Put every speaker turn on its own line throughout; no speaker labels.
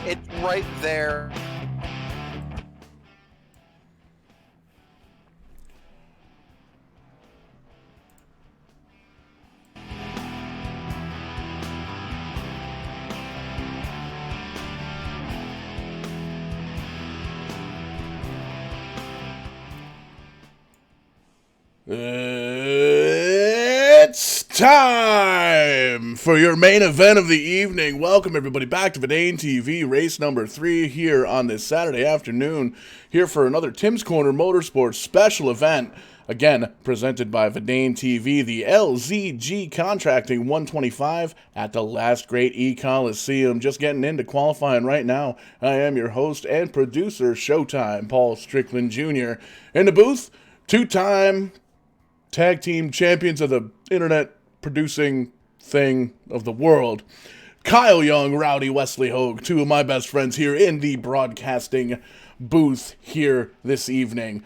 It's right there.
It's time for your main event of the evening. Welcome everybody back to Vidane TV, race number 3 here on this Saturday afternoon. Here for another Tim's Corner Motorsports special event. Again, presented by Vidane TV, the LZG Contracting 125 at the Last Great Coliseum. Just getting into qualifying right now. I am your host and producer, Showtime, Paul Strickland Jr. In the booth, two-time tag team champions of the internet producing thing of the world, Kyle Young, Rowdy Wesley Hogue, two of my best friends here in the broadcasting booth here this evening.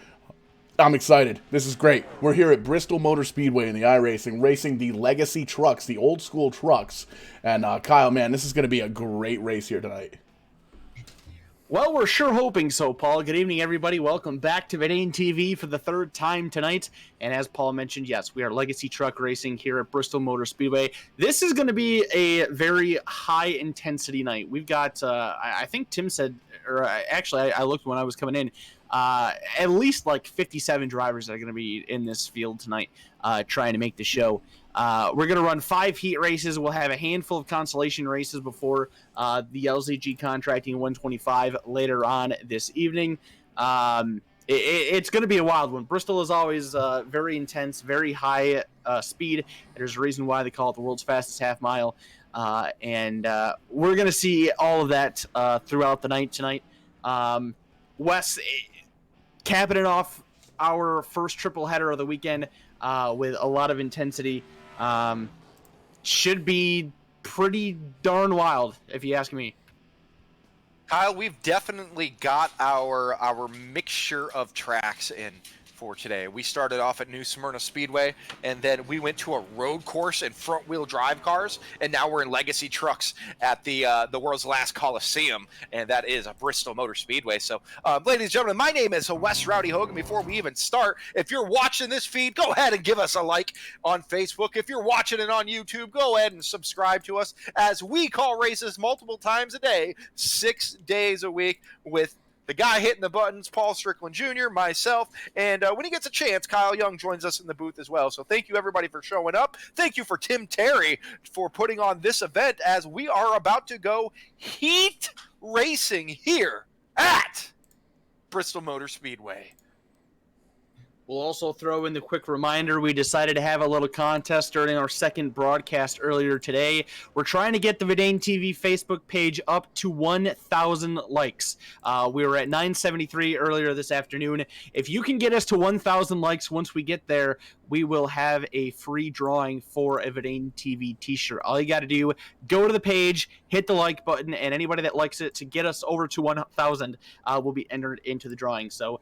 I'm excited. This is great. We're here at Bristol Motor Speedway in the iRacing, racing the legacy trucks, the old school trucks. And Kyle, man, this is going to be a great race here tonight.
Well, we're sure hoping so, Paul. Good evening, everybody. Welcome back to Vidane TV for the third time tonight. And as Paul mentioned, yes, we are legacy truck racing here at Bristol Motor Speedway. This is going to be a very high-intensity night. We've got, I think Tim said, or actually, I looked when I was coming in, at least like 57 drivers that are going to be in this field tonight trying to make the show. We're going to run 5 heat races. We'll have a handful of consolation races before the LZG Contracting 125 later on this evening. It's going to be a wild one. Bristol is always very intense, very high speed. There's a reason why they call it the world's fastest half mile. And we're going to see all of that throughout the night tonight. Wes, capping it off our first triple header of the weekend with a lot of intensity. Should be pretty darn wild, if you ask me.
Kyle, we've definitely got our mixture of tracks in for today. We started off at New Smyrna Speedway, and then we went to a road course in front-wheel drive cars, and now we're in legacy trucks at the world's last Coliseum, and that is a Bristol Motor Speedway. So, ladies and gentlemen, my name is Wes Rowdy Hogan. Before we even start, if you're watching this feed, go ahead and give us a like on Facebook. If you're watching it on YouTube, go ahead and subscribe to us as we call races multiple times a day, 6 days a week with the guy hitting the buttons, Paul Strickland Jr., myself, and when he gets a chance, Kyle Young joins us in the booth as well. So thank you, everybody, for showing up. Thank you for Tim Terry for putting on this event as we are about to go heat racing here at Bristol Motor Speedway.
We'll also throw in the quick reminder, we decided to have a little contest during our second broadcast earlier today. We're trying to get the Vidane TV Facebook page up to 1,000 likes. We were at 973 earlier this afternoon. If you can get us to 1,000 likes once we get there, we will have a free drawing for a Vidane TV t-shirt. All you got to do, go to the page, hit the like button, and anybody that likes it to get us over to 1,000 will be entered into the drawing. So,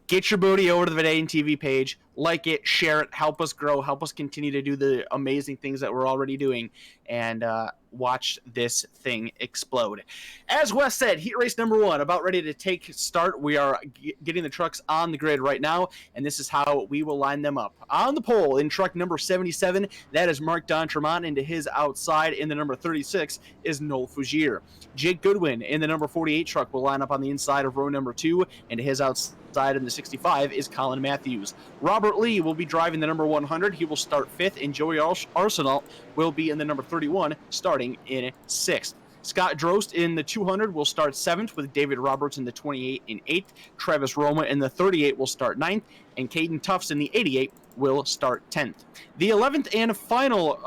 get your booty over to the Vidane TV page, like it, share it, help us grow, help us continue to do the amazing things that we're already doing, and watch this thing explode. As Wes said, heat race number 1, about ready to take start. We are getting the trucks on the grid right now, and this is how we will line them up. On the pole, in truck number 77, that is Mark D'Entremont, and to his outside in the number 36 is Noel Fugier. Jake Goodwin in the number 48 truck will line up on the inside of row number 2, and to his outside in the 65 is Colin Matthews. Robert Lee will be driving the number 100. He will start 5th, and Joey Arsenal will be in the number 31, starting in 6th. Scott Drost in the 200 will start 7th, with David Roberts in the 28 in 8th. Travis Roma in the 38 will start 9th, and Caden Tufts in the 88 will start 10th. The 11th and final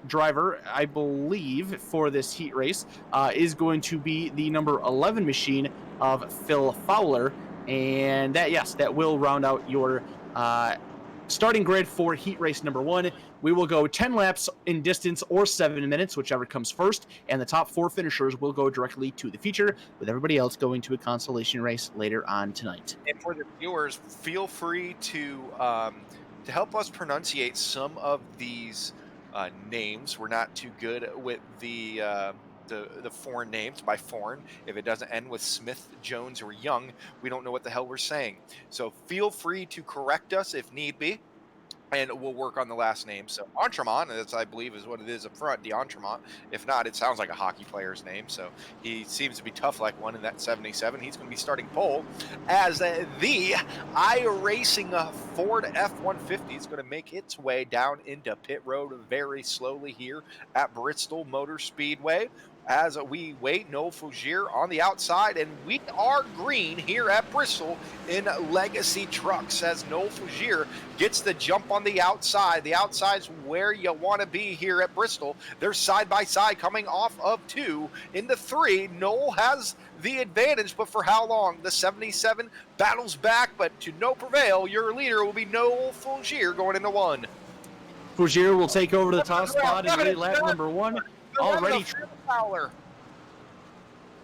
driver, I believe, for this heat race is going to be the number 11 machine of Phil Fowler. And that will round out your starting grid for heat race number 1. We will go 10 laps in distance or 7 minutes, whichever comes first, and the top 4 finishers will go directly to the feature, with everybody else going to a consolation race later on tonight.
And for the viewers, feel free to help us pronunciate some of these names. We're not too good with the the foreign names by foreign. If it doesn't end with Smith, Jones, or Young, we don't know what the hell we're saying. So feel free to correct us if need be, and we'll work on the last name. So Entremont, that's I believe is what it is up front, DeEntremont. If not, it sounds like a hockey player's name. So he seems to be tough like one in that 77. He's going to be starting pole as the iRacing Ford F-150 is going to make its way down into pit road very slowly here at Bristol Motor Speedway. As we wait, Noel Fogier on the outside, and we are green here at Bristol in Legacy Trucks as Noel Fogier gets the jump on the outside. The outside's where you want to be here at Bristol. They're side by side coming off of 2 into 3. Noel has the advantage, but for how long? The 77 battles back, but to no prevail, your leader will be Noel Fogier going into 1.
Fogier will take over the top spot in lead lap number 1. Already
Fowler.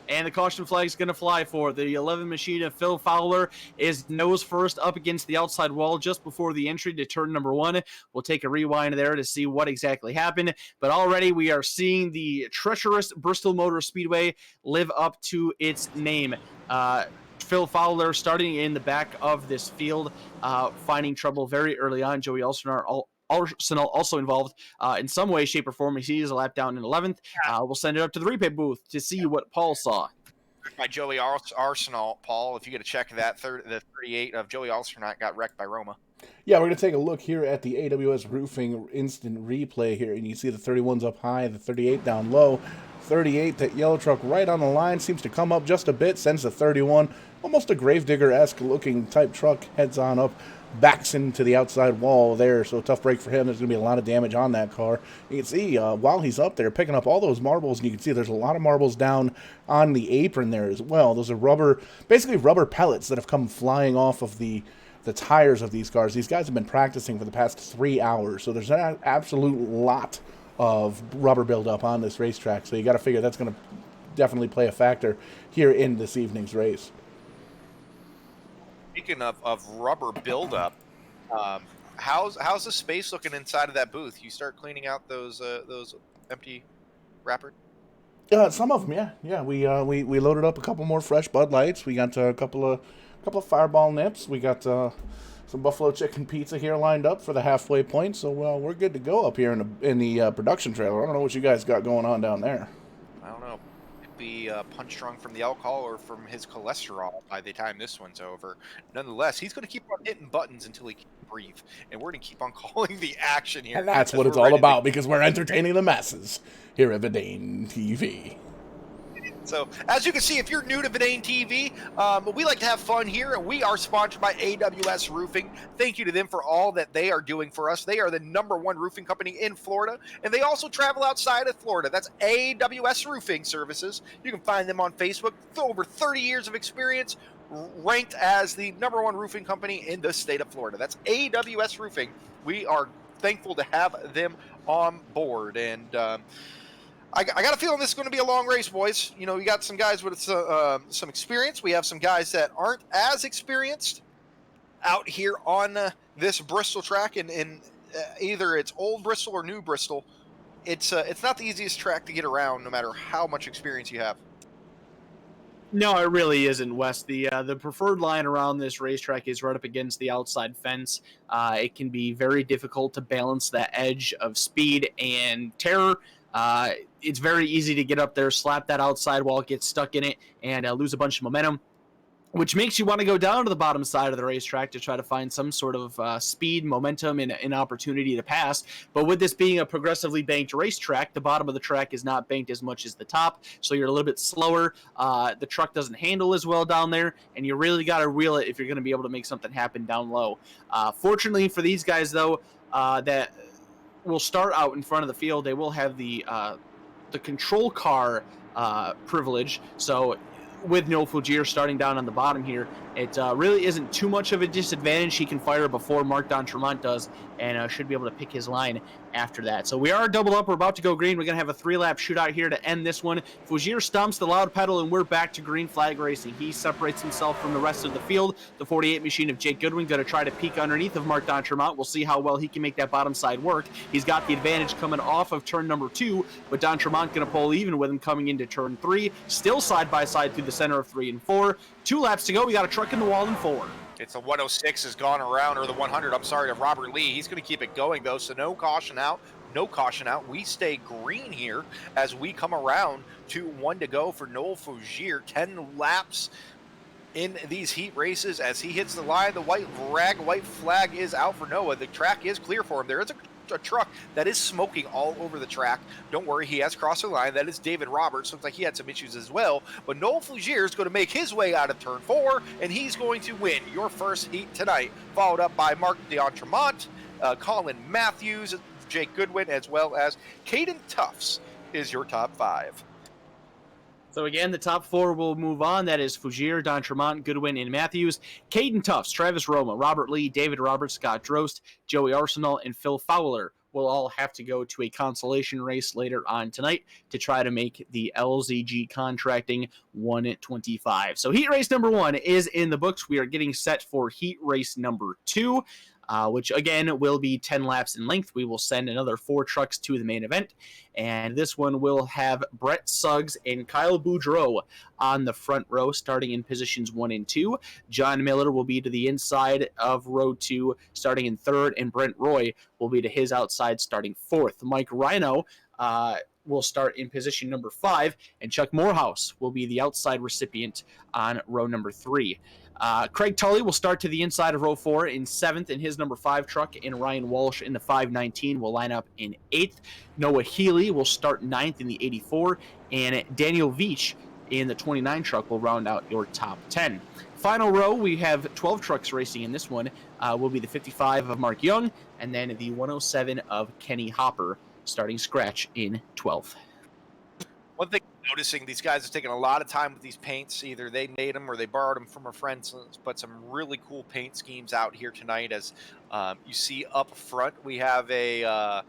And the caution flag is going to fly for the 11 machine of Phil Fowler is nose first up against the outside wall just before the entry to turn number 1. We'll take a rewind there to see what exactly happened. But already we are seeing the treacherous Bristol Motor Speedway live up to its name. Phil Fowler starting in the back of this field, finding trouble very early on. Joey Arsenal also involved in some way, shape, or form. He is a lap down in 11th. We'll send it up to the replay booth to see what Paul saw.
By Joey Arsenal, Paul, if you get to check that, the 38 of Joey Arsenal got wrecked by Roma.
Yeah, we're going to take a look here at the AWS Roofing instant replay here, and you see the 31's up high, the 38 down low. 38, that yellow truck right on the line, seems to come up just a bit, sends the 31, almost a Gravedigger-esque looking type truck, heads on up, backs into the outside wall there, so tough break for him. There's going to be a lot of damage on that car. You can see while he's up there picking up all those marbles, and you can see there's a lot of marbles down on the apron there as well. Those are basically rubber pellets that have come flying off of the tires of these cars. These guys have been practicing for the past 3 hours, so there's an absolute lot of rubber buildup on this racetrack, so you got to figure that's going to definitely play a factor here in this evening's race.
Speaking of rubber buildup, how's the space looking inside of that booth? You start cleaning out those empty wrappers?
Some of them, yeah. We loaded up a couple more fresh Bud Lights. We got a couple of Fireball nips. We got some buffalo chicken pizza here lined up for the halfway point. So we're good to go up here in the production trailer. I don't know what you guys got going on down there.
I don't know. Be punch drunk from the alcohol or from his cholesterol by the time this one's over. Nonetheless, he's going to keep on hitting buttons until he can breathe, and we're going to keep on calling the action here.
And that's what it's all about, because we're entertaining the masses here at Vidane TV.
So, as you can see, if you're new to Vidane TV, we like to have fun here, and we are sponsored by AWS Roofing. Thank you to them for all that they are doing for us. They are the #1 roofing company in Florida, and they also travel outside of Florida. That's AWS Roofing Services. You can find them on Facebook. Over 30 years of experience, ranked as the #1 roofing company in the state of Florida. That's AWS Roofing. We are thankful to have them on board, and I got a feeling this is going to be a long race, boys. You know, we got some guys with some experience. We have some guys that aren't as experienced out here on this Bristol track, and either it's old Bristol or new Bristol. It's not the easiest track to get around, no matter how much experience you have.
No, it really isn't, Wes. The preferred line around this racetrack is right up against the outside fence. It can be very difficult to balance that edge of speed and terror. It's very easy to get up there, slap that outside wall, get stuck in it, and lose a bunch of momentum, which makes you want to go down to the bottom side of the racetrack to try to find some sort of speed, momentum, and an opportunity to pass. But with this being a progressively banked racetrack, the bottom of the track is not banked as much as the top, so you're a little bit slower. The truck doesn't handle as well down there, and you really got to wheel it if you're going to be able to make something happen down low. Fortunately for these guys, though, that will start out in front of the field, they will have the control car privilege. So with Noel Fogier starting down on the bottom here, it really isn't too much of a disadvantage. He can fire before Marc D'Entremont does, and should be able to pick his line after that. So we are doubled up. We're about to go green. We're going to have a 3-lap shootout here to end this one. Fougere stomps the loud pedal, and we're back to green flag racing. He separates himself from the rest of the field. The 48 machine of Jake Goodwin going to try to peek underneath of Marc D'Entremont. We'll see how well he can make that bottom side work. He's got the advantage coming off of turn number 2, but D'Entremont going to pull even with him coming into turn 3. Still side by side through the center of 3 and 4. 2 laps to go. We got a truck in the wall in 4.
It's a 106 has gone around, or the 100, I'm sorry, to Robert Lee. He's going to keep it going, though, so no caution out. No caution out. We stay green here as we come around to 1 to go for Noel Fougere. 10 laps in these heat races as he hits the line. The white flag is out for Noah. The track is clear for him. There is a truck that is smoking all over the track. Don't worry, he has crossed the line. That is David Roberts. Looks like he had some issues as well. But Noel Fougere is going to make his way out of turn 4, and he's going to win your first heat tonight, followed up by Marc D'Entremont, Colin Matthews, Jake Goodwin, as well as Caden Tufts is your top 5.
So again, the top 4 will move on. That is Fougere, D'Entremont, Goodwin, and Matthews. Caden Tufts, Travis Roma, Robert Lee, David Roberts, Scott Drost, Joey Arsenal, and Phil Fowler will all have to go to a consolation race later on tonight to try to make the LZG Contracting 125. So heat race number 1 is in the books. We are getting set for heat race number 2. Which again will be 10 laps in length. We will send another 4 trucks to the main event, and this one will have Brett Suggs and Kyle Boudreau on the front row, starting in positions 1 and 2. John Miller will be to the inside of row 2, starting in 3rd, and Brent Roy will be to his outside, starting 4th. Mike Rhino will start in position number 5, and Chuck Morehouse will be the outside recipient on row number 3. Craig Tully will start to the inside of row 4 in 7th in his number 5 truck, and Ryan Walsh in the 519 will line up in 8th. Noah Healy will start 9th in the 84, and Daniel Veach in the 29 truck will round out your top 10. Final row, we have 12 trucks racing in this one. Will be the 55 of Mark Young, and then the 107 of Kenny Hopper, starting scratch in 12th.
One thing I'm noticing, these guys are taking a lot of time with these paints. Either they made them or they borrowed them from a friend. So let's put some really cool paint schemes out here tonight. As you see up front, we have a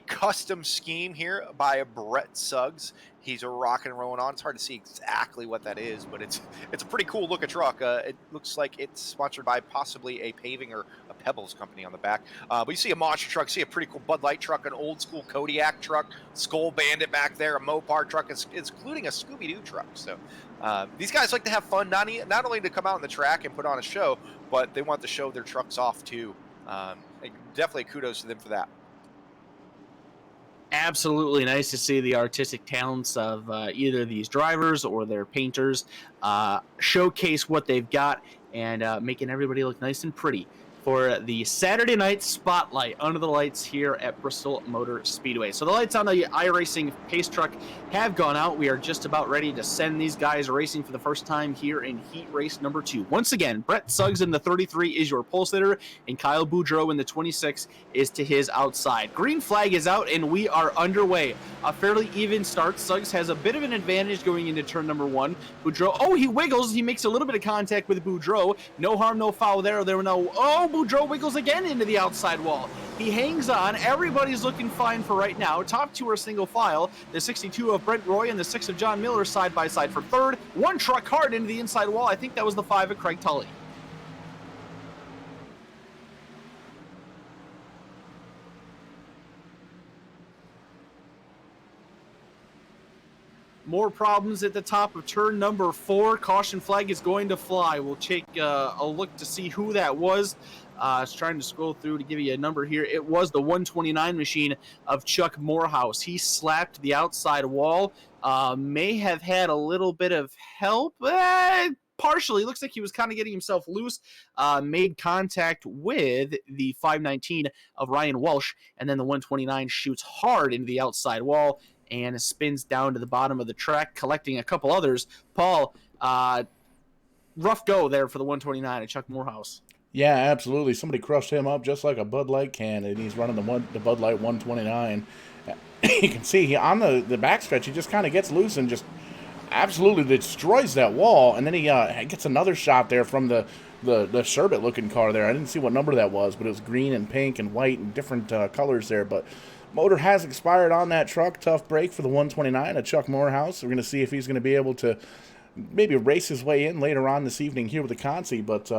custom scheme here by Brett Suggs. He's a rocking and rolling on. It's hard to see exactly what that is, but it's a pretty cool looking truck. It looks like it's sponsored by possibly a paving or a Pebbles company on the back. But you see a monster truck, see a pretty cool Bud Light truck, an old school Kodiak truck, Skull Bandit back there, a Mopar truck, including a Scooby-Doo truck. So these guys like to have fun, not only to come out on the track and put on a show, but they want to show their trucks off too. Definitely kudos to them for that.
Absolutely nice to see the artistic talents of either these drivers or their painters showcase what they've got and making everybody look nice and pretty for the Saturday night spotlight under the lights here at Bristol Motor Speedway. So the lights on the iRacing pace truck have gone out. We are just about ready to send these guys racing for the first time here in heat race number 2. Once again, Brett Suggs in the 33 is your pole sitter, and Kyle Boudreau in the 26 is to his outside. Green flag is out, and we are underway. A fairly even start. Suggs has a bit of an advantage going into turn number 1. Boudreau, he wiggles. He makes a little bit of contact with Boudreau. No harm, no foul there. Boudreau wiggles again into the outside wall. He hangs on. Everybody's looking fine for right now. Top 2 are single file. The 62 of Brent Roy and the 6 of John Miller side by side for 3rd. One truck hard into the inside wall. I think that was the 5 of Craig Tully. More problems at the top of turn number 4. Caution flag is going to fly. We'll take a look to see who that was. I was trying to scroll through to give you a number here. It was the 129 machine of Chuck Morehouse. He slapped the outside wall. May have had a little bit of help. Partially. Looks like he was kind of getting himself loose. Made contact with the 519 of Ryan Walsh. And then the 129 shoots hard into the outside wall and spins down to the bottom of the track, collecting a couple others. Paul, rough go there for the 129 at Chuck Morehouse.
Yeah, absolutely. Somebody crushed him up just like a Bud Light can, and he's running the Bud Light 129. You can see on the backstretch, he just kind of gets loose and just absolutely destroys that wall, and then he gets another shot there from the sherbet looking car there. I didn't see what number that was, but it was green and pink and white and different colors there. But motor has expired on that truck. Tough break for the 129 at Chuck Morehouse. We're going to see if he's going to be able to maybe race his way in later on this evening here with the Consi, but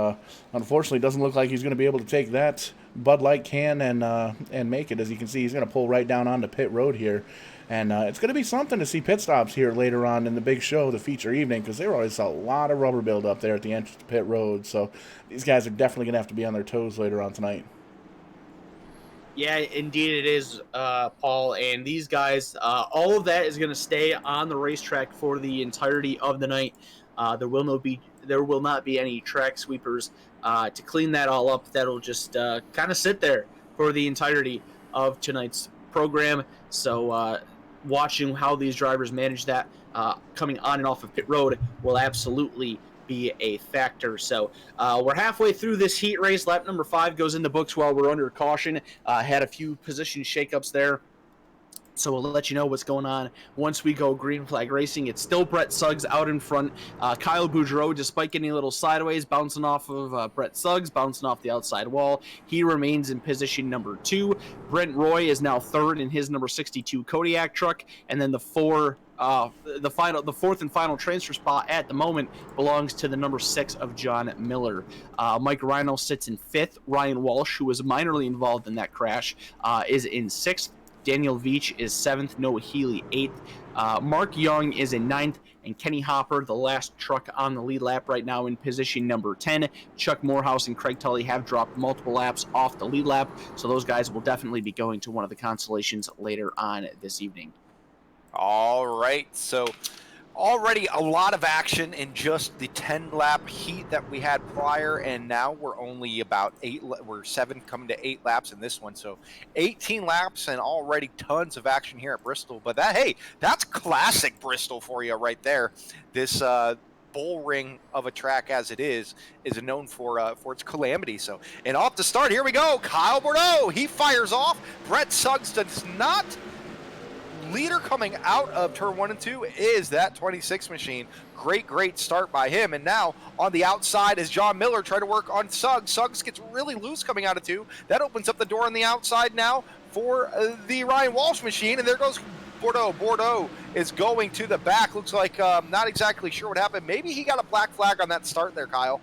unfortunately, it doesn't look like he's going to be able to take that Bud Light can and make it. As you can see, he's going to pull right down onto pit road here, and it's going to be something to see pit stops here later on in the big show, the feature evening, because there was a lot of rubber build up there at the entrance to pit road. So these guys are definitely going to have to be on their toes later on tonight.
Yeah, indeed it is, Paul. And these guys, all of that is going to stay on the racetrack for the entirety of the night. There will not be any track sweepers to clean that all up. That'll just kind of sit there for the entirety of tonight's program. So watching how these drivers manage that coming on and off of pit road will absolutely be a factor. So we're halfway through this heat race. Lap number 5 goes in the books while we're under caution. Had a few position shakeups there, so we'll let you know what's going on once we go green flag racing. It's still Brett Suggs out in front. Kyle Boudreau, despite getting a little sideways, bouncing off of Brett Suggs, bouncing off the outside wall, he remains in position number 2. Brent Roy is now third in his number 62 Kodiak truck, and then the fourth and final transfer spot at the moment belongs to the number 6 of John Miller. Mike Rhino sits in 5th. Ryan Walsh, who was minorly involved in that crash, is in 6th. Daniel Veach is 7th. Noah Healy 8th. Mark Young is in 9th. And Kenny Hopper, the last truck on the lead lap right now, in position number 10. Chuck Morehouse and Craig Tully have dropped multiple laps off the lead lap, so those guys will definitely be going to one of the constellations later on this evening.
All right, so already a lot of action in just the 10-lap heat that we had prior, and now we're only about 7 coming to 8 laps in this one, so 18 laps and already tons of action here at Bristol. But that's classic Bristol for you right there. This bull ring of a track as it is known for its calamity. So, and off the start, here we go. Kyle Bordeaux, he fires off. Brett Suggs does not. Leader coming out of turn 1 and 2 is that 26 machine. Great start by him. And now on the outside is John Miller trying to work on Suggs. Suggs gets really loose coming out of 2. That opens up the door on the outside now for the Ryan Walsh machine. And there goes Bordeaux. Bordeaux is going to the back. Looks like not exactly sure what happened. Maybe he got a black flag on that start there, Kyle.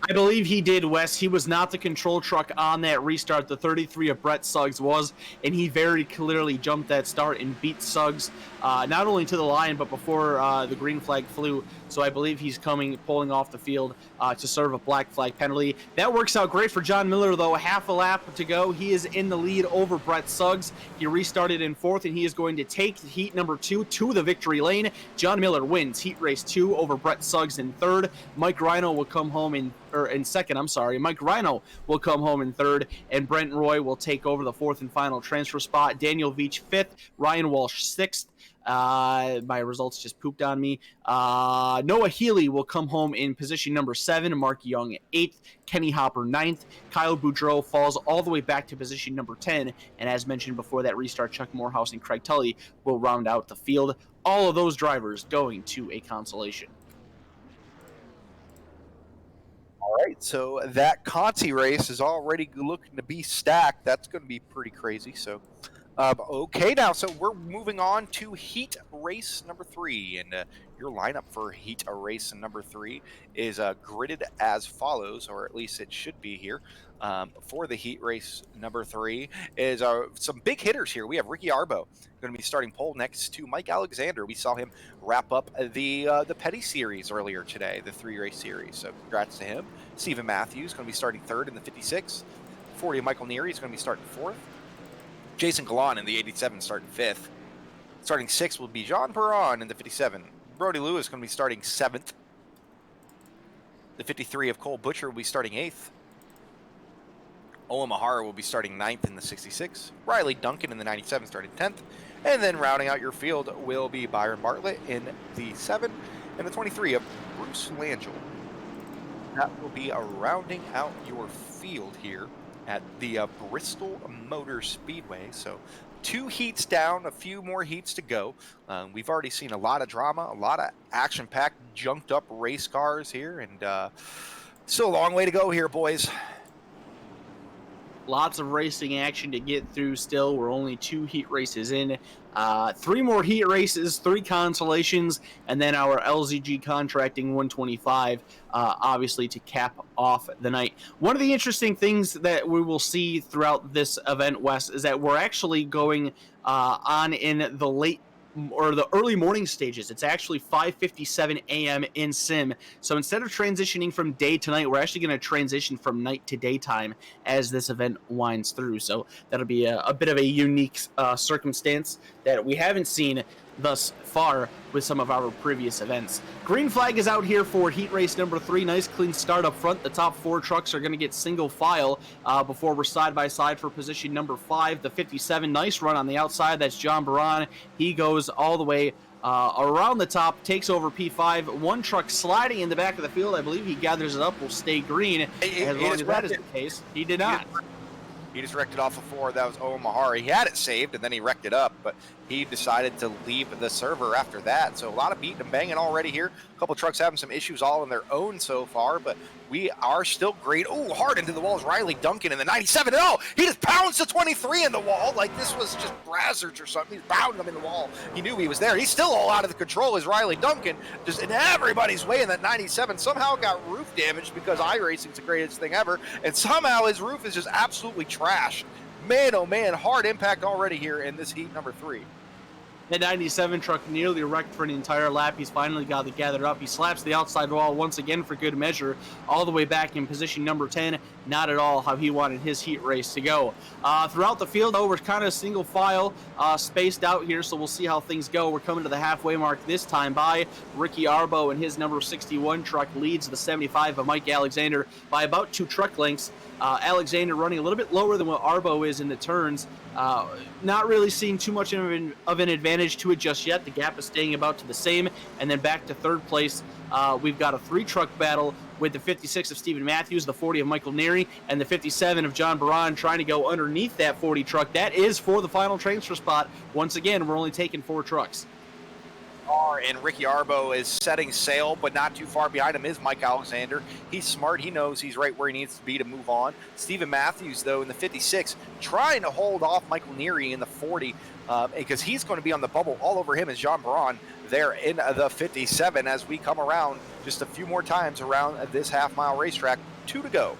I believe he did, Wes. He was not the control truck on that restart. The 33 of Brett Suggs was, and he very clearly jumped that start and beat Suggs not only to the line, but before the green flag flew. So I believe he's pulling off the field to serve a black flag penalty. That works out great for John Miller, though. Half a lap to go. He is in the lead over Brett Suggs. He restarted in 4th, and he is going to take heat number 2 to the victory lane. John Miller wins heat race 2 over Brett Suggs in 3rd. Mike Rhino will come home in 2nd. Mike Rhino will come home in 3rd, and Brent Roy will take over the 4th and final transfer spot. Daniel Veach 5th. Ryan Walsh 6th. My results just pooped on me. Noah Healy will come home in position number 7. Mark Young 8th. Kenny Hopper 9th. Kyle Boudreau falls all the way back to position number 10. And as mentioned before that restart, Chuck Morehouse and Craig Tully will round out the field. All of those drivers going to a consolation.
All right, so that Conti race is already looking to be stacked. That's going to be pretty crazy. So, okay, now, so we're moving on to heat race number 3. And your lineup for heat race number 3 is gridded as follows, or at least it should be here. For the heat race number 3 is some big hitters here. We have Ricky Arbo going to be starting pole next to Mike Alexander. We saw him wrap up the Petty Series earlier today, the 3-race series. So congrats to him. Stephen Matthews going to be starting 3rd in the 56. 40 Michael Neary is going to be starting 4th. Jason Galan in the 87 starting 5th. Starting 6th will be Jean Perron in the 57. Brody Lewis going to be starting 7th. The 53 of Cole Butcher will be starting 8th. Owen Mahara will be starting 9th in the 66. Riley Duncan in the 97 starting 10th. And then rounding out your field will be Byron Bartlett in the 7 and the 23 of Bruce Langell. That will be rounding out your field here at the Bristol Motor Speedway. So 2 heats down, a few more heats to go. We've already seen a lot of drama, a lot of action-packed, junked-up race cars here, and still a long way to go here, boys.
Lots of racing action to get through still. We're only 2 heat races in. 3 more heat races, 3 consolations, and then our LZG Contracting 125, obviously, to cap off the night. One of the interesting things that we will see throughout this event, Wes, is that we're actually going on in the late or the early morning stages. It's actually 5:57 a.m. in sim. So instead of transitioning from day to night, we're actually going to transition from night to daytime as this event winds through. So that'll be a bit of a unique circumstance that we haven't seen thus far with some of our previous events. Green flag is out here for heat race number 3. Nice clean start up front. The top 4 trucks are going to get single file before we're side by side for position number 5. The 57, nice run on the outside. That's John Baran. He goes all the way around the top, takes over P5. 1 truck sliding in the back of the field. I believe he gathers it up, will stay green. As long as that is the case, he did not.
He just wrecked it off before. That was Owen Mahari. He had it saved, and then he wrecked it up, but he decided to leave the server after that. So a lot of beating and banging already here. A couple trucks having some issues all on their own so far, but we are still great. Oh, hard into the walls. Riley Duncan in the 97. Oh, he just pounds the 23 in the wall like this was just Brazzards or something. He's pounding him in the wall. He knew he was there. He's still all out of the control as Riley Duncan, just in everybody's way in that 97. Somehow got roof damage because iRacing's the greatest thing ever, and somehow his roof is just absolutely trashed. Man, oh man, hard impact already here in this heat number 3.
The 97 truck nearly wrecked for an entire lap. He's finally got it gathered up. He slaps the outside wall once again for good measure, all the way back in position number 10. Not at all how he wanted his heat race to go. Throughout the field, though, we're kind of single file, spaced out here, so we'll see how things go. We're coming to the halfway mark this time by Ricky Arbo, and his number 61 truck leads the 75 of Mike Alexander by about 2 truck lengths. Alexander running a little bit lower than what Arbo is in the turns. Not really seeing too much of an advantage to it just yet. The gap is staying about to the same. And then back to 3rd place, we've got a 3-truck battle with the 56 of Stephen Matthews, the 40 of Michael Neary, and the 57 of John Baran trying to go underneath that 40 truck. That is for the final transfer spot. Once again, we're only taking 4 trucks.
And Ricky Arbo is setting sail, but not too far behind him is Mike Alexander. He's smart. He knows he's right where he needs to be to move on. Stephen Matthews, though, in the 56, trying to hold off Michael Neary in the 40 because he's going to be on the bubble. All over him is John Braun there in the 57 as we come around just a few more times around this half-mile racetrack. 2 to go.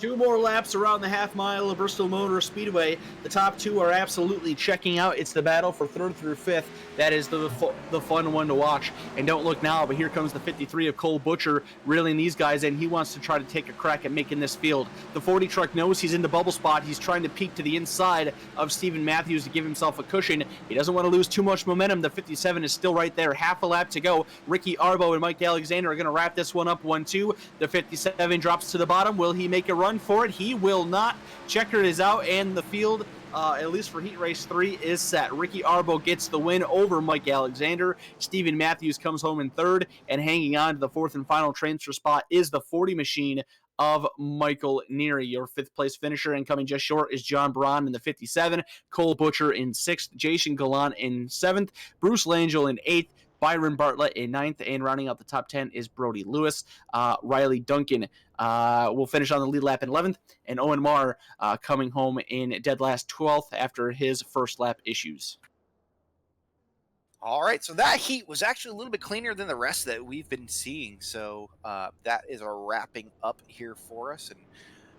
2 more laps around the half mile of Bristol Motor Speedway. The top 2 are absolutely checking out. It's the battle for 3rd through 5th. That is the fun one to watch. And don't look now, but here comes the 53 of Cole Butcher reeling these guys in. He wants to try to take a crack at making this field. The 40 truck knows he's in the bubble spot. He's trying to peek to the inside of Stephen Matthews to give himself a cushion. He doesn't want to lose too much momentum. The 57 is still right there. Half a lap to go. Ricky Arbo and Mike Alexander are going to wrap this one up 1-2. The 57 drops to the bottom. Will he make a run for it? He will not. Checker is out, and the field, at least for heat race 3, is set. Ricky Arbo gets the win over Mike Alexander. Stephen Matthews comes home in 3rd, and hanging on to the 4th and final transfer spot is the 40 machine of Michael Neary. Your 5th place finisher, and coming just short is John Braun in the 57, Cole Butcher in 6th, Jason Gallant in 7th, Bruce Langell in 8th, Byron Bartlett in 9th, and rounding out the top 10 is Brody Lewis. Riley Duncan will finish on the lead lap in 11th, and Owen Marr coming home in dead last 12th after his first lap issues.
All right, so that heat was actually a little bit cleaner than the rest that we've been seeing. So that is a wrapping up here for us, and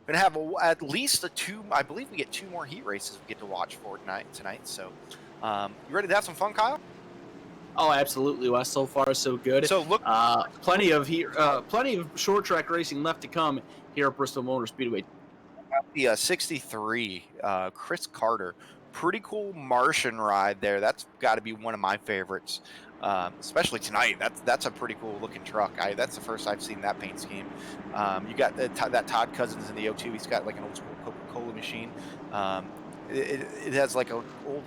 we're gonna have at least I believe we get 2 more heat races we get to watch for tonight. So you ready to have some fun, Kyle?
Oh, absolutely, Wes. So far, so good.
So look,
plenty of short track racing left to come here at Bristol Motor Speedway.
The 63, Chris Carter, pretty cool Martian ride there. That's got to be one of my favorites, especially tonight. That's a pretty cool looking truck. That's the first I've seen that paint scheme. You got that Todd Cousins in the O2. He's got like an old school Coca-Cola machine. It has like a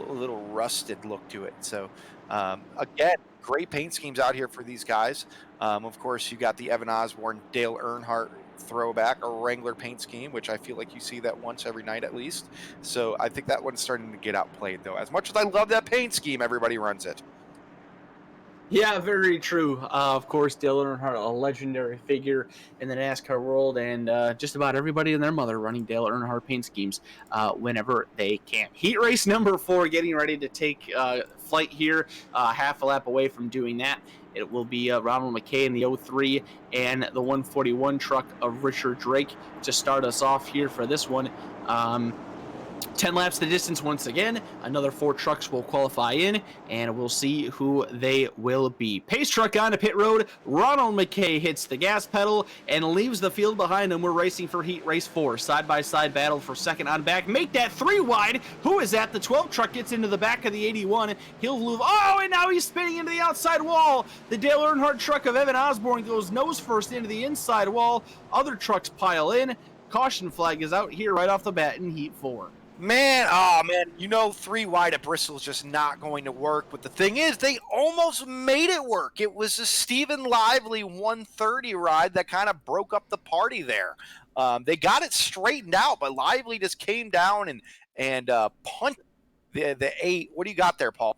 little rusted look to it. So again, great paint schemes out here for these guys. Of course, you got the Evan Osborne, Dale Earnhardt throwback, a Wrangler paint scheme, which I feel like you see that once every night at least. So I think that one's starting to get outplayed, though. As much as I love that paint scheme, everybody runs it.
Yeah, very true. Of course, Dale Earnhardt, a legendary figure in the NASCAR world, and just about everybody and their mother running Dale Earnhardt paint schemes whenever they can. Heat race number 4 getting ready to take flight here, half a lap away from doing that. It will be Ronald McKay in the 03 and the 141 truck of Richard Drake to start us off here for this one. 10 laps the distance once again. Another 4 trucks will qualify in, and we'll see who they will be. Pace truck onto pit road. Ronald McKay hits the gas pedal and leaves the field behind him. We're racing for heat race 4. Side-by-side battle for second on back. Make that 3 wide. Who is that? The 12 truck gets into the back of the 81. He'll move. Oh, and now he's spinning into the outside wall. The Dale Earnhardt truck of Evan Osborne goes nose first into the inside wall. Other trucks pile in. Caution flag is out here right off the bat in heat 4.
Man, 3 wide at Bristol is just not going to work. But the thing is, they almost made it work. It was a Stephen Lively 130 ride that kind of broke up the party there. They got it straightened out, but Lively just came down and punched the 8. What do you got there, Paul?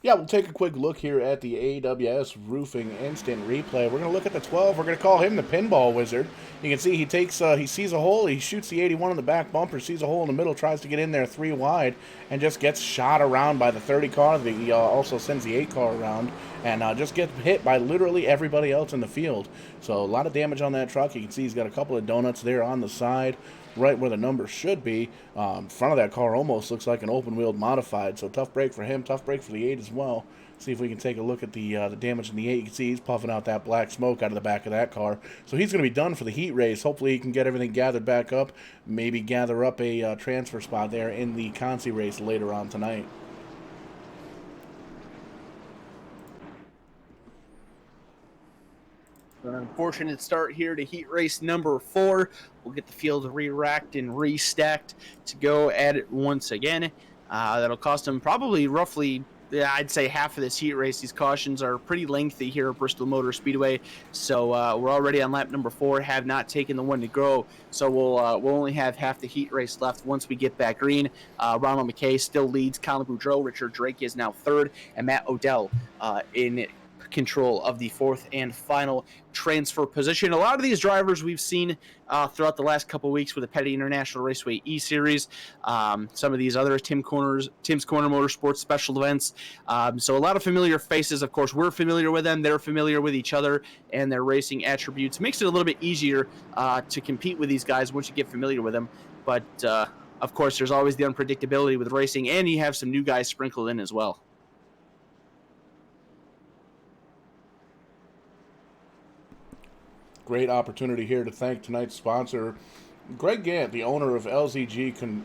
Yeah, we'll take a quick look here at the AWS Roofing Instant Replay. We're going to look at the 12. We're going to call him the Pinball Wizard. You can see he sees a hole, he shoots the 81 in the back bumper, sees a hole in the middle, tries to get in there 3 wide, and just gets shot around by the 30 car. He also sends the 8 car around, and just gets hit by literally everybody else in the field. So a lot of damage on that truck. You can see he's got a couple of donuts there on the side, right where the number should be. Front of that car almost looks like an open-wheeled modified, so tough break for him, tough break for the 8 as well. See if we can take a look at the damage in the 8. You can see he's puffing out that black smoke out of the back of that car. So he's going to be done for the heat race. Hopefully he can get everything gathered back up, maybe gather up a transfer spot there in the Consi race later on tonight.
An unfortunate start here to heat race number 4. We'll get the field re-racked and restacked to go at it once again. That'll cost him probably roughly, I'd say, half of this heat race. These cautions are pretty lengthy here at Bristol Motor Speedway, so we're already on lap number 4, have not taken the one to go, so we'll only have half the heat race left once we get back green. Ronald McKay still leads Colin Boudreau. Richard Drake is now 3rd, and Matt Odell in control of the 4th and final transfer position. A lot of these drivers we've seen throughout the last couple weeks with the Petty International Raceway E-Series, some of these other Tim's Corner Motorsports Special Events. So a lot of familiar faces. Of course, we're familiar with them. They're familiar with each other and their racing attributes. Makes it a little bit easier to compete with these guys once you get familiar with them. But, of course, there's always the unpredictability with racing, and you have some new guys sprinkled in as well.
Great opportunity here to thank tonight's sponsor, Greg Gant, the owner of LZG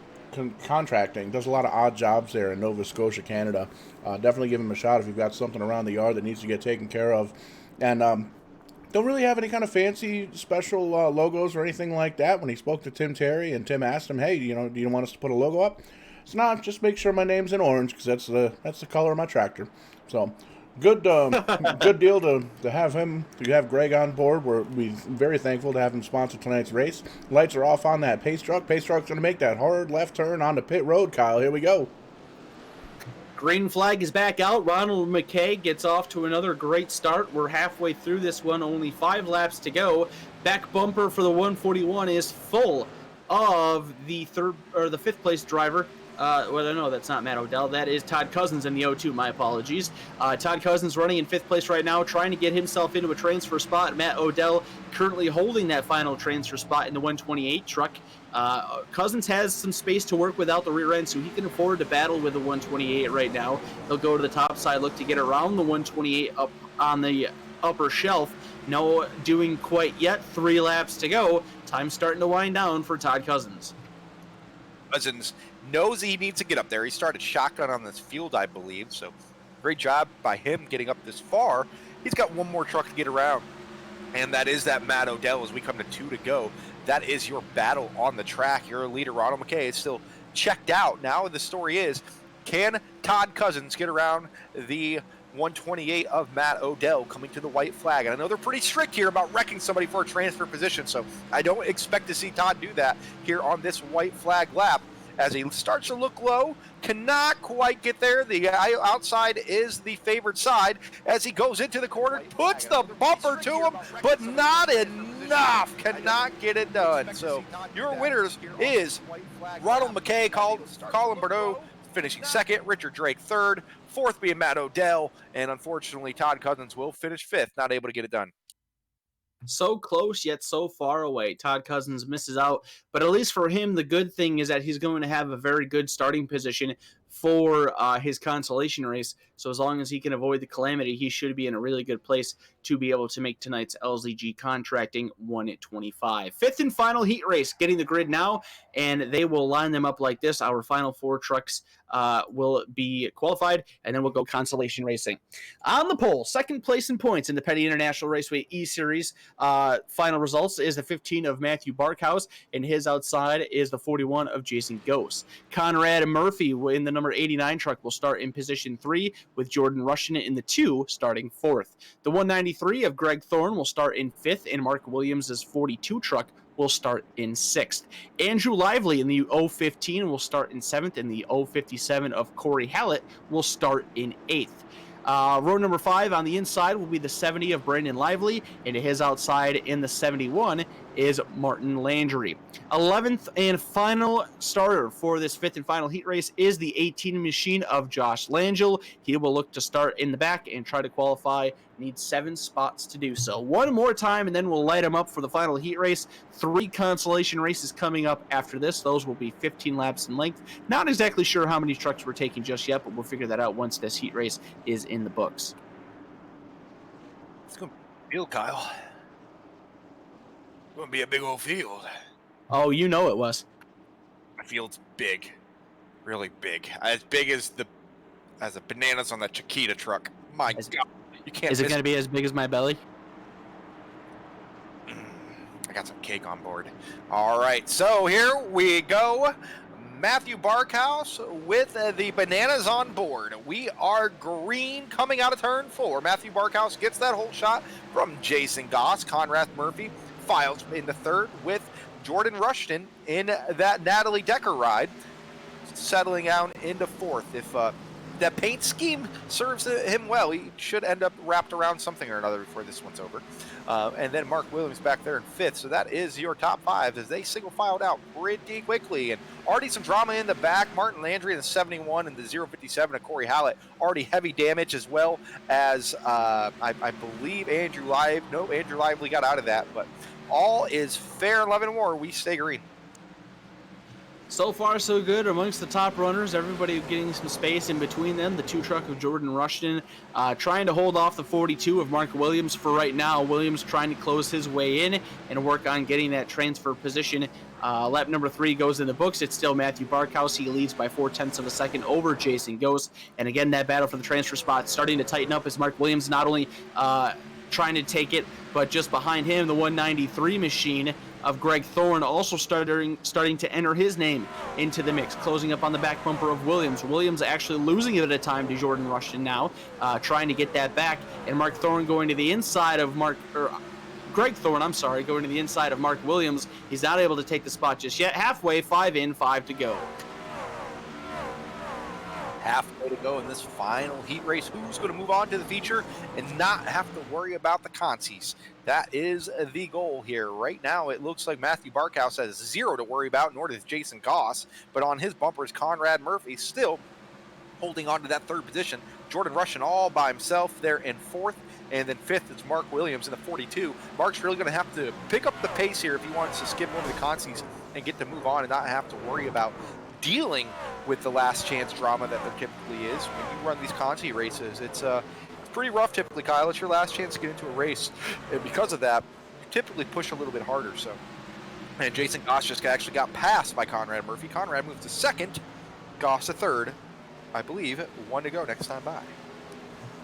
Contracting. Does a lot of odd jobs there in Nova Scotia, Canada. Definitely give him a shot if you've got something around the yard that needs to get taken care of. And don't really have any kind of fancy special logos or anything like that. When he spoke to Tim Terry and Tim asked him, hey, do you want us to put a logo up? It's not. Just make sure my name's in orange because that's the color of my tractor. So good deal to have him, to have Greg on board. We're very thankful to have him sponsor tonight's race. Lights are off on that pace truck. Pace truck's going to make that hard left turn onto pit road, Kyle. Here we go.
Green flag is back out. Ronald McKay gets off to another great start. We're halfway through this one, only 5 laps to go. Back bumper for the 141 is full of the 5th place driver. Well, no, that's not Matt Odell. That is Todd Cousins in the 0-2. My apologies. Todd Cousins running in 5th place right now, trying to get himself into a transfer spot. Matt Odell currently holding that final transfer spot in the 128 truck. Cousins has some space to work without the rear end, so he can afford to battle with the 128 right now. He'll go to the top side, look to get around the 128 up on the upper shelf. No doing quite yet. 3 laps to go. Time starting to wind down for Todd Cousins.
Cousins knows he needs to get up there. He started shotgun on this field, I believe, so great job by him getting up this far. He's got one more truck to get around, and that is that Matt Odell as we come to 2 to go. That is your battle on the track. Your leader, Ronald McKay, is still checked out. Now the story is, can Todd Cousins get around the 128 of Matt Odell coming to the white flag. And I know they're pretty strict here about wrecking somebody for a transfer position, so I don't expect to see Todd do that here on this white flag lap. As he starts to look low, cannot quite get there. The outside is the favored side as he goes into the corner, puts the bumper to him, but not enough. Cannot get it done. So your winners is Ronald McKay, Colin Bordeaux finishing second, Richard Drake third, fourth being Matt Odell, and unfortunately Todd Cousins will finish fifth, not able to get it done.
So close yet so far away. Todd Cousins misses out, but at least for him, the good thing is that he's going to have a very good starting position for his consolation race. So as long as he can avoid the calamity, he should be in a really good place to be able to make tonight's LZG Contracting 1:25. Fifth and final heat race, getting the grid now, and they will line them up like this. Our final four trucks will be qualified, and then we'll go consolation racing. On the pole, second place in points in the Petty International Raceway E-Series. Final results is the 15 of Matthew Barkhouse, and his outside is the 41 of Jason Gose. Conrad Murphy in the number 89 truck will start in position 3, with Jordan Rushton in the 2 starting 4th. The 193 of Greg Thorne will start in 5th, and Mark Williams' 42 truck will start in 6th. Andrew Lively in the 015 will start in 7th, and the 057 of Corey Hallett will start in 8th. Row number 5 on the inside will be the 70 of Brandon Lively, and his outside in the 71 is Martin Landry. 11th and final starter for this 5th and final heat race is the 18 machine of Josh Langell. He will look to start in the back and try to qualify. Needs 7 spots to do so. One more time, and then we'll light him up for the final heat race. 3 consolation races coming up after this. Those will be 15 laps in length. Not exactly sure how many trucks we're taking just yet, but we'll figure that out once this heat race is in the books.
It's going to be a field, Kyle. It's going to be a big old field.
Oh, you know it was.
My field's big. Really big. As big as the bananas on that Chiquita truck. My God. You can't.
Is it going to be as big as my belly?
I got some cake on board. All right, so here we go. Matthew Barkhouse with the bananas on board. We are green coming out of turn 4. Matthew Barkhouse gets that whole shot from Jason Goss. Conrad Murphy files in the 3rd with Jordan Rushton in that Natalie Decker ride, settling down into 4th. If that paint scheme serves him well, he should end up wrapped around something or another before this one's over. And then Mark Williams back there in 5th. So that is your top 5 as they single filed out pretty quickly. And already some drama in the back. Martin Landry in the 71 and the 057 of Corey Hallett. Already heavy damage, as well as I believe Andrew Lively got out of that. But all is fair in love and war. We stay green.
So far, so good amongst the top runners. Everybody getting some space in between them. The 2 truck of Jordan Rushton trying to hold off the 42 of Mark Williams for right now. Williams trying to close his way in and work on getting that transfer position. Lap number 3 goes in the books. It's still Matthew Barkhouse. He leads by 0.4 of a second over Jason Gose. And again, that battle for the transfer spot starting to tighten up as Mark Williams not only trying to take it, but just behind him, the 193 machine of Greg Thorne also starting to enter his name into the mix, closing up on the back bumper of Williams. Williams actually losing it at a time to Jordan Rushton now, trying to get that back, and Mark Thorne going to the inside of Greg Thorne, going to the inside of Mark Williams. He's not able to take the spot just yet. Halfway, 5 in, 5 to go.
Halfway to go in this final heat race. Who's going to move on to the feature and not have to worry about the consies? That is the goal here. Right now, it looks like Matthew Barkhouse has 0 to worry about, nor does Jason Goss. But on his bumper is Conrad Murphy, still holding on to that 3rd position. Jordan Rushton all by himself there in 4th. And then 5th is Mark Williams in the 42. Mark's really going to have to pick up the pace here if he wants to skip one of the consies and get to move on and not have to worry about dealing with the last chance drama that there typically is when you run these consi races. It's pretty rough typically, Kyle. It's your last chance to get into a race, and because of that, you typically push a little bit harder. So, and Jason Goss just actually got passed by Conrad Murphy. Conrad moved to 2nd, Goss to 3rd. I believe 1 to go next time by.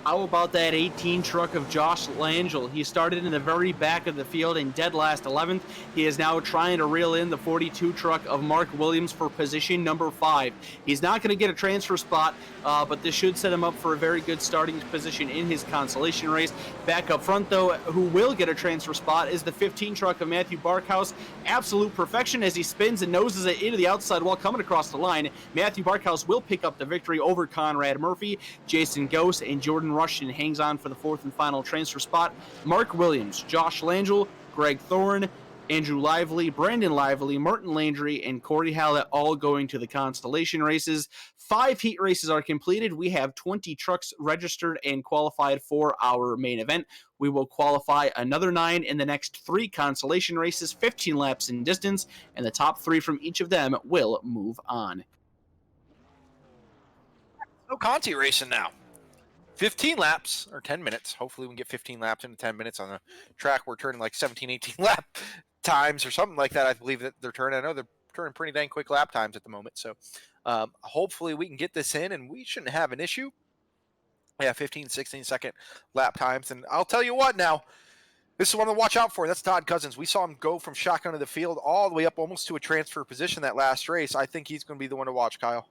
How about that 18 truck of Josh Langell? He started in the very back of the field in dead last 11th. He is now trying to reel in the 42 truck of Mark Williams for position number 5. He's not going to get a transfer spot, but this should set him up for a very good starting position in his consolation race. Back up front, though, who will get a transfer spot is the 15 truck of Matthew Barkhouse. Absolute perfection as he spins and noses it into the outside wall coming across the line. Matthew Barkhouse will pick up the victory over Conrad Murphy. Jason Gose and Jordan Rushton hangs on for the 4th and final transfer spot. Mark Williams, Josh Langell, Greg Thorne, Andrew Lively, Brandon Lively, Martin Landry, and Corey Hallett all going to the Constellation races. 5 heat races are completed. We have 20 trucks registered and qualified for our main event. We will qualify another 9 in the next 3 Constellation races, 15 laps in distance, and the top 3 from each of them will move on.
No Conti racing now. 15 laps or 10 minutes. Hopefully we can get 15 laps into 10 minutes on a track. We're turning like 17, 18 lap times or something like that. I believe that they're turning. I know they're turning pretty dang quick lap times at the moment. So hopefully we can get this in and we shouldn't have an issue. Yeah, 15, 16 second lap times. And I'll tell you what now, this is one to watch out for. That's Todd Cousins. We saw him go from shotgun to the field all the way up almost to a transfer position that last race. I think he's going to be the one to watch, Kyle.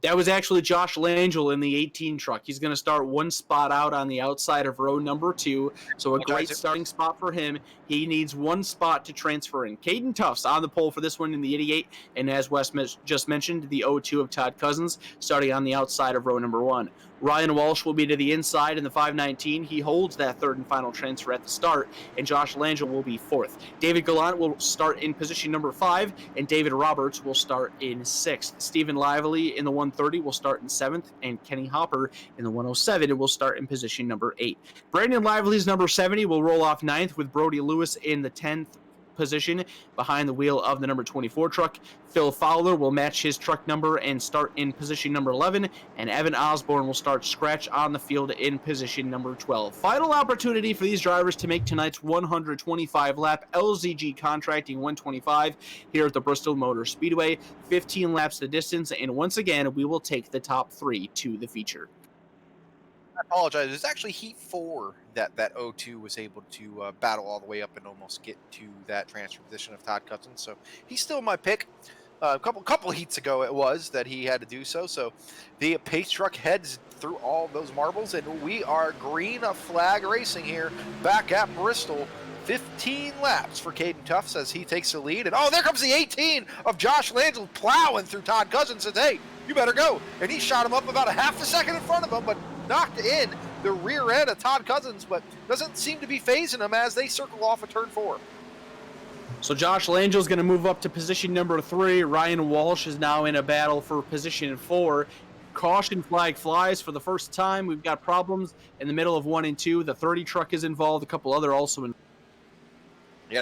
That was actually Josh Langell in the 18 truck. He's going to start 1 spot out on the outside of row number 2. So a great starting spot for him. He needs 1 spot to transfer in. Caden Tufts on the pole for this one in the 88. And as Wes just mentioned, the 02 of Todd Cousins starting on the outside of row number 1. Ryan Walsh will be to the inside in the 519. He holds that 3rd and final transfer at the start, and Josh Langell will be 4th. David Gallant will start in position number 5, and David Roberts will start in 6th. Stephen Lively in the 130 will start in 7th, and Kenny Hopper in the 107 will start in position number 8. Brandon Lively's number 70 will roll off 9th, with Brody Lewis in the 10th position behind the wheel of the number 24 truck. Phil Fowler will match his truck number and start in position number 11, and Evan Osborne will start scratch on the field in position number 12. Final opportunity for these drivers to make tonight's 125 lap LZG Contracting 125 here at the Bristol Motor Speedway. 15 laps the distance, and once again we will take the top 3 to the feature.
I apologize. It's actually Heat 4 that 02 was able to battle all the way up and almost get to that transfer position of Todd Cousins. So he's still my pick. A couple heats ago it was that he had to do so. So the pace truck heads through all those marbles, and we are green flag racing here back at Bristol. 15 laps for Caden Tufts as he takes the lead. And oh, there comes the 18 of Josh Langell plowing through Todd Cousins and says, hey, you better go. And he shot him up about a half a second in front of him, but knocked in the rear end of Todd Cousins, but doesn't seem to be phasing him as they circle off of turn 4.
So Josh Langell is going to move up to position number 3. Ryan Walsh is now in a battle for position 4. Caution flag flies for the first time. We've got problems in the middle of 1 and 2. The 30 truck is involved. A couple other also involved.
Yeah,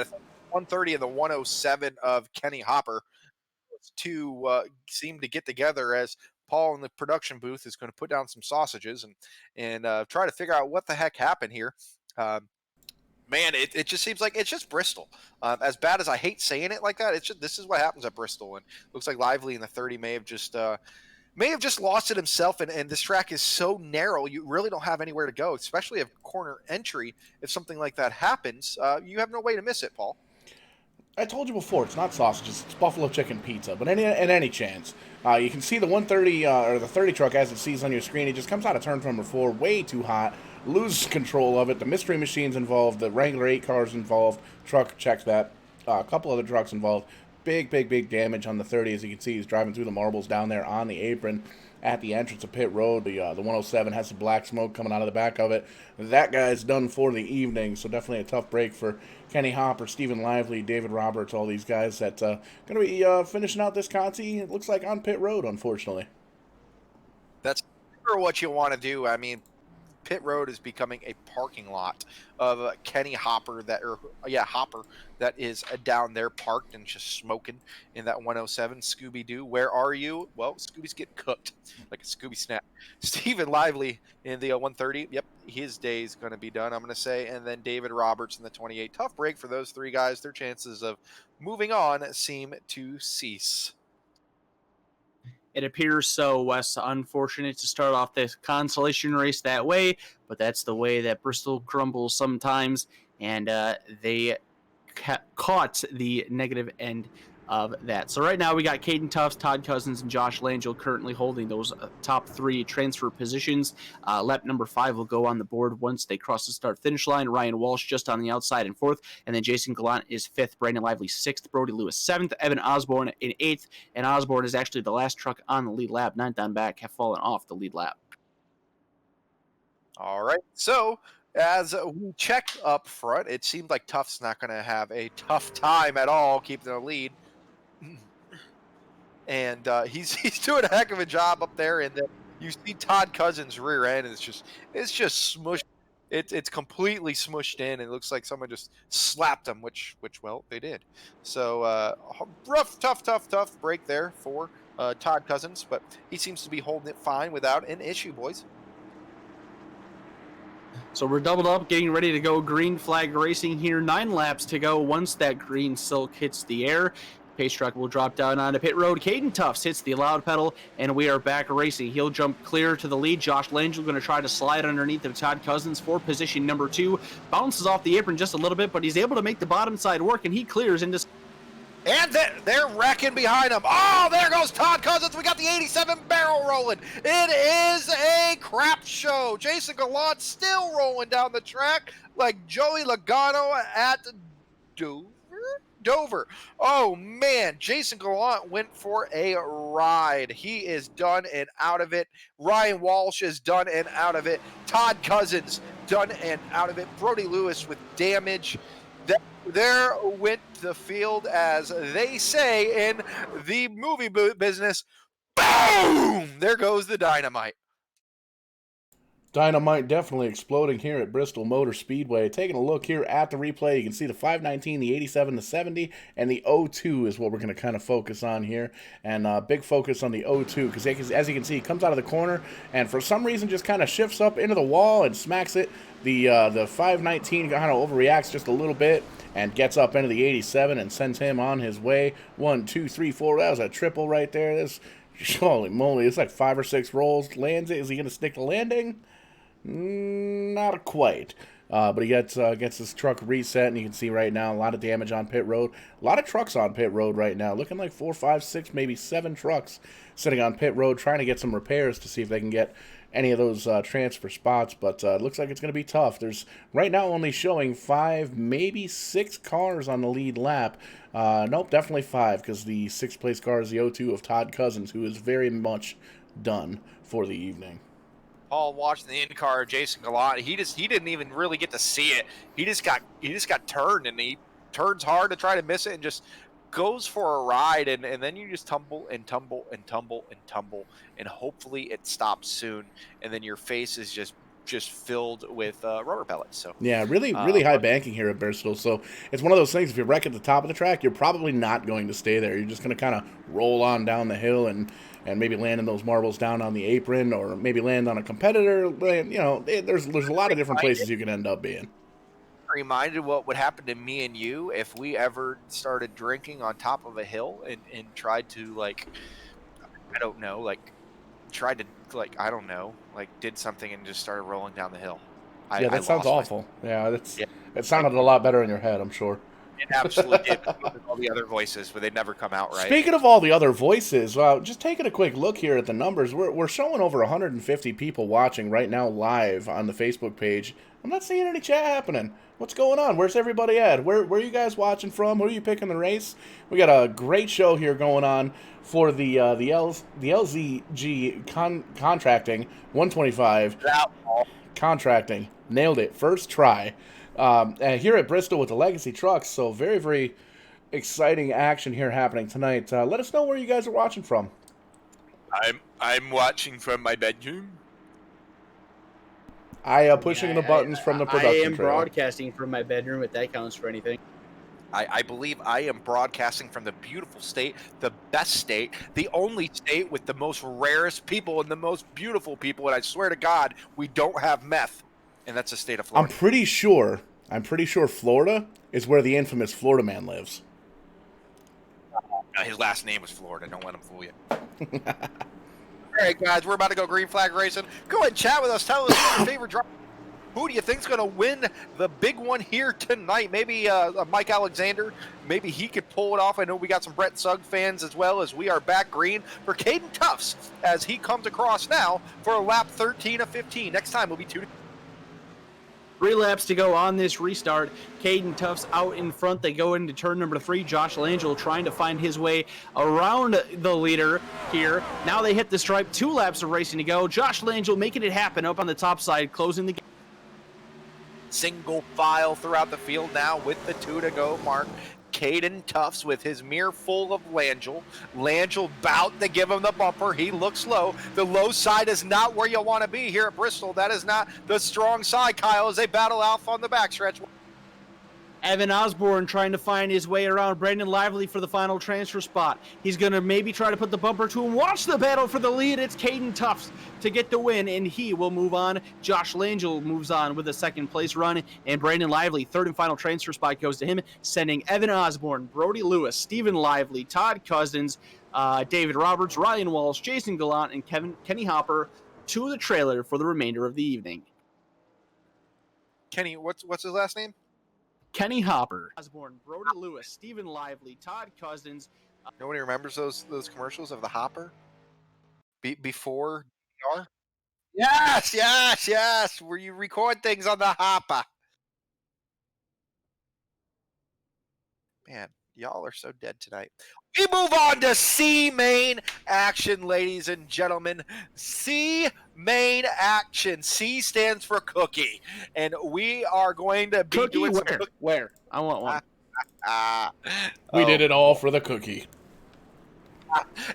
130 and the 107 of Kenny Hopper. Those two seem to get together as Paul in the production booth is going to put down some sausages and try to figure out what the heck happened here. Man, it just seems like it's just Bristol. As bad as I hate saying it like that, it's just, this is what happens at Bristol. And looks like Lively in the 30 may have just lost it himself. And this track is so narrow, you really don't have anywhere to go, especially at corner entry. If something like that happens, you have no way to miss it, Paul.
I told you before, it's not sausages, it's buffalo chicken pizza. But in any chance, you can see the 130 or the 30 truck as it sees on your screen. It just comes out of turn number 4, way too hot, loses control of it. The mystery machine's involved, the Wrangler 8 car's involved. Truck checks that. A couple other trucks involved. Big damage on the 30. As you can see, he's driving through the marbles down there on the apron at the entrance of pit road. The 107 has some black smoke coming out of the back of it. That guy's done for the evening, so definitely a tough break for Kenny Hopper, Stephen Lively, David Roberts, all these guys that going to be finishing out this Conti, it looks like, on pit road, unfortunately.
That's for what you want to do. I mean, pit road is becoming a parking lot of Kenny Hopper Hopper that is down there parked and just smoking in that 107. Scooby-Doo, where are you? Well, Scooby's getting cooked like a Scooby snack. Stephen Lively in the 130. Yep, his day's going to be done, I'm going to say. And then David Roberts in the 28. Tough break for those three guys. Their chances of moving on seem to cease.
It appears so, Wes. Unfortunate to start off this consolation race that way, but that's the way that Bristol crumbles sometimes, and they caught the negative end of that. So right now we got Caden Tufts, Todd Cousins, and Josh Langell currently holding those top 3 transfer positions. Lap number 5 will go on the board once they cross the start-finish line. Ryan Walsh just on the outside in 4th, and then Jason Gallant is 5th, Brandon Lively 6th, Brody Lewis 7th, Evan Osborne in 8th, and Osborne is actually the last truck on the lead lap. 9th on back have fallen off the lead lap.
All right, so as we check up front, it seemed like Tuft's not going to have a tough time at all keeping the lead. And he's doing a heck of a job up there. And then you see Todd Cousins' rear end, and it's just smushed. It's completely smushed in. It looks like someone just slapped him, which well they did. So rough, tough break there for Todd Cousins, but he seems to be holding it fine without an issue, boys.
So we're doubled up, getting ready to go green flag racing here. 9 laps to go. Once that green silk hits the air, pace truck will drop down onto pit road. Caden Tufts hits the loud pedal, and we are back racing. He'll jump clear to the lead. Josh Langell going to try to slide underneath of Todd Cousins for position number 2. Bounces off the apron just a little bit, but he's able to make the bottom side work, and he clears into...
And they're wrecking behind him. Oh, there goes Todd Cousins. We got the 87 barrel rolling. It is a crap show. Jason Gallant still rolling down the track like Joey Logano at Dover. Oh, man. Jason Gallant went for a ride. He is done and out of it. Ryan Walsh is done and out of it. Todd Cousins done and out of it. Brody Lewis with damage. There went the field, as they say in the movie business. Boom! There goes the dynamite.
Dynamite definitely exploding here at Bristol Motor Speedway. Taking a look here at the replay, you can see the 519, the 87, the 70, and the 02 is what we're going to kind of focus on here. And big focus on the 02, because as you can see, he comes out of the corner and for some reason just kind of shifts up into the wall and smacks it. The 519 kind of overreacts just a little bit and gets up into the 87 and sends him on his way. 1, 2, 3, 4. That was a triple right there. This, holy moly, it's like 5 or 6 rolls. Lands it. Is he going to stick the landing? Not quite. But he gets his truck reset, and you can see right now a lot of damage on pit road. A lot of trucks on pit road right now. Looking like 4, 5, 6, maybe 7 trucks sitting on pit road trying to get some repairs to see if they can get any of those transfer spots. But it looks like it's going to be tough. There's right now only showing 5, maybe 6 cars on the lead lap. Nope, definitely 5, because the 6th place car is the 02 of Todd Cousins, who is very much done for the evening.
Paul watching the in-car, Jason Gallant, he didn't even really get to see it. He just got turned, and he turns hard to try to miss it and just goes for a ride, and then you just tumble and tumble and tumble and tumble, and hopefully it stops soon, and then your face is just filled with rubber pellets. So
yeah, really high banking here at Bristol. So it's one of those things, if you wreck at the top of the track, you're probably not going to stay there. You're just going to kind of roll on down the hill and maybe land in those marbles down on the apron, or maybe land on a competitor. You know, there's a lot of different places you can end up being.
Reminded what would happen to me and you if we ever started drinking on top of a hill and tried to, like, I don't know, like tried to, like, I don't know, like did something and just started rolling down the hill.
Yeah, that sounds awful. Yeah, it sounded a lot better in your head, I'm sure.
It absolutely did. With all the other voices, but they never come out right.
Speaking of all the other voices, just taking a quick look here at the numbers, we're showing over 150 people watching right now live on the Facebook page. I'm not seeing any chat happening. What's going on? Where's everybody at? Where are you guys watching from? Who are you picking the race? We got a great show here going on for the LZG Contracting 125 Contracting. Nailed it. First try. And here at Bristol with the Legacy trucks, so very, very exciting action here happening tonight. Let us know where you guys are watching from.
I'm watching from my bedroom.
Pushing the buttons from the production
I am
trailer.
broadcasting from my bedroom, if that counts for anything.
I believe I am broadcasting from the beautiful state, the best state, the only state with the most rarest people and the most beautiful people, and I swear to God, we don't have meth, and that's the state of Florida.
I'm pretty sure Florida is where the infamous Florida man lives.
His last name was Florida. Don't let him fool you. All right, guys, we're about to go green flag racing. Go ahead and chat with us. Tell us who's your favorite driver. Who do you think's going to win the big one here tonight? Maybe Mike Alexander. Maybe he could pull it off. I know we got some Brett Sugg fans as well, as we are back green for Caden Tufts as he comes across now for a lap 13 of 15. Next time will be 2 to
3 laps to go on this restart. Caden Tufts out in front. They go into turn number 3. Josh Langell trying to find his way around the leader here. Now they hit the stripe. 2 laps of racing to go. Josh Langell making it happen up on the top side, closing the gap.
single file throughout the field now with the 2 to go mark. Caden Tufts with his mirror full of Langell. Langell about to give him the bumper. He looks low. The low side is not where you want to be here at Bristol. That is not the strong side, Kyle, as they battle out on the backstretch.
Evan Osborne trying to find his way around Brandon Lively for the final transfer spot. He's going to maybe try to put the bumper to him. Watch the battle for the lead. It's Caden Tufts to get the win, and he will move on. Josh Langell moves on with a second place run, and Brandon Lively, third and final transfer spot, goes to him, sending Evan Osborne, Brody Lewis, Stephen Lively, Todd Cousins, David Roberts, Ryan Walsh, Jason Gallant, and Kenny Hopper to the trailer for the remainder of the evening.
Kenny, what's his last name?
Kenny Hopper, Osborne, Brody Lewis, Stephen Lively, Todd Cousins.
Nobody remembers those commercials of the Hopper? Before DR? Yes, where you record things on the Hopper. Man, y'all are so dead tonight. We move on to C main action, ladies and gentlemen. C main action. C stands for cookie, and we are going to be doing some cookie.
Where? I want one.
We did it all for the cookie.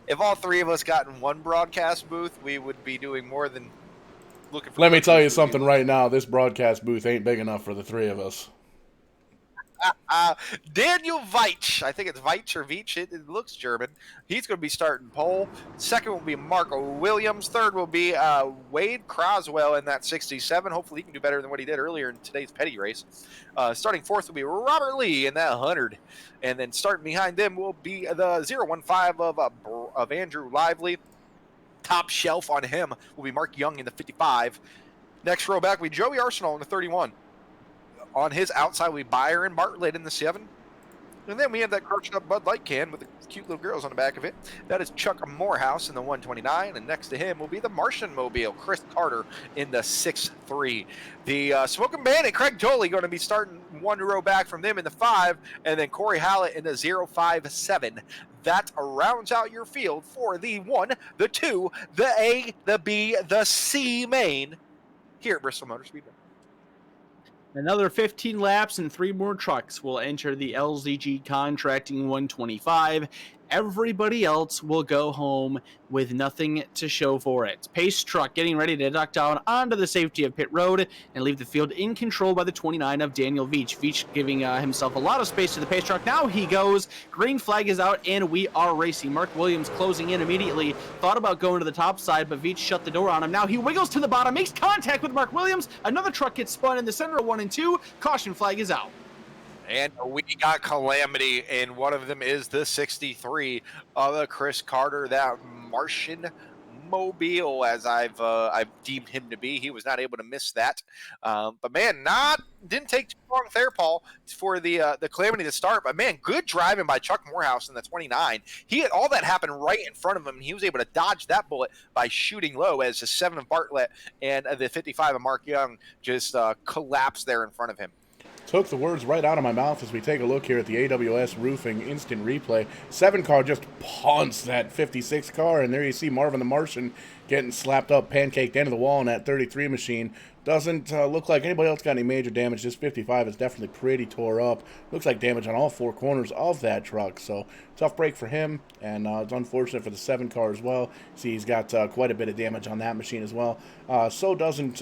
If all 3 of us got in one broadcast booth, we would be doing more than looking for.
Let me tell you something right now. This broadcast booth ain't big enough for the 3 of us.
Daniel Veitch, I think it's Veitch or Veitch, it looks German. He's going to be starting pole. Second will be Marco Williams. Third will be Wade Croswell in that 67. Hopefully he can do better than what he did earlier in today's petty race. Starting fourth will be Robert Lee in that 100. And then starting behind them will be the 015 of Andrew Lively. Top shelf on him will be Mark Young in the 55. Next row back will be Joey Arsenal in the 31. On his outside, we Byron Bartlett in the 7. And then we have that crushed up Bud Light can with the cute little girls on the back of it. That is Chuck Morehouse in the 129. And next to him will be the Martian Mobile, Chris Carter in the 6-3. The Smoking Bandit, Craig Tolley, going to be starting 1 row back from them in the 5. And then Corey Hallett in the 057. That rounds out your field for the 1, the 2, the A, the B, the C main here at Bristol Motor Speedway.
Another 15 laps and 3 more trucks will enter the LZG Contracting 125. Everybody else will go home with nothing to show for it. Pace truck getting ready to duck down onto the safety of pit road and leave the field in control by the 29 of Daniel Veitch. Veitch giving himself a lot of space to the pace truck. Now he goes. Green flag is out, and we are racing. Mark Williams closing in immediately. Thought about going to the top side, but Veitch shut the door on him. Now he wiggles to the bottom, makes contact with Mark Williams. Another truck gets spun in the center of 1 and 2. Caution flag is out.
And we got calamity, and one of them is the 63 of Chris Carter, that Martian Mobile, as I've deemed him to be. He was not able to miss that. But man, didn't take too long there, Paul, for the calamity to start. But man, good driving by Chuck Morehouse in the 29. He had all that happen right in front of him, and he was able to dodge that bullet by shooting low, as the 7 of Bartlett and the 55 of Mark Young just collapsed there in front of him.
Took the words right out of my mouth as we take a look here at the AWS Roofing instant replay. 7 car just punts that 56 car, and there you see Marvin the Martian getting slapped up, pancaked into the wall in that 33 machine. Doesn't look like anybody else got any major damage. This 55 is definitely pretty tore up. Looks like damage on all 4 corners of that truck. So tough break for him, and it's unfortunate for the 7 car as well. See, he's got quite a bit of damage on that machine as well. So doesn't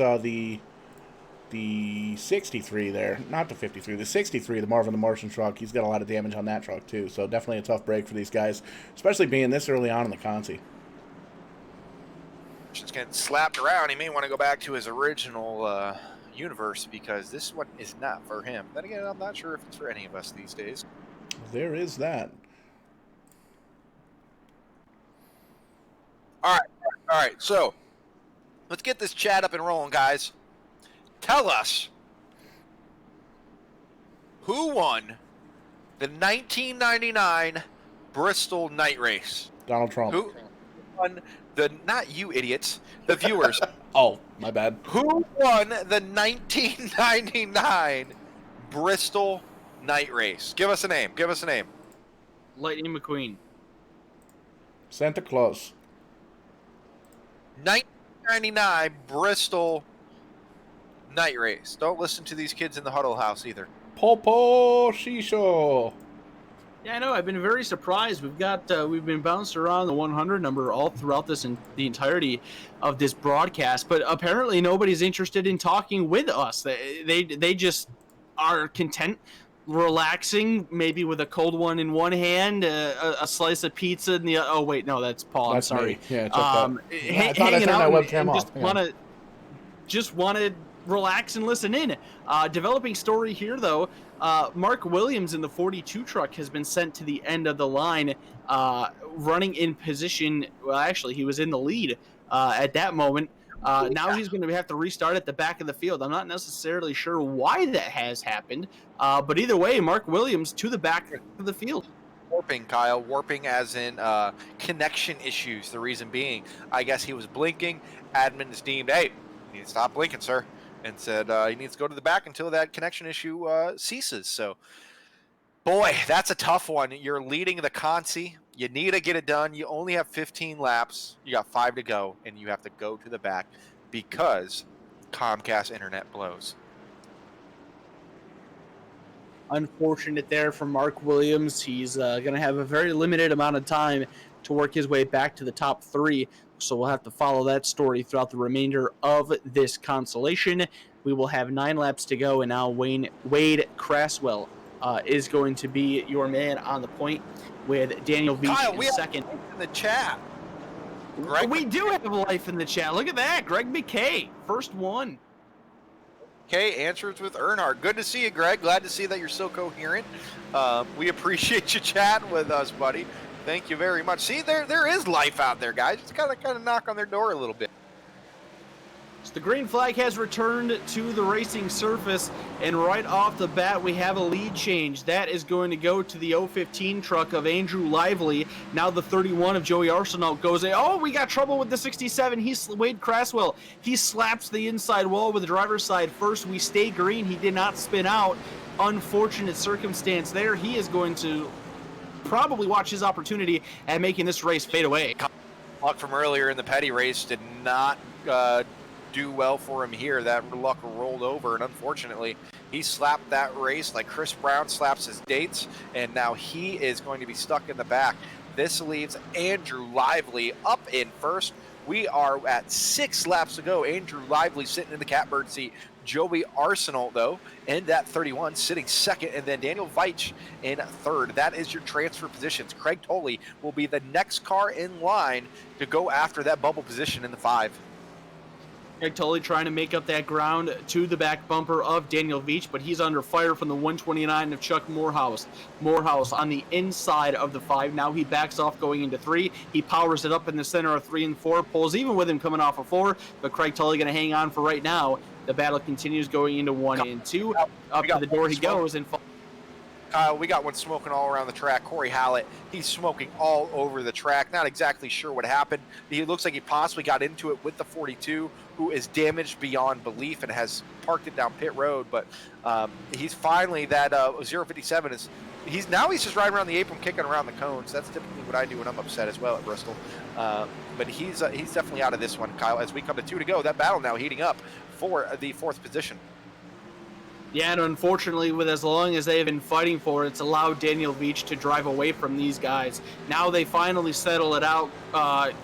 the 63 there, not the 53, the 63, the Marvin the Martian truck. He's got a lot of damage on that truck too, so definitely a tough break for these guys, especially being this early on in the Conti.
Just getting slapped around. He may want to go back to his original universe, because this one is not for him. Then again, I'm not sure if it's for any of us these days.
There is that.
All right. So let's get this chat up and rolling, guys. Tell us who won the 1999 Bristol night race.
Donald Trump.
Who won the, not you idiots, the viewers.
Oh, my bad.
Who won the 1999 Bristol night race? Give us a name.
Lightning McQueen.
Santa Claus.
1999 Bristol night race. Don't listen to these kids in the huddle house either.
Popo Shisho.
Yeah, I know. I've been very surprised. We've been bounced around the 100 number all throughout this and the entirety of this broadcast, but apparently nobody's interested in talking with us. They just are content, relaxing, maybe with a cold one in one hand, a slice of pizza in the. Oh wait, no, that's Paul.
That's
I'm sorry.
me. Yeah, check that. I thought I
hanging
turned
out
that webcam
and
off.
just want to relax and listen in. Developing story here, though. Mark Williams in the 42 truck has been sent to the end of the line, running in position. Well, actually, he was in the lead at that moment. Now he's going to have to restart at the back of the field. I'm not necessarily sure why that has happened, but either way, Mark Williams to the back of the field.
Warping, Kyle. Warping as in connection issues. The reason being, I guess he was blinking. Admin is deemed, hey, you need to stop blinking, sir. And said he needs to go to the back until that connection issue ceases. So, boy, that's a tough one. You're leading the Consi. You need to get it done. You only have 15 laps. You got 5 to go, and you have to go to the back because Comcast internet blows.
Unfortunate there for Mark Williams. He's going to have a very limited amount of time to work his way back to the top 3. So we'll have to follow that story throughout the remainder of this consolation. We will have 9 laps to go, and now Wade Craswell is going to be your man on the point with Daniel Veach
Kyle,
in
we
second.
have in the chat. Greg,
We do have life in the chat. Look at that. Greg McKay, first one.
Okay, answers with Earnhardt. Good to see you, Greg. Glad to see that you're so coherent. We appreciate you chatting with us, buddy. Thank you very much. See, there is life out there, guys. Just gotta kind of knock on their door a little bit.
So the green flag has returned to the racing surface, and right off the bat, we have a lead change. That is going to go to the 015 truck of Andrew Lively. Now the 31 of Joey Arsenault goes, oh, we got trouble with the 67. Wade Craswell. He slaps the inside wall with the driver's side first. We stay green. He did not spin out. Unfortunate circumstance there. He is going to probably watch his opportunity at making this race fade away.
Luck from earlier in the Petty race did not do well for him here. That luck rolled over, and unfortunately, he slapped that race like Chris Brown slaps his dates, and now he is going to be stuck in the back. This leaves Andrew Lively up in first. We are at 6 laps to go. Andrew Lively sitting in the catbird seat. Joey Arsenault, though, in that 31, sitting second, and then Daniel Veach in third. That is your transfer positions. Craig Tolley will be the next car in line to go after that bubble position in the 5.
Craig Tolley trying to make up that ground to the back bumper of Daniel Veach, but he's under fire from the 129 of Chuck Morehouse. Morehouse on the inside of the 5. Now he backs off going into 3. He powers it up in the center of 3 and 4. Pulls even with him coming off of 4, but Craig Tolley going to hang on for right now. The battle continues going into 1 and 2. Up to the door he goes and
Kyle, we got one smoking all around the track. Corey Hallett, he's smoking all over the track. Not exactly sure what happened. He looks like he possibly got into it with the 42, who is damaged beyond belief and has parked it down pit road. But he's finally, that 057 is, he's just riding around the apron, kicking around the cones. That's typically what I do when I'm upset as well at Bristol. But he's definitely out of this one, Kyle. As we come to 2 to go, that battle now heating up for the 4th position.
Yeah, and unfortunately, with as long as they have been fighting for it, it's allowed Daniel Veach to drive away from these guys. Now they finally settle it out.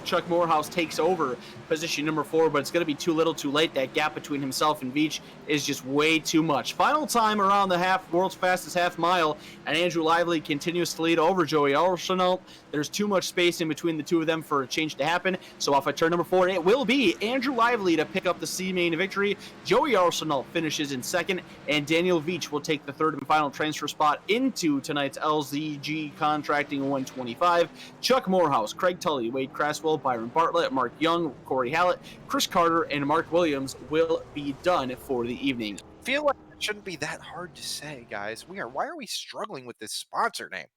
Chuck Morehouse takes over position number 4, but it's going to be too little too late. That gap between himself and Veach is just way too much. Final time around the world's fastest half mile, and Andrew Lively continues to lead over Joey Arsenault. There's too much space in between the two of them for a change to happen. So off at turn number 4, it will be Andrew Lively to pick up the C-Main victory. Joey Arsenault finishes in second, and Daniel Veach will take the third and final transfer spot into tonight's LZG Contracting 125. Chuck Morehouse, Craig Tully, Wade Craswell, Byron Bartlett, Mark Young, Corey Hallett, Chris Carter, and Mark Williams will be done for the evening.
I feel like it shouldn't be that hard to say, guys. Why are we struggling with this sponsor name?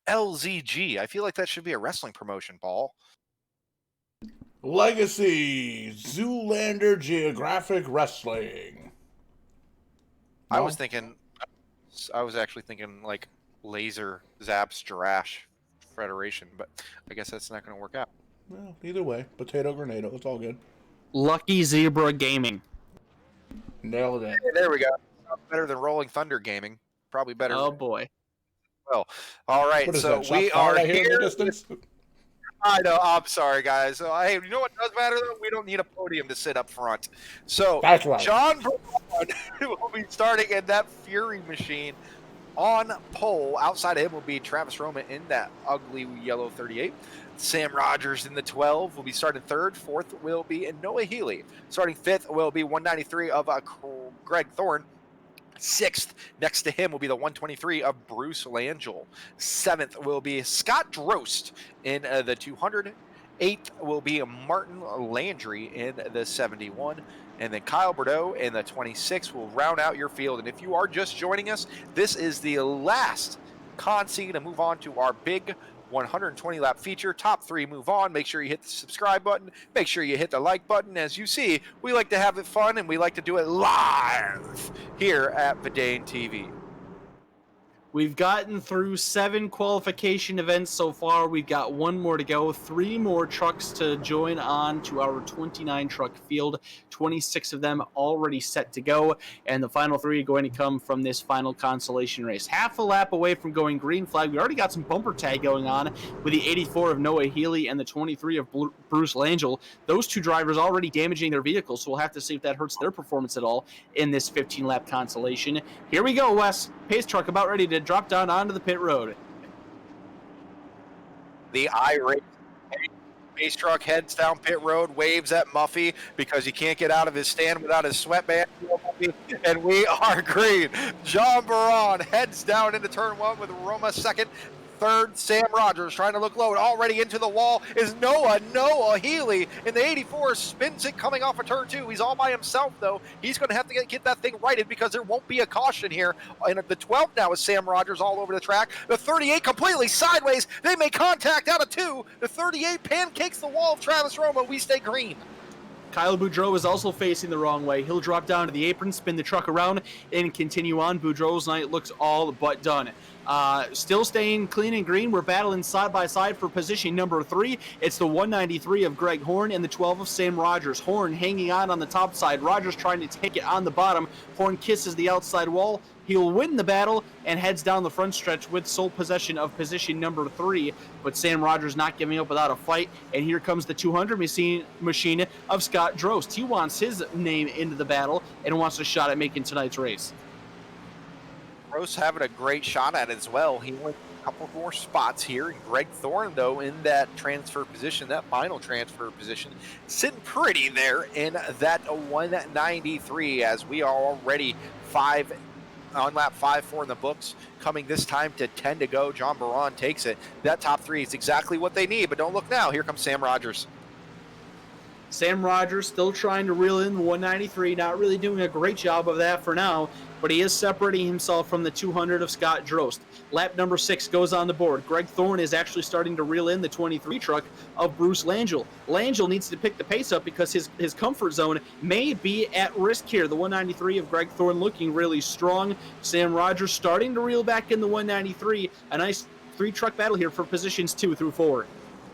LZG. I feel like that should be a wrestling promotion, Paul.
Legacy Zoolander Geographic Wrestling.
No? I was actually thinking like Laser Zaps Jirash Federation, but I guess that's not going to work out.
Well, either way, potato grenado, it's all good.
Lucky Zebra Gaming.
Nailed it.
Hey, there we go. Better than Rolling Thunder Gaming. Probably better.
Oh boy.
Well, all right.
What is
So
that,
we are
here in the
here.
distance?
I know. I'm sorry, guys. So, hey, you know what does matter though? We don't need a podium to sit up front. So
That's right.
John Braun will be starting in that Fury machine on pole. Outside of him will be Travis Roma in that ugly yellow 38. Sam Rogers in the 12 will be starting third. Fourth will be Noah Healy. Starting fifth will be 193 of Greg Thorne. Sixth, next to him will be the 123 of Bruce Langell. Seventh will be Scott Drost in the 200. Eighth will be Martin Landry in the 71. And then Kyle Bordeaux in the 26 will round out your field. And if you are just joining us, this is the last consi to move on to our big 120 lap feature. Top three move on. Make sure you hit the subscribe button. Make sure you hit the like button. As you see, we like to have it fun and we like to do it live here at Vidane TV.
We've gotten through 7 qualification events so far. We've got 1 more to go. 3 more trucks to join on to our 29 truck field. 26 of them already set to go. And the final 3 are going to come from this final consolation race. Half a lap away from going green flag. We already got some bumper tag going on with the 84 of Noah Healy and the 23 of Bruce Langell. Those 2 drivers already damaging their vehicles, so we'll have to see if that hurts their performance at all in this 15-lap consolation. Here we go, Wes. Pace truck about ready to drop down onto the pit road.
The irate pace truck heads down pit road, waves at Muffy because he can't get out of his stand without his sweatband. And we are green. John Braun heads down into turn 1 with Roma second. Third, Sam Rogers trying to look low. Already into the wall is Noah Healy in the 84. Spins it coming off of turn 2. He's all by himself, though. He's going to have to get that thing righted because there won't be a caution here. And the 12 now is Sam Rogers all over the track. The 38 completely sideways. They make contact out of 2. The 38 pancakes the wall of Travis Roma. We stay green.
Kyle Boudreau is also facing the wrong way. He'll drop down to the apron, spin the truck around, and continue on. Boudreau's night looks all but done. Still staying clean and green. We're battling side by side for position number 3. It's the 193 of Greg Horn and the 12 of Sam Rogers. Horn hanging on the top side. Rogers trying to take it on the bottom. Horn kisses the outside wall. He'll win the battle and heads down the front stretch with sole possession of position number 3. But Sam Rogers not giving up without a fight. And here comes the 200 machine of Scott Drost. He wants his name into the battle and wants a shot at making tonight's race.
Drost having a great shot at it as well. He went a couple more spots here. And Greg Thorne, though, in that transfer position, that final transfer position, sitting pretty there in that 193 as we are already on lap 5-4 in the books, coming this time to 10 to go. John Braun takes it. That top 3 is exactly what they need, but don't look now. Here comes Sam Rogers.
Sam Rogers still trying to reel in the 193, not really doing a great job of that for now, but he is separating himself from the 200 of Scott Drost. Lap number 6 goes on the board. Greg Thorne is actually starting to reel in the 23 truck of Bruce Langell. Langell needs to pick the pace up because his comfort zone may be at risk here. The 193 of Greg Thorne looking really strong. Sam Rogers starting to reel back in the 193. A nice 3-truck battle here for positions 2 through 4.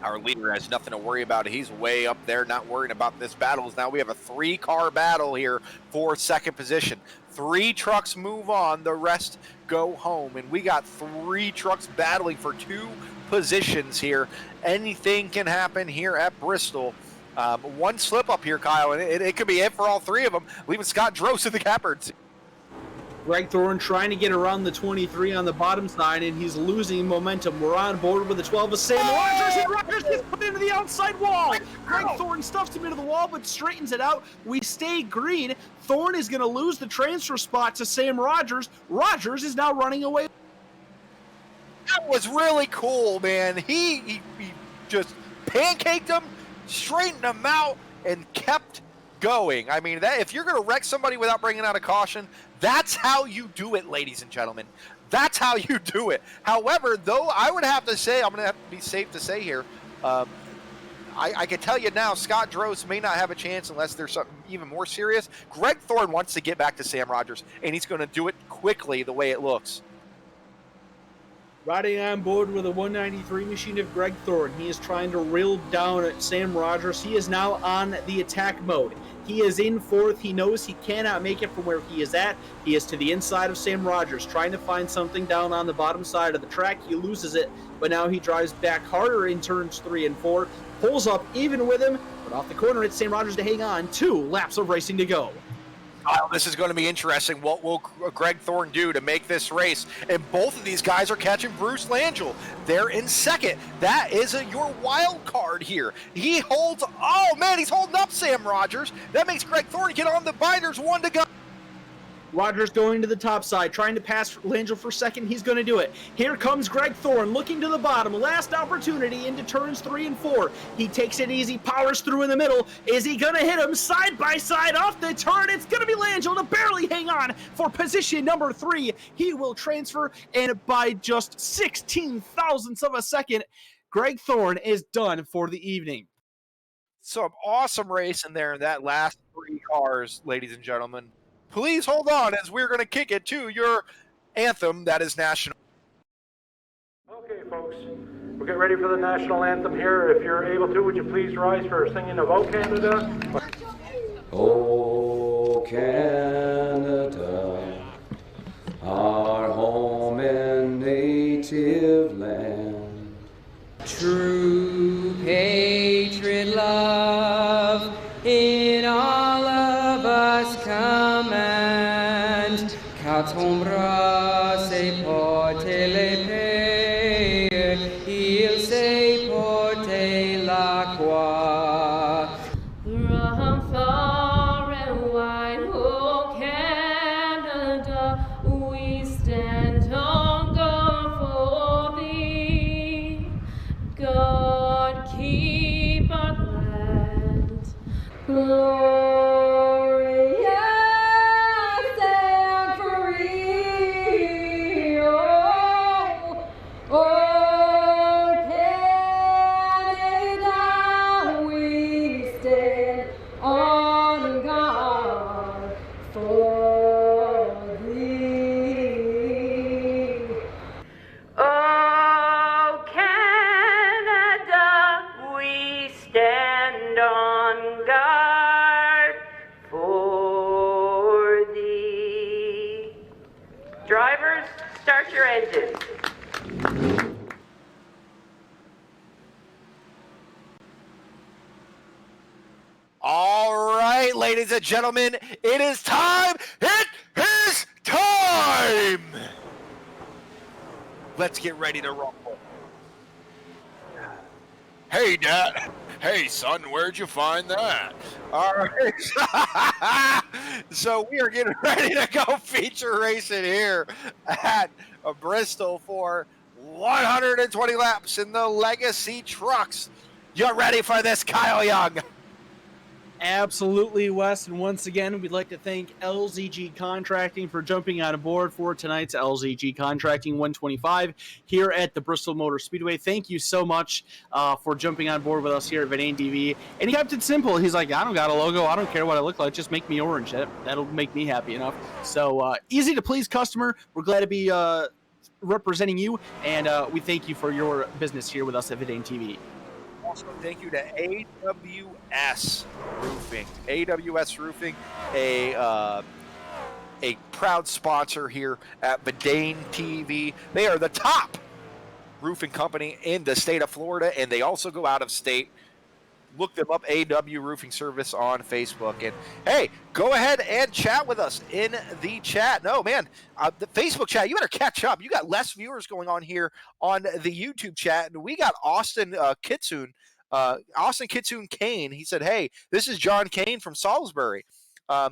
Our leader has nothing to worry about. He's way up there, not worrying about this battle. Now we have a 3-car battle here for second position. 3 trucks move on, the rest go home. And we got 3 trucks battling for 2 positions here. Anything can happen here at Bristol. One slip up here, Kyle, and it could be it for all 3 of them, leaving Scott Drost in the catbird seat.
Greg Thorne trying to get around the 23 on the bottom side, and he's losing momentum. We're on board with the 12 of Sam Rogers, and Rogers gets put into the outside wall. Greg Thorne stuffs him into the wall, but straightens it out. We stay green. Thorne is going to lose the transfer spot to Sam Rogers. Rogers is now running away.
That was really cool, man. He just pancaked him, straightened him out, and kept going. I mean, that if you're going to wreck somebody without bringing out a caution, that's how you do it, ladies and gentlemen. That's how you do it. However, though, I would have to say, I'm going to have to be safe to say here, I can tell you now, Scott Drost may not have a chance unless there's something even more serious. Greg Thorne wants to get back to Sam Rogers, and he's going to do it quickly the way it looks.
Riding on board with a 193 machine of Greg Thorne. He is trying to reel down at Sam Rogers. He is now on the attack mode. He is in fourth. He knows he cannot make it from where he is at. He is to the inside of Sam Rogers, trying to find something down on the bottom side of the track. He loses it, but now he drives back harder in turns 3 and 4, pulls up even with him, but off the corner it's Sam Rogers to hang on. 2 laps of racing to go.
Kyle, this is going to be interesting. What will Greg Thorne do to make this race? And both of these guys are catching Bruce Langell. They're in second. That is your wild card here. He holds, oh man, he's holding up Sam Rogers. That makes Greg Thorne get on the binders, 1 to go.
Rogers going to the top side, trying to pass Langell for second. He's going to do it. Here comes Greg Thorne, looking to the bottom. Last opportunity into turns 3 and 4. He takes it easy, powers through in the middle. Is he going to hit him side by side off the turn? It's going to be Langell to barely hang on for position number 3. He will transfer, and by just 16 thousandths of a second, Greg Thorne is done for the evening.
Some awesome race in there in that last 3 cars, ladies and gentlemen. Please hold on as we're going to kick it to your anthem that is national.
Okay, folks, we're getting ready for the national anthem here. If you're able to, would you please rise for singing of O Canada?
O Canada, our home and native land. True patriot love in all of us command. Qu'attendra se porte l'épée, il se porte la croix.
From far and wide, oh Canada, we stand on guard for thee. God keep our land. Glorious and free. Oh, Canada, we stand on guard for thee. Oh, Canada, we stand on guard for thee. Drivers, start your engines.
All right, ladies and gentlemen, it is time. It is time. Let's get ready to rumble. Hey, Dad. Hey, son, where'd you find that? All right. So we are getting ready to go feature racing here at Bristol for 120 laps in the Legacy trucks. You ready for this, Kyle Young?
Absolutely, Wes. And once again, we'd like to thank LZG Contracting for jumping on board for tonight's LZG Contracting 125 here at the Bristol Motor Speedway. Thank you so much for jumping on board with us here at Vidane TV. And he kept it simple. He's like, I don't got a logo. I don't care what I look like. Just make me orange. That'll make me happy enough. So easy to please customer. We're glad to be representing you. And we thank you for your business here with us at Vidane TV.
Also, thank you to AWS Roofing. AWS Roofing, a proud sponsor here at Vidane TV. They are the top roofing company in the state of Florida, and they also go out of state. look them up, AW Roofing Service on Facebook. And hey, go ahead and chat with us in the chat. No, man, the Facebook chat, you better catch up. You got less viewers going on here on the YouTube chat. And we got Austin Kitsune Kane. He said, hey, this is John Kane from Salisbury.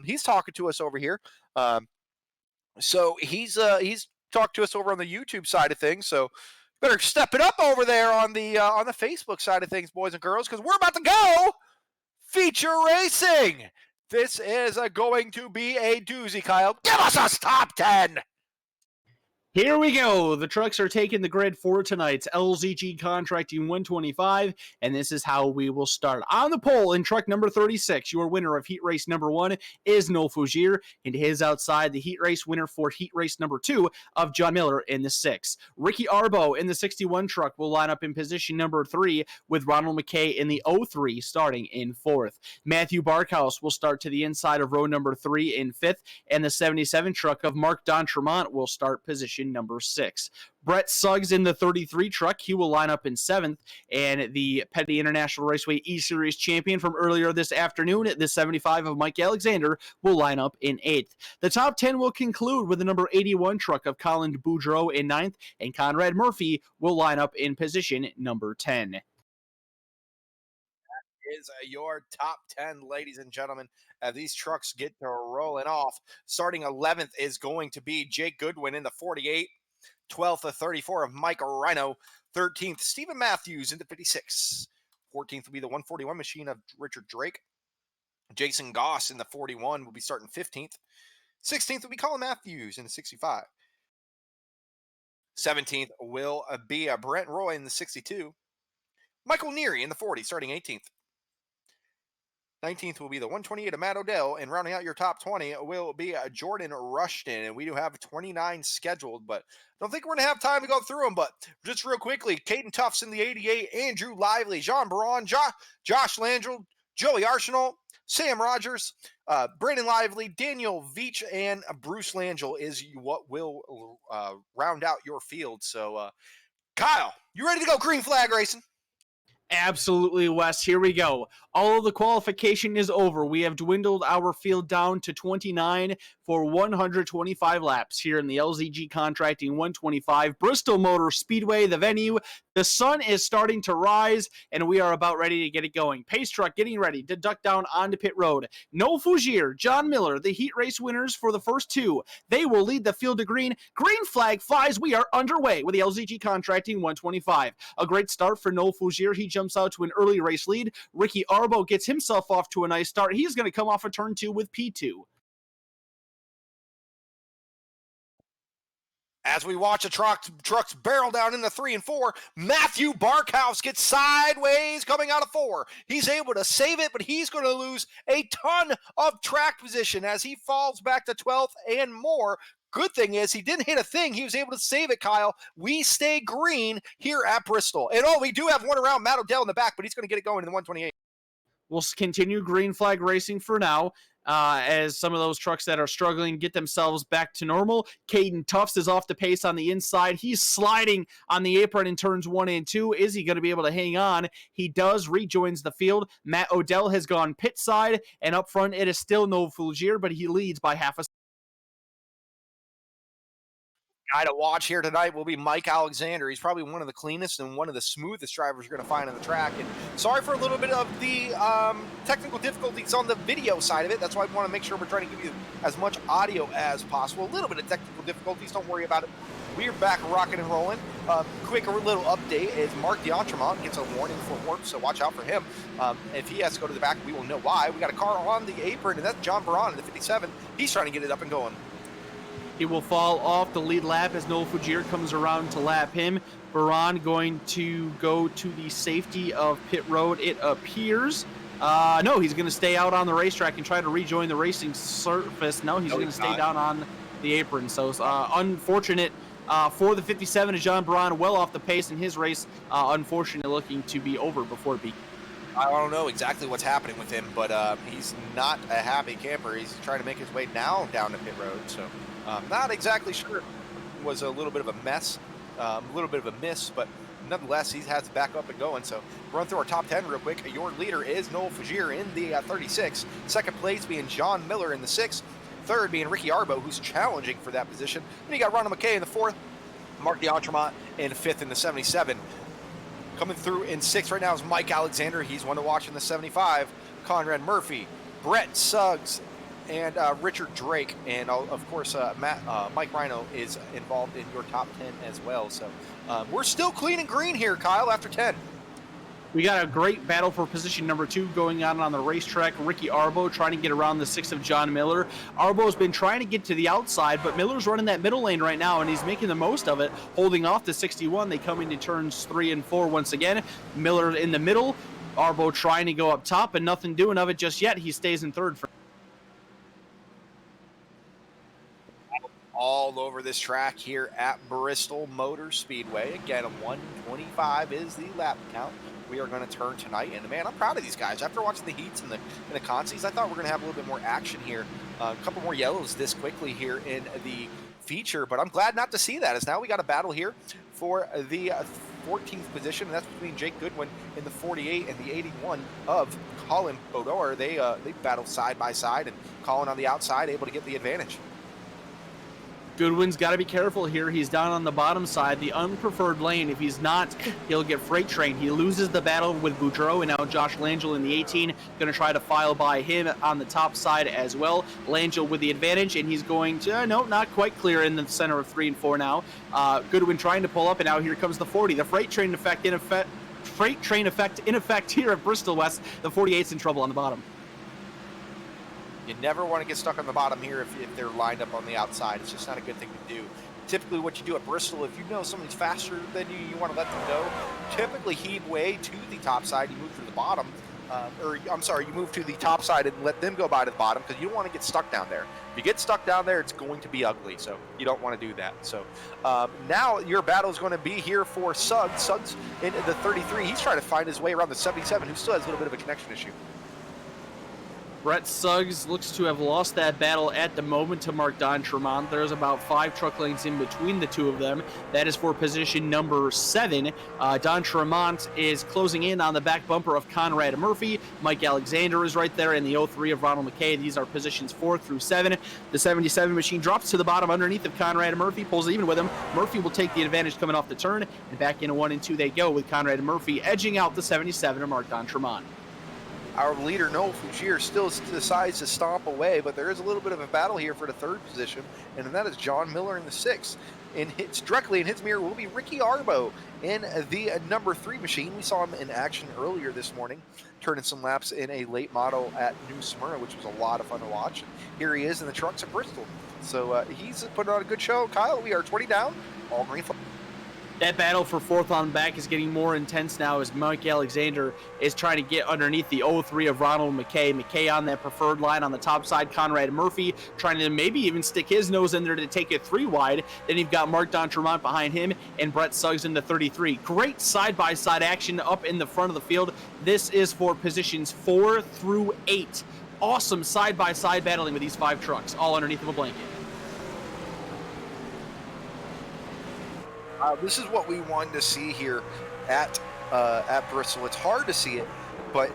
He's talking to us over here. So he's talked to us over on the YouTube side of things. So better step it up over there on the Facebook side of things, boys and girls, because we're about to go feature racing. This is going to be a doozy, Kyle. Give us a top 10.
Here we go. The trucks are taking the grid for tonight's LZG Contracting 125, and this is how we will start. On the pole in truck number 36, your winner of heat race number 1 is Noel Fougier, and his outside the heat race winner for heat race number 2 of John Miller in the 6. Ricky Arbo in the 61 truck will line up in position number 3 with Ronald McKay in the 03 starting in 4th. Matthew Barkhouse will start to the inside of row number 3 in 5th, and the 77 truck of Mark D'Entremont will start position number 6. Brett Suggs in the 33 truck, he will line up in 7th, and the Petty International Raceway E-Series champion from earlier this afternoon, the 75 of Mike Alexander, will line up in 8th. The top 10 will conclude with the number 81 truck of Colin Boudreau in 9th, and Conrad Murphy will line up in position number 10.
Is your top 10, ladies and gentlemen. These trucks get to rolling off. Starting 11th is going to be Jake Goodwin in the 48. 12th, the 34 of Mike Rhino. 13th, Stephen Matthews in the 56. 14th will be the 141 machine of Richard Drake. Jason Goss in the 41 will be starting 15th. 16th will be Colin Matthews in the 65. 17th will be Brent Roy in the 62. Michael Neary in the 40, starting 18th. 19th will be the 128 of Matt Odell, and rounding out your top 20 will be Jordan Rushton, and we do have 29 scheduled, but I don't think we're going to have time to go through them, but just real quickly, Caden Tufts in the 88, Andrew Lively, Jean Baron, Josh Landrell, Joey Arsenal, Sam Rogers, Brandon Lively, Daniel Veach, and Bruce Langell is what will round out your field. So, Kyle, you ready to go green flag racing?
Absolutely, Wes. Here we go. All of the qualification is over. We have dwindled our field down to 29 for 125 laps here in the LZG Contracting 125 Bristol Motor Speedway, the venue. The sun is starting to rise, and we are about ready to get it going. Pace truck getting ready to duck down onto pit road. Noel Fougier, John Miller, the heat race winners for the first 2. They will lead the field to green. Green flag flies. We are underway with the LZG Contracting 125. A great start for Noel Fougier. He jumps out to an early race lead. Ricky Arbo gets himself off to a nice start. He's going to come off of turn 2 with P2.
As we watch the trucks barrel down into 3 and 4, Matthew Barkhouse gets sideways coming out of 4. He's able to save it, but he's going to lose a ton of track position as he falls back to 12th and more. Good thing is he didn't hit a thing. He was able to save it, Kyle. We stay green here at Bristol. And we do have one around Matt Odell in the back, but he's going to get it going in the 128.
We'll continue green flag racing for now. As some of those trucks that are struggling get themselves back to normal. Caden Tufts is off the pace on the inside. He's sliding on the apron in turns 1 and 2. Is he going to be able to hang on? He does, rejoins the field. Matt Odell has gone pit side, and up front it is still Noel Fougier, but he leads by half a second.
Guy to watch here tonight will be Mike Alexander. He's probably one of the cleanest and one of the smoothest drivers you're going to find on the track. And sorry for a little bit of the technical difficulties on the video side of it. That's why we want to make sure we're trying to give you as much audio as possible. A little bit of technical difficulties. Don't worry about it. We're back rocking and rolling. Quick little update is Mark D'Entremont gets a warning for warp, so watch out for him. If he has to go to the back, we will know why. We got a car on the apron, and that's John Baron in the 57. He's trying to get it up and going.
He will fall off the lead lap as Noel Fougier comes around to lap him. Baron going to go to the safety of pit road, it appears. No, he's going to stay out on the racetrack and try to rejoin the racing surface. No, he's going to stay down on the apron. So unfortunate for the 57 of John Baron, well off the pace in his race. Unfortunately looking to be over before it began.
I don't know exactly what's happening with him, but he's not a happy camper. He's trying to make his way now down to pit road, so not exactly sure. It was a little bit of a mess, a little bit of a miss, but nonetheless, he has it back up and going. So run through our top 10 real quick. Your leader is Noel Fagier in the 36. Second place being John Miller in the 6th. Third being Ricky Arbo, who's challenging for that position. Then you got Ronald McKay in the 4th. Mark D'Entremont in 5th in the 77. Coming through in 6th right now is Mike Alexander. He's one to watch in the 75. Conrad Murphy, Brett Suggs, and Richard Drake. And of course, Mike Rhino is involved in your top 10 as well. So we're still clean and green here, Kyle, after 10.
We got a great battle for position number 2 going on the racetrack. Ricky Arbo trying to get around the 6 of John Miller. Arbo's been trying to get to the outside, but Miller's running that middle lane right now, and he's making the most of it, holding off the 61. They come into turns 3 and 4 once again. Miller in the middle. Arbo trying to go up top, and nothing doing of it just yet. He stays in 3rd.
All over this track here at Bristol Motor Speedway. Again, a 1:25 is the lap count we are going to turn tonight. And man, I'm proud of these guys. After watching the heats and the consies, I thought we were going to have a little bit more action here. A couple more yellows this quickly here in the feature, but I'm glad not to see that, as now we got a battle here for the 14th position, and that's between Jake Goodwin in the 48 and the 81 of Colin Bodor. They battle side by side, and Colin on the outside able to get the advantage.
Goodwin's got to be careful here. He's down on the bottom side, the unpreferred lane. If he's not, he'll get freight trained. He loses the battle with Boudreau, and now Josh Langell in the 18 going to try to file by him on the top side as well. Langell with the advantage, and he's going to, no, not quite clear in the center of 3 and 4 now. Goodwin trying to pull up, and now here comes the 40. The freight train effect in effect here at Bristol West. The 48's in trouble on the bottom.
You never want to get stuck on the bottom here if they're lined up on the outside. It's just not a good thing to do. Typically what you do at Bristol, if you know somebody's faster than you, you want to let them go. Typically heave way to the top side, you move to the bottom. You move to the top side and let them go by to the bottom, because you don't want to get stuck down there. If you get stuck down there, it's going to be ugly, so you don't want to do that. So now your battle is going to be here for Suggs. Suggs in the 33. He's trying to find his way around the 77, who still has a little bit of a connection issue.
Brett Suggs looks to have lost that battle at the moment to Mark D'Entremont. There's about 5 truck lengths in between the two of them. That is for position number 7. D'Entremont is closing in on the back bumper of Conrad Murphy. Mike Alexander is right there in the 03 of Ronald McKay. These are positions 4 through 7. The 77 machine drops to the bottom underneath of Conrad Murphy, pulls even with him. Murphy will take the advantage coming off the turn, and back into 1 and 2 they go, with Conrad Murphy edging out the 77 of Mark D'Entremont.
Our leader, Noel Fugier, still decides to stomp away, but there is a little bit of a battle here for the 3rd position, and that is John Miller in the 6th. And hits directly in his mirror will be Ricky Arbo in the number 3 machine. We saw him in action earlier this morning, turning some laps in a late model at New Smyrna, which was a lot of fun to watch. And here he is in the trucks at Bristol. So he's putting on a good show. Kyle, we are 20 down, all green flag.
That battle for 4th on back is getting more intense now, as Mike Alexander is trying to get underneath the 03 of Ronald McKay. McKay on that preferred line on the top side. Conrad Murphy trying to maybe even stick his nose in there to take it 3 wide. Then you've got Mark D'Entremont behind him and Brett Suggs in the 33. Great side-by-side action up in the front of the field. This is for positions 4 through 8. Awesome side-by-side battling with these 5 trucks, all underneath of a blanket.
This is what we wanted to see here at Bristol. It's hard to see it, but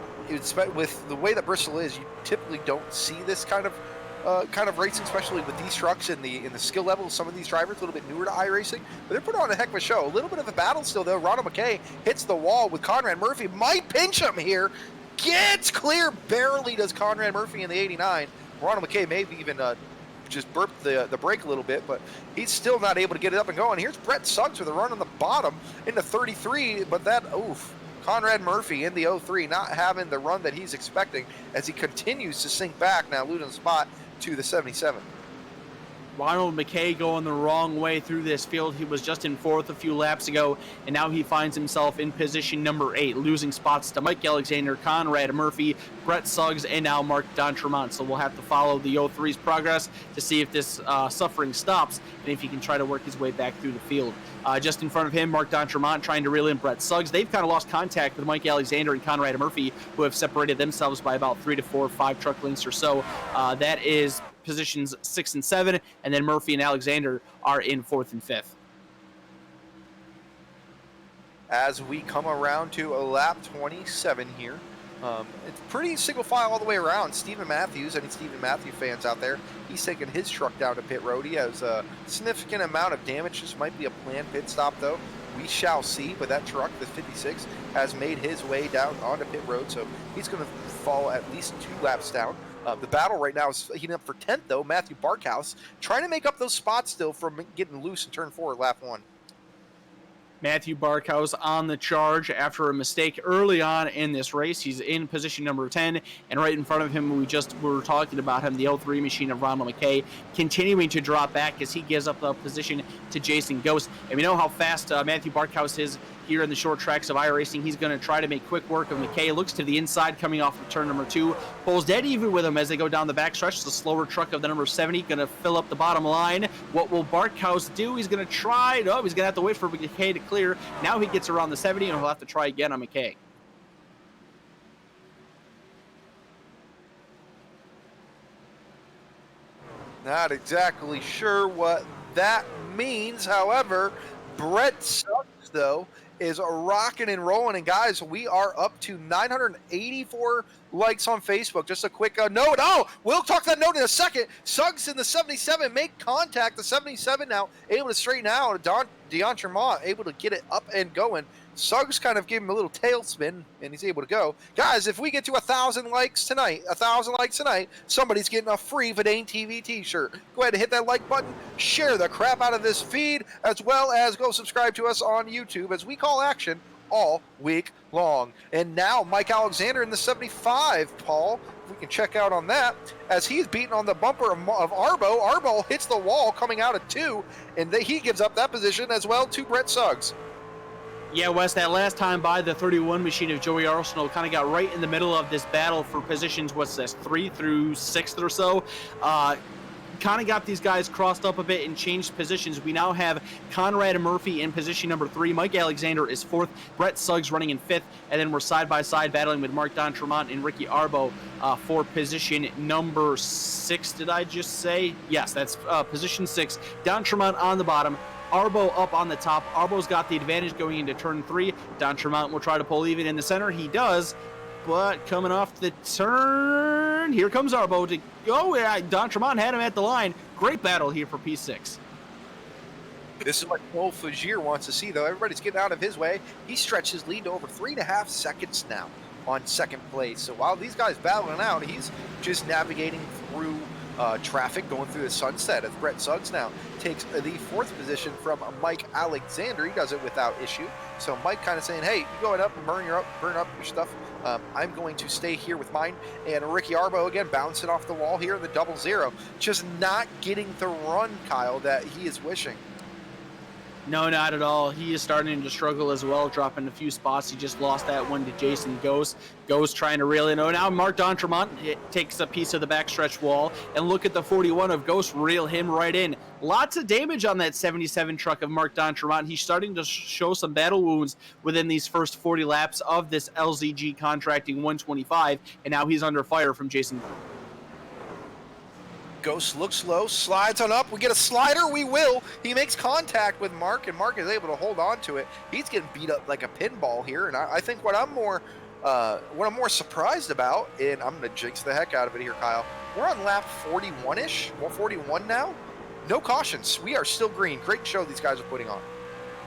with the way that Bristol is, you typically don't see this kind of racing, especially with these trucks and the skill level of some of these drivers, a little bit newer to iRacing. But they're putting on a heck of a show. A little bit of a battle still, though. Ronald McKay hits the wall with Conrad Murphy. Might pinch him here. Gets clear. Barely does Conrad Murphy in the 89. Ronald McKay maybe even just burped the brake a little bit, but he's still not able to get it up and going. Here's Brett Suggs with a run on the bottom into 33, but Conrad Murphy in the 03 not having the run that he's expecting as he continues to sink back, now losing the spot to the 77.
Ronald McKay going the wrong way through this field. He was just in 4th a few laps ago, and now he finds himself in position number 8, losing spots to Mike Alexander, Conrad Murphy, Brett Suggs, and now Mark D'Entremont. So we'll have to follow the 03's progress to see if this suffering stops and if he can try to work his way back through the field. Just in front of him, Mark D'Entremont trying to reel in Brett Suggs. They've kind of lost contact with Mike Alexander and Conrad Murphy, who have separated themselves by about 3 to 4, 5 truck lengths or so. That is positions 6 and 7, and then Murphy and Alexander are in 4th and 5th.
as we come around to lap 27 here. It's pretty single file all the way around. Stephen Matthews, any Stephen Matthews fans out there, he's taking his truck down to pit road. He has a significant amount of damage. This might be a planned pit stop, though. We shall see, but that truck, the 56, has made his way down onto pit road, so he's going to fall at least 2 laps down. The battle right now is heating up for 10th, though. Matthew Barkhouse trying to make up those spots still from getting loose in turn 4, lap 1.
Matthew Barkhouse on the charge after a mistake early on in this race. He's in position number 10, and right in front of him, we were talking about him, the L3 machine of Ronald McKay, continuing to drop back as he gives up the position to Jason Ghost. And we know how fast Matthew Barkhouse is here in the short tracks of iRacing. He's going to try to make quick work of McKay. Looks to the inside coming off of turn number 2. Pulls dead even with him as they go down the backstretch. The slower truck of the number 70 going to fill up the bottom line. What will Barkhouse do? He's going to try. No, he's going to have to wait for McKay to clear. Now he gets around the 70 and he'll have to try again on McKay.
Not exactly sure what that means. However, Brett Suggs, though, is rocking and rolling. And guys, we are up to 984 likes on Facebook. Just a quick note. Oh, we'll talk that note in a second. Suggs in the 77 make contact. The 77 now able to straighten out. Deon Tremont able to get it up and going. Suggs kind of gave him a little tailspin, and he's able to go. Guys, if we get to 1,000 likes tonight, somebody's getting a free Vidane TV t-shirt. Go ahead and hit that like button, share the crap out of this feed, as well as go subscribe to us on YouTube as we call action all week long. And now Mike Alexander in the 75, Paul, if we can check out on that, as he's beating on the bumper of Arbo. Arbo hits the wall coming out of 2, and he gives up that position as well to Brett Suggs.
Yeah, Wes, that last time by the 31 machine of Joey Arsenal kind of got right in the middle of this battle for positions, 3 through 6th or so. Kind of got these guys crossed up a bit and changed positions. We now have Conrad Murphy in position number 3. Mike Alexander is 4th. Brett Suggs running in 5th. And then we're side-by-side battling with Mark Don Tremont and Ricky Arbo for position number 6. Did I just say? Yes, that's position 6. Don Tremont on the bottom. Arbo up on the top. Arbo's got the advantage going into turn 3. Don Tremont will try to pull even in the center. He does, but coming off the turn, here comes Arbo to go. Yeah, Don Tremont had him at the line. Great battle here for P6.
This is what Noel Fugier wants to see, though. Everybody's getting out of his way. He stretched his lead to over 3.5 seconds now on 2nd place. So while these guys battling out, he's just navigating through traffic, going through the sunset, as Brett Suggs now takes the 4th position from Mike Alexander. He does it without issue. So Mike kind of saying, hey, you going up and burn up your stuff. I'm going to stay here with mine. And Ricky Arbo again bouncing off the wall here in the 00. Just not getting the run, Kyle, that he is wishing.
No, not at all. He is starting to struggle as well, dropping a few spots. He just lost that one to Jason Ghost. Ghost trying to reel in. Oh, now Mark Don Tremont takes a piece of the backstretch wall. And look at the 41 of Ghost reel him right in. Lots of damage on that 77 truck of Mark Don Tremont. He's starting to show some battle wounds within these first 40 laps of this LZG Contracting 125. And now he's under fire from Jason Ghost.
Ghost looks low, slides on up. We get a slider, we will. He makes contact with Mark, and Mark is able to hold on to it. He's getting beat up like a pinball here, and I think what I'm more surprised about, and I'm going to jinx the heck out of it here, Kyle. We're on lap 41-ish, 141 now. No cautions. We are still green. Great show these guys are putting on.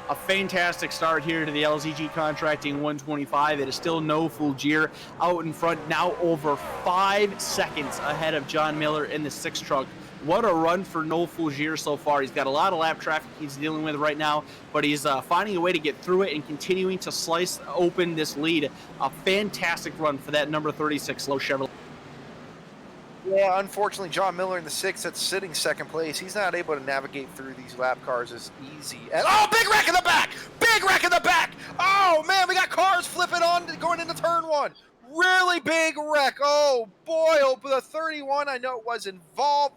A fantastic start here to the LZG Contracting 125. It is still no Fulgier out in front, now over 5 seconds ahead of John Miller in the 6th truck. What a run for Noel Fulgier so far. He's got a lot of lap traffic he's dealing with right now, but he's finding a way to get through it and continuing to slice open this lead. A fantastic run for that number 36 Lowe Chevrolet.
Yeah, unfortunately, John Miller in the 6th that's sitting 2nd place. He's not able to navigate through these lap cars as easy. And oh, big wreck in the back! Big wreck in the back! Oh, man, we got cars flipping on going into turn 1. Really big wreck. Oh, boy, the 31, I know it was involved.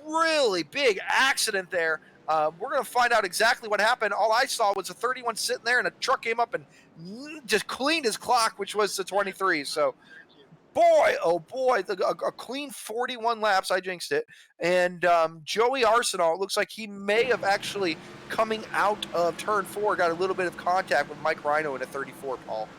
Really big accident there. We're going to find out exactly what happened. All I saw was a 31 sitting there, and a truck came up and just cleaned his clock, which was the 23. So boy, oh boy, a clean 41 laps. I jinxed it. And Joey Arsenal, it looks like he may have actually coming out of turn 4, got a little bit of contact with Mike Rhino in a 34, Paul.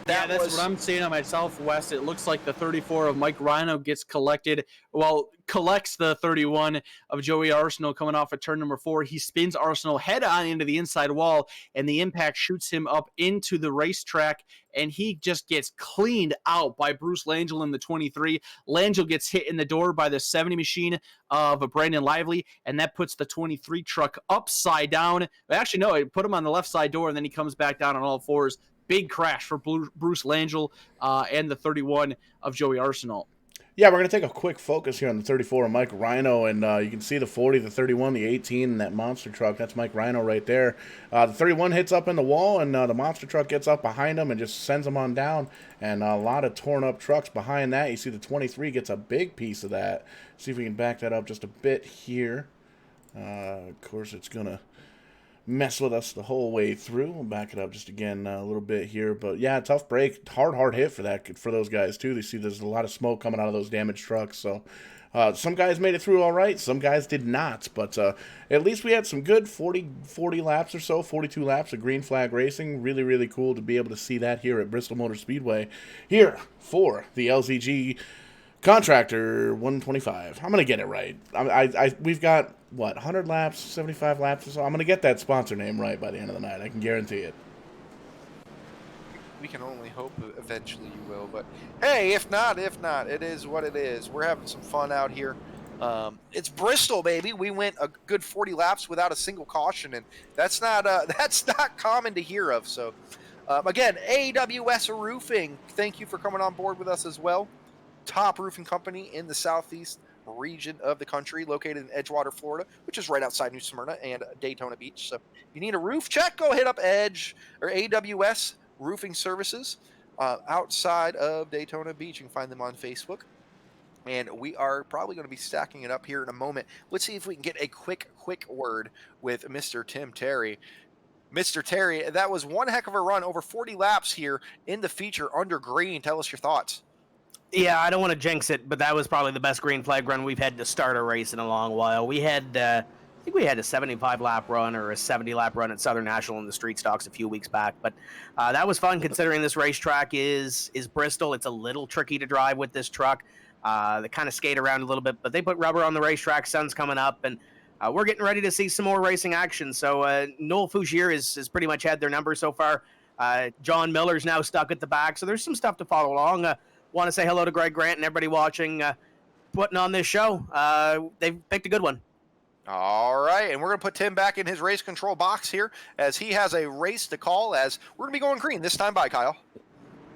Yeah, that's what I'm seeing on myself, Wes. It looks like the 34 of Mike Rhino gets collected. Well, collects the 31 of Joey Arsenal coming off at turn number 4. He spins Arsenal head on into the inside wall, and the impact shoots him up into the racetrack, and he just gets cleaned out by Bruce Langell in the 23. Langell gets hit in the door by the 70 machine of Brandon Lively, and that puts the 23 truck upside down. Actually, no, it put him on the left side door, and then he comes back down on all fours. Big crash for Bruce Langell and the 31 of Joey Arsenal.
Yeah, we're going to take a quick focus here on the 34 of Mike Rhino, and you can see the 40, the 31, the 18, and that monster truck. That's Mike Rhino right there. The 31 hits up in the wall, and the monster truck gets up behind him and just sends him on down, and a lot of torn up trucks behind that. You see the 23 gets a big piece of that. See if we can back that up just a bit here. Of course, it's going to mess with us the whole way through. We'll back it up just again a little bit here, but yeah, tough break, hard hit for those guys too. They see there's a lot of smoke coming out of those damaged trucks, so some guys made it through all right, some guys did not, but at least we had some good 40 laps or so, 42 laps of green flag racing. Really cool to be able to see that here at Bristol Motor Speedway here for the LZG Contractor 125. I'm gonna get it right. We've got what, 100 laps, 75 laps or so. I'm gonna get that sponsor name right by the end of the night. I can guarantee it.
We can only hope eventually you will, but hey, if not, it is what it is. We're having some fun out here. It's Bristol, baby. We went a good 40 laps without a single caution, and that's not common to hear of. So, again, AWS Roofing, thank you for coming on board with us as well. Top roofing company in the southeast region of the country, located in Edgewater, Florida, which is right outside New Smyrna and Daytona Beach. So, if you need a roof check, go hit up Edge or AWS Roofing Services outside of Daytona Beach. You can find them on Facebook. And we are probably going to be stacking it up here in a moment. Let's see if we can get a quick word with Mr. Tim Terry. Mr. Terry, that was one heck of a run, over 40 laps here in the feature under green. Tell us your thoughts.
Yeah, I don't want to jinx it, but that was probably the best green flag run we've had to start a race in a long while. We had, I think we had a 75-lap run or a 70-lap run at Southern National in the street stocks a few weeks back, but that was fun considering this racetrack is Bristol. It's a little tricky to drive with this truck. They kind of skate around a little bit, but they put rubber on the racetrack. Sun's coming up, and we're getting ready to see some more racing action. So Noel Fougier has pretty much had their number so far. John Miller's now stuck at the back, so there's some stuff to follow along. Want to say hello to Greg Grant and everybody watching, putting on this show. They've picked a good one.
All right, and we're going to put Tim back in his race control box here as he has a race to call, as we're going to be going green this time by, Kyle.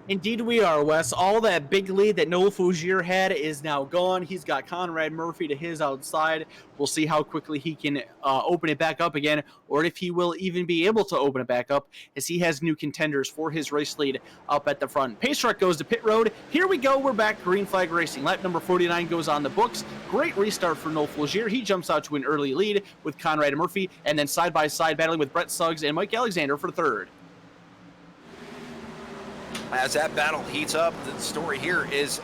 Indeed we are, Wes. All that big lead that Noel Fougier had is now gone. He's got Conrad Murphy to his outside. We'll see how quickly he can open it back up again, or if he will even be able to open it back up, as he has new contenders for his race lead up at the front. Pace truck goes to pit road. Here we go. We're back green flag racing. Lap number 49 goes on the books. Great restart for Noel Fougier. He jumps out to an early lead with Conrad Murphy, and then side-by-side battling with Brett Suggs and Mike Alexander for third.
As that battle heats up, the story here is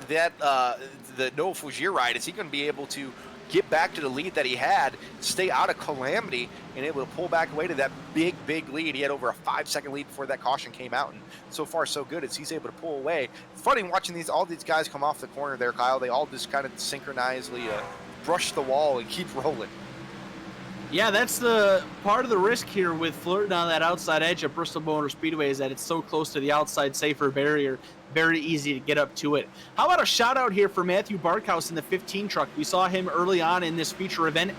that the Noel Fougier ride, is he going to be able to get back to the lead that he had, stay out of calamity, and able to pull back away to that big lead? He had over a 5-second lead before that caution came out, and so far so good as he's able to pull away. It's funny watching all these guys come off the corner there, Kyle. They all just kind of synchronizedly brush the wall and keep rolling.
Yeah, that's the part of the risk here with flirting on that outside edge of Bristol Motor Speedway, is that it's so close to the outside safer barrier. Very easy to get up to it. How about a shout out here for Matthew Barkhouse in the 15 truck? We saw him early on in this feature event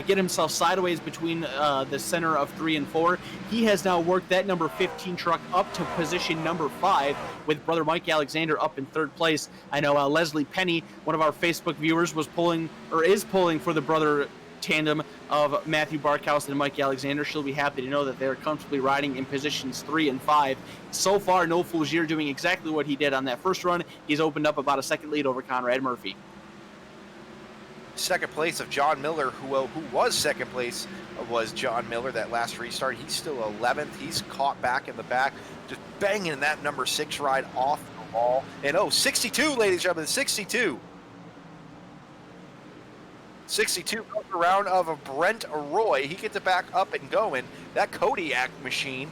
get himself sideways between the center of 3 and 4. He has now worked that number 15 truck up to position number 5, with brother Mike Alexander up in third place. I know Leslie Penny, one of our Facebook viewers, is pulling for the brother tandem of Matthew Barkhouse and Mike Alexander. She'll be happy to know that they're comfortably riding in positions 3 and 5. So far, Noel Fougier doing exactly what he did on that first run. He's opened up about a second lead over Conrad Murphy.
second place of John Miller, who was second place was John Miller, that last restart. He's still 11th. He's caught back in the back, just banging that number 6 ride off the wall. And 62, ladies and gentlemen, 62. 62 goes around of a Brent Roy. He gets it back up and going. That Kodiak machine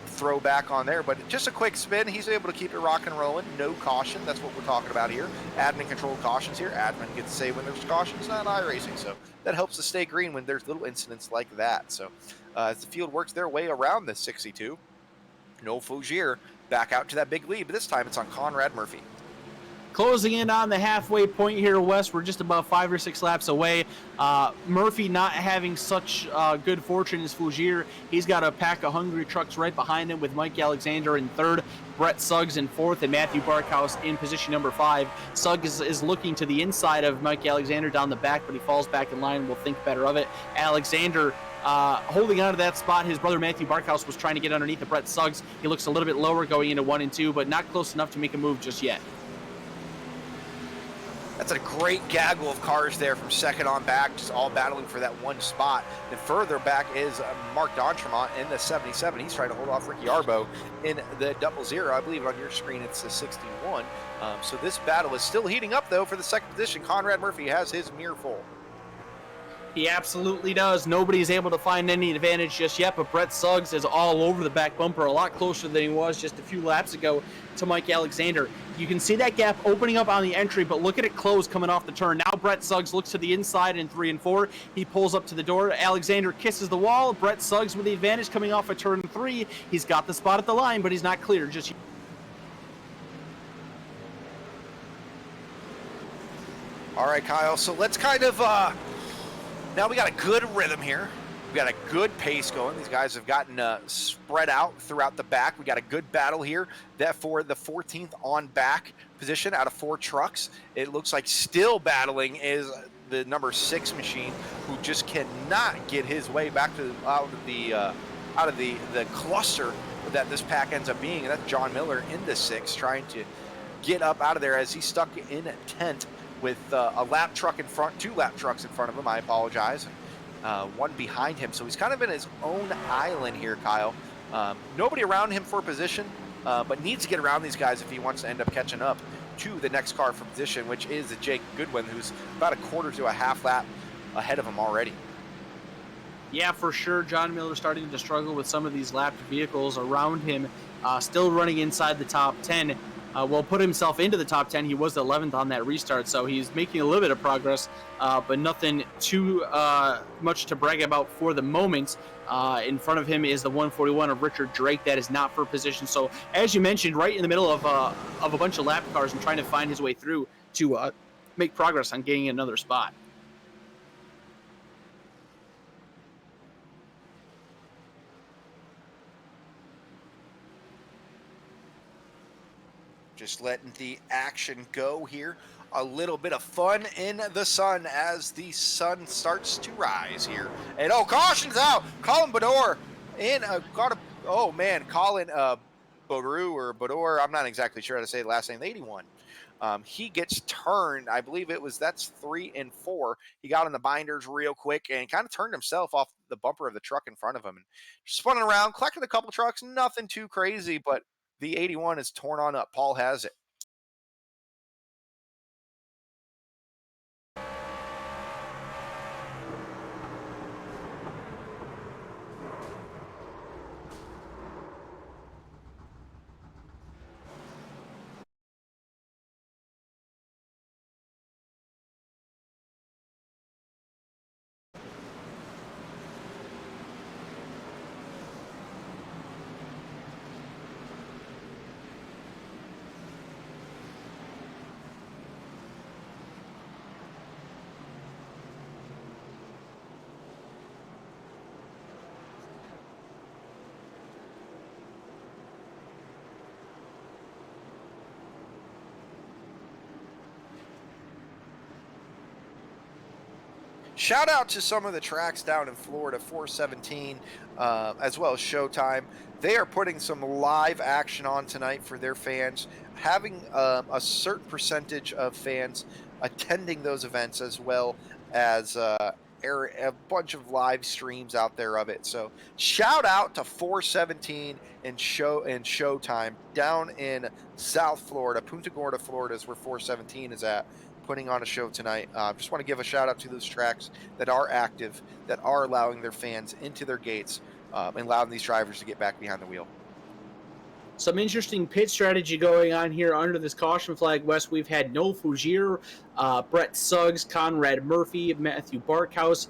throw back on there, but just a quick spin. He's able to keep it rocking and rolling. No caution. That's what we're talking about here. Admin controlled cautions here. Admin gets to say when there's cautions, not iRacing. So that helps to stay green when there's little incidents like that. So as the field works their way around this 62, no Fougere back out to that big lead, but this time it's on Conrad Murphy.
Closing in on the halfway point here, Wes. We're just about 5 or 6 laps away. Murphy not having such good fortune as Fougere. He's got a pack of hungry trucks right behind him with Mike Alexander in third, Brett Suggs in fourth, and Matthew Barkhouse in position number 5. Suggs is looking to the inside of Mike Alexander down the back, but he falls back in line. We'll think better of it. Alexander holding on to that spot. His brother Matthew Barkhouse was trying to get underneath of Brett Suggs. He looks a little bit lower going into 1 and 2, but not close enough to make a move just yet.
That's a great gaggle of cars there from second on back, just all battling for that one spot. And further back is Mark D'Entremont in the 77. He's trying to hold off Ricky Arbo in the 00. I believe on your screen it's the 61. So this battle is still heating up, though, for the second position. Conrad Murphy has his mirror full.
He absolutely does. Nobody's able to find any advantage just yet, but Brett Suggs is all over the back bumper, a lot closer than he was just a few laps ago to Mike Alexander. You can see that gap opening up on the entry, but look at it close coming off the turn. Now Brett Suggs looks to the inside in 3 and 4. He pulls up to the door. Alexander kisses the wall. Brett Suggs with the advantage coming off of turn 3. He's got the spot at the line, but he's not clear just yet.
All right, Kyle, so let's kind of... now we got a good rhythm here. We got a good pace going. These guys have gotten spread out throughout the back. We got a good battle here. That for the 14th on back position out of 4 trucks. It looks like still battling is the number 6 machine, who just cannot get his way back to out of the cluster that this pack ends up being. And that's John Miller in the 6, trying to get up out of there as he's stuck in 10th with a lap truck in front, 2 lap trucks in front of him. I apologize. One behind him, so he's kind of in his own island here, Kyle. Nobody around him for position, but needs to get around these guys if he wants to end up catching up to the next car for position, which is Jake Goodwin, who's about a quarter to a half lap ahead of him already.
Yeah, for sure. John Miller starting to struggle with some of these lapped vehicles around him, still running inside the top 10. Will put himself into the top 10. He was 11th on that restart, so he's making a little bit of progress, but nothing too much to brag about for the moment. In front of him is the 141 of Richard Drake. That is not for position. So, as you mentioned, right in the middle of a bunch of lap cars and trying to find his way through to make progress on getting another spot.
Just letting the action go here. A little bit of fun in the sun as the sun starts to rise here. And caution's out. Colin Bador in Colin Boru or Bador. I'm not exactly sure how to say the last name. The 81. He gets turned. I believe that's 3 and 4. He got in the binders real quick and kind of turned himself off the bumper of the truck in front of him and spun around, collected a couple trucks. Nothing too crazy, but the 81 is torn on up. Paul has it. Shout out to some of the tracks down in Florida, 417, as well as Showtime. They are putting some live action on tonight for their fans, having a certain percentage of fans attending those events as well as a bunch of live streams out there of it. So shout out to 417 and Showtime down in South Florida. Punta Gorda, Florida is where 417 is at, putting on a show tonight. Just want to give a shout out to those tracks that are active, that are allowing their fans into their gates, and allowing these drivers to get back behind the wheel.
Some interesting pit strategy going on here under this caution flag, Wes. We've had Noel Fougere, Brett Suggs, Conrad Murphy, Matthew Barkhouse,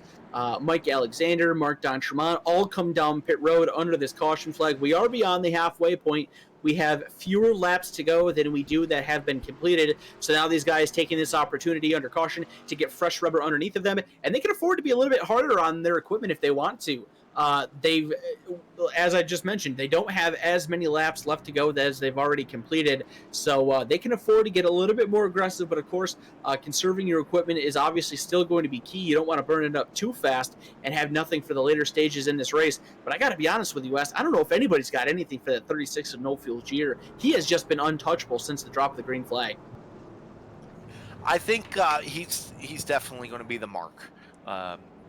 Mike Alexander, Mark D'Entremont all come down pit road under this caution flag. We are beyond the halfway point. We have fewer laps to go than we do that have been completed. So now these guys taking this opportunity under caution to get fresh rubber underneath of them, and they can afford to be a little bit harder on their equipment if they want to. They've, as I just mentioned, they don't have as many laps left to go as they've already completed, so they can afford to get a little bit more aggressive. But of course, conserving your equipment is obviously still going to be key. You don't want to burn it up too fast and have nothing for the later stages in this race. But I got to be honest with you, Wes, I don't know if anybody's got anything for that 36 of Noel Fougere. He has just been untouchable since the drop of the green flag.
I think he's definitely going to be the mark.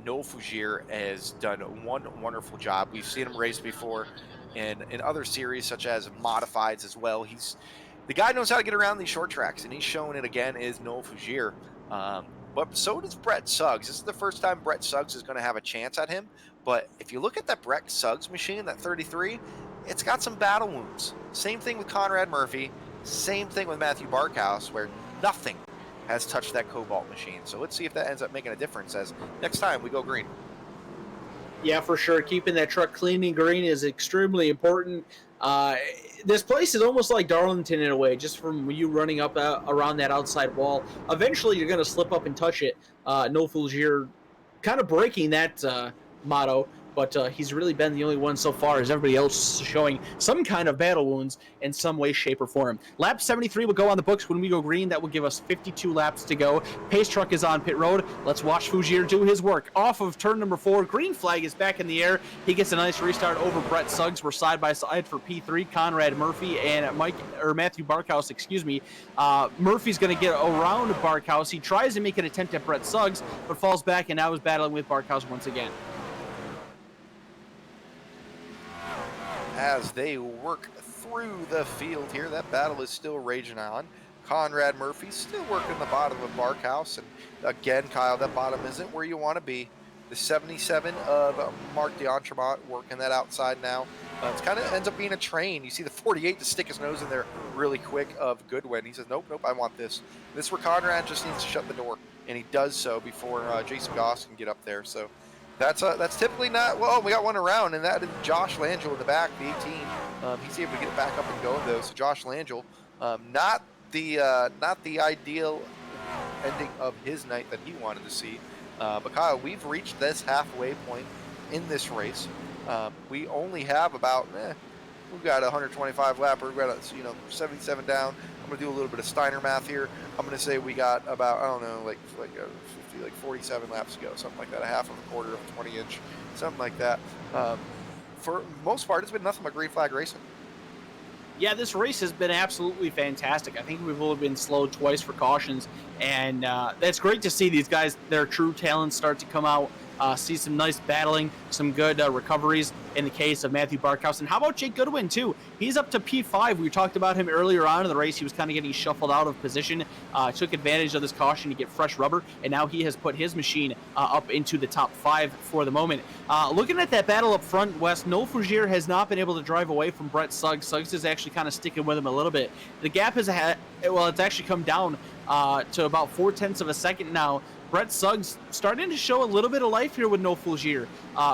Noel Fougere has done one wonderful job. We've seen him race before in other series, such as modifieds as well. The guy knows how to get around these short tracks, and he's showing it again. Is Noel Fougere, but so does Brett Suggs. This is the first time Brett Suggs is going to have a chance at him. But if you look at that Brett Suggs machine, that 33, it's got some battle wounds. Same thing with Conrad Murphy. Same thing with Matthew Barkhouse, where nothing has touched that Cobalt machine. So let's see if that ends up making a difference as next time we go green.
Yeah, for sure. Keeping that truck clean and green is extremely important. This place is almost like Darlington in a way, just from you running up around that outside wall. Eventually, you're going to slip up and touch it. Noel Fougere kind of breaking that motto, but he's really been the only one so far, as everybody else is showing some kind of battle wounds in some way, shape, or form. Lap 73 will go on the books when we go green. That will give us 52 laps to go. Pace truck is on pit road. Let's watch Fougere do his work. Off of turn number 4, green flag is back in the air. He gets a nice restart over Brett Suggs. We're side by side for P3. Conrad Murphy and Matthew Barkhouse, excuse me. Murphy's going to get around Barkhouse. He tries to make an attempt at Brett Suggs, but falls back and now is battling with Barkhouse once again.
As they work through the field here, that battle is still raging on. Conrad Murphy still working the bottom of Barkhouse, and again, Kyle, that bottom isn't where you want to be. The 77 of Mark D'Entremont working that outside now. It kind of ends up being a train. You see the 48 to stick his nose in there really quick of Goodwin. He says, nope, I want this. This is where Conrad just needs to shut the door, and he does so before Jason Goss can get up there. So that's typically not, well, we got one around, and that is Josh Langell in the back, the 18. He's able to get back up and go, though. So Josh Langell, not the ideal ending of his night that he wanted to see. But Kyle, we've reached this halfway point in this race. We only have about, we've got a 125 lapper, we've got 77 down. I'm gonna do a little bit of Steiner math here. I'm gonna say we got about, I don't know, like 47 laps to go, something like that, a half of a quarter of a 20-inch, something like that. For most part, it's been nothing but green flag racing.
Yeah, this race has been absolutely fantastic. I think we've only been slowed twice for cautions, and that's great to see these guys, their true talents start to come out. See some nice battling, some good recoveries in the case of Matthew Barkhouse. And how about Jake Goodwin, too? He's up to P5. We talked about him earlier on in the race. He was kind of getting shuffled out of position, took advantage of this caution to get fresh rubber, and now he has put his machine up into the top 5 for the moment. Looking at that battle up front, Wes, Noel Fougere has not been able to drive away from Brett Suggs. Suggs is actually kind of sticking with him a little bit. The gap is it's actually come down to about 0.4 of a second now. Brett Suggs starting to show a little bit of life here with Noel Fougere.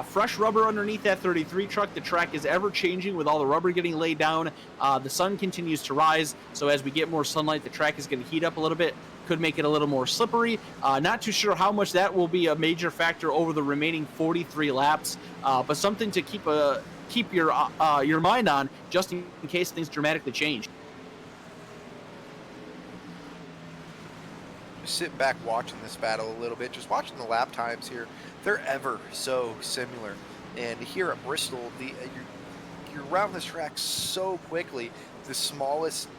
Fresh rubber underneath that 33 truck. The track is ever changing with all the rubber getting laid down. The sun continues to rise, so as we get more sunlight, the track is going to heat up a little bit. Could make it a little more slippery. Not too sure how much that will be a major factor over the remaining 43 laps, but something to keep your mind on just in case things dramatically change.
Just sitting back watching this battle a little bit, just watching the lap times here, they're ever so similar. And here at Bristol, you're around this track so quickly, the smallest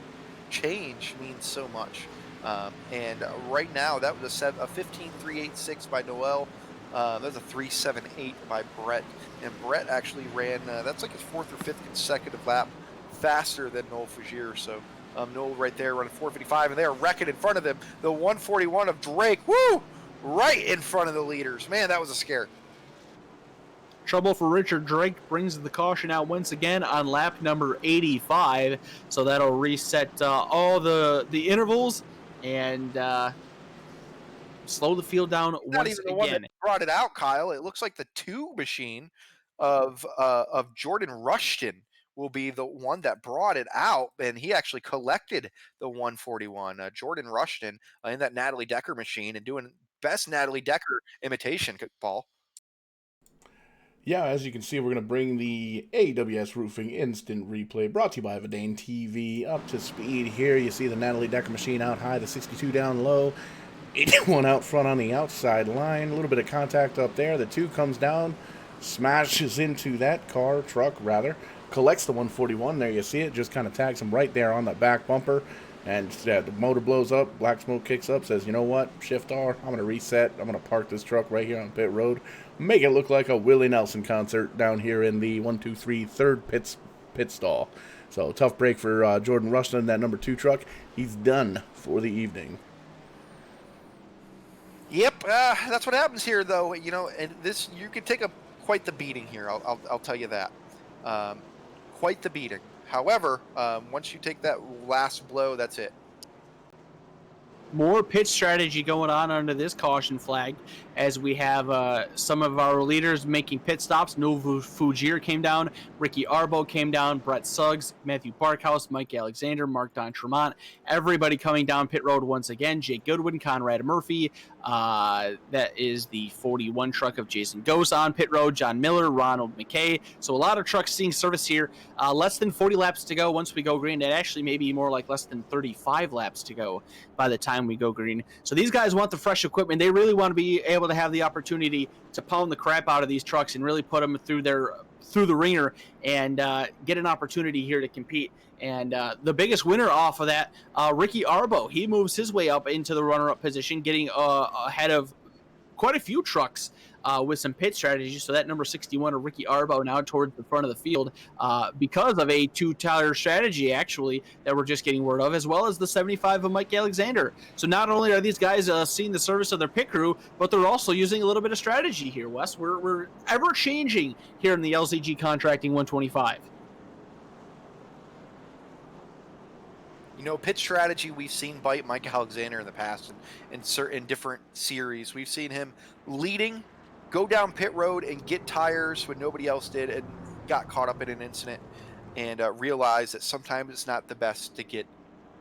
change means so much. And right now, that was a 15.386 by Noel. That was a 3.78 by Brett. And Brett actually ran, that's like his 4th or 5th consecutive lap faster than Noel Fugier. So Noel right there running 4.55, and they are wrecking in front of them. The 141 of Drake, woo! Right in front of the leaders. Man, that was a scare.
Trouble for Richard. Drake brings the caution out once again on lap number 85. So that'll reset all the intervals and slow the field down
Not
once
even the one that
again.
brought it out, Kyle. It looks like the 2 machine of Jordan Rushton will be the one that brought it out, and he actually collected the 141. Jordan Rushton in that Natalie Decker machine and doing best Natalie Decker imitation, Paul.
Yeah, as you can see, we're going to bring the AWS Roofing Instant Replay, brought to you by Vidane TV, up to speed here. You see the Natalie Decker machine out high, the 62 down low, 81 out front on the outside line, a little bit of contact up there. The 2 comes down, smashes into that truck, collects the 141. There you see it, just kind of tags him right there on the back bumper. And the motor blows up, black smoke kicks up, says, you know what, Shift R, I'm going to reset. I'm going to park this truck right here on pit road. Make it look like a Willie Nelson concert down here in the 1, 2, 3, third pit stall. So tough break for Jordan Rushton, that number 2 truck. He's done for the evening.
Yep, that's what happens here, though. You know, and this, you could take quite the beating here. I'll tell you that. Quite the beating. However, once you take that last blow, that's it.
More pit strategy going on under this caution flag as we have some of our leaders making pit stops. Noel Fugier came down, Ricky Arbo came down, Brett Suggs, Matthew Barkhouse, Mike Alexander, Mark Don Tremont, everybody coming down pit road once again. Jake Goodwin, Conrad Murphy, that is the 41 truck of Jason Gose on pit road, John Miller, Ronald McKay. So a lot of trucks seeing service here. Less than 40 laps to go once we go green. It actually may be more like less than 35 laps to go by the time we go green. So these guys want the fresh equipment. They really want to be able to have the opportunity to pound the crap out of these trucks and really put them through the ringer and get an opportunity here to compete. And the biggest winner off of that, Ricky Arbo, he moves his way up into the runner-up position, getting ahead of quite a few trucks with some pit strategies. So that number 61 of Ricky Arbo now towards the front of the field because of a 2-tire strategy, actually, that we're just getting word of, as well as the 75 of Mike Alexander. So not only are these guys seeing the service of their pit crew, but they're also using a little bit of strategy here, Wes. We're ever-changing here in the LZG Contracting 125.
You know, pit strategy we've seen bite Mike Alexander in the past in certain different series. We've seen him leading, go down pit road and get tires when nobody else did, and got caught up in an incident and realized that sometimes it's not the best to get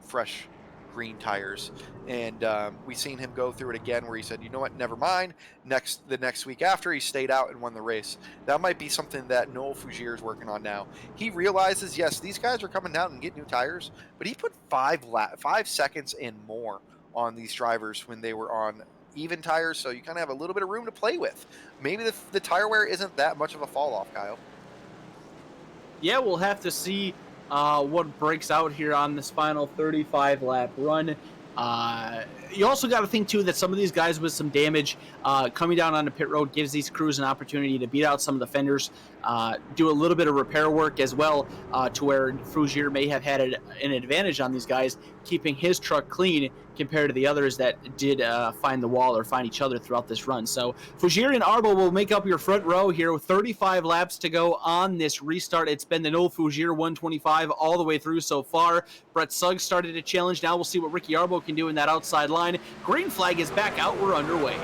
fresh green tires. And we've seen him go through it again where he said, you know what, never mind. The next week after, he stayed out and won the race. That might be something that Noel Fugier is working on now. He realizes, yes, these guys are coming down and getting new tires, but he put 5 seconds and more on these drivers when they were on even tires, so you kind of have a little bit of room to play with. Maybe the tire wear isn't that much of a fall off, Kyle.
Yeah, we'll have to see what breaks out here on this final 35-lap run. You also got to think, too, that some of these guys with some damage coming down on the pit road gives these crews an opportunity to beat out some of the fenders, do a little bit of repair work as well, to where Fugier may have had an advantage on these guys, keeping his truck clean compared to the others that did find the wall or find each other throughout this run. So Fugier and Arbo will make up your front row here with 35 laps to go on this restart. It's been the Noel Fugier 125 all the way through so far. Brett Suggs started a challenge. Now we'll see what Ricky Arbo can do in that outside line. Green flag is back out. We're underway.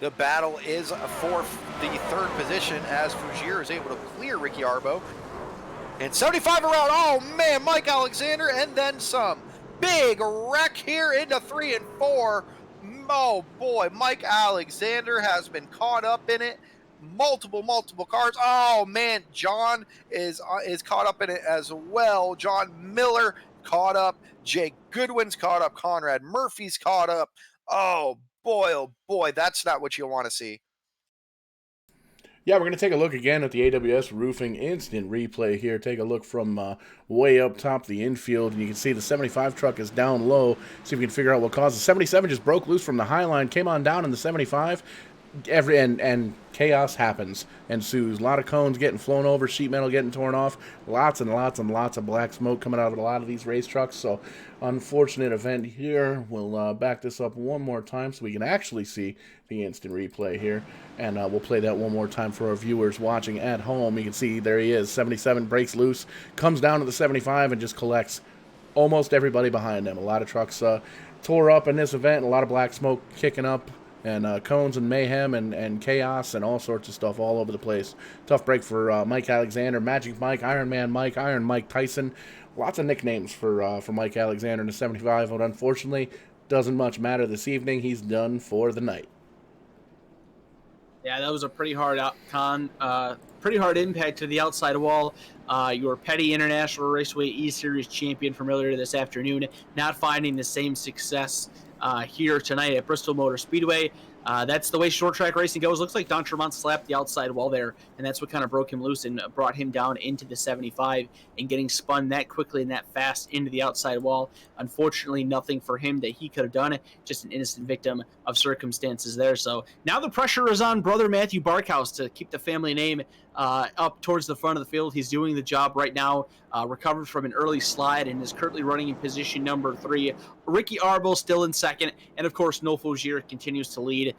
The battle is for the third position as Fugier is able to clear Ricky Arbo. And 75 around, oh man, Mike Alexander, and then some. Big wreck here into 3 and 4. Oh boy, Mike Alexander has been caught up in it. Multiple cars. Oh man, John is caught up in it as well. John Miller caught up. Jake Goodwin's caught up. Conrad Murphy's caught up. Oh boy, that's not what you want to see.
Yeah, we're going to take a look again at the AWS Roofing Instant Replay here. Take a look from way up top the infield, and you can see the 75 truck is down low. See if we can figure out what caused the 77 just broke loose from the high line, came on down in the 75. And chaos happens, ensues. A lot of cones getting flown over, sheet metal getting torn off, lots and lots and lots of black smoke coming out of a lot of these race trucks. So, unfortunate event here. We'll back this up one more time so we can actually see the instant replay here, and we'll play that one more time for our viewers watching at home. You can see there he is. 77 breaks loose, comes down to the 75, and just collects almost everybody behind him. A lot of trucks tore up in this event, and a lot of black smoke kicking up. And cones and mayhem and chaos and all sorts of stuff all over the place. Tough break for Mike Alexander, Magic Mike, Iron Man Mike, Iron Mike Tyson. Lots of nicknames for Mike Alexander in the 75, but unfortunately, doesn't much matter this evening. He's done for the night.
Yeah, that was a pretty hard pretty hard impact to the outside wall. Your Petty International Raceway E-Series champion from earlier this afternoon, not finding the same success here tonight at Bristol Motor Speedway. That's the way short track racing goes. Looks like Don Tremont slapped the outside wall there, and that's what kind of broke him loose and brought him down into the 75, and getting spun that quickly and that fast into the outside wall. Unfortunately, nothing for him that he could have done. Just an innocent victim of circumstances there. So now the pressure is on brother Matthew Barkhouse to keep the family name up towards the front of the field. He's doing the job right now. Recovered from an early slide and is currently running in position number 3. Ricky Arbo still in second, and of course Noel Fogier continues to lead.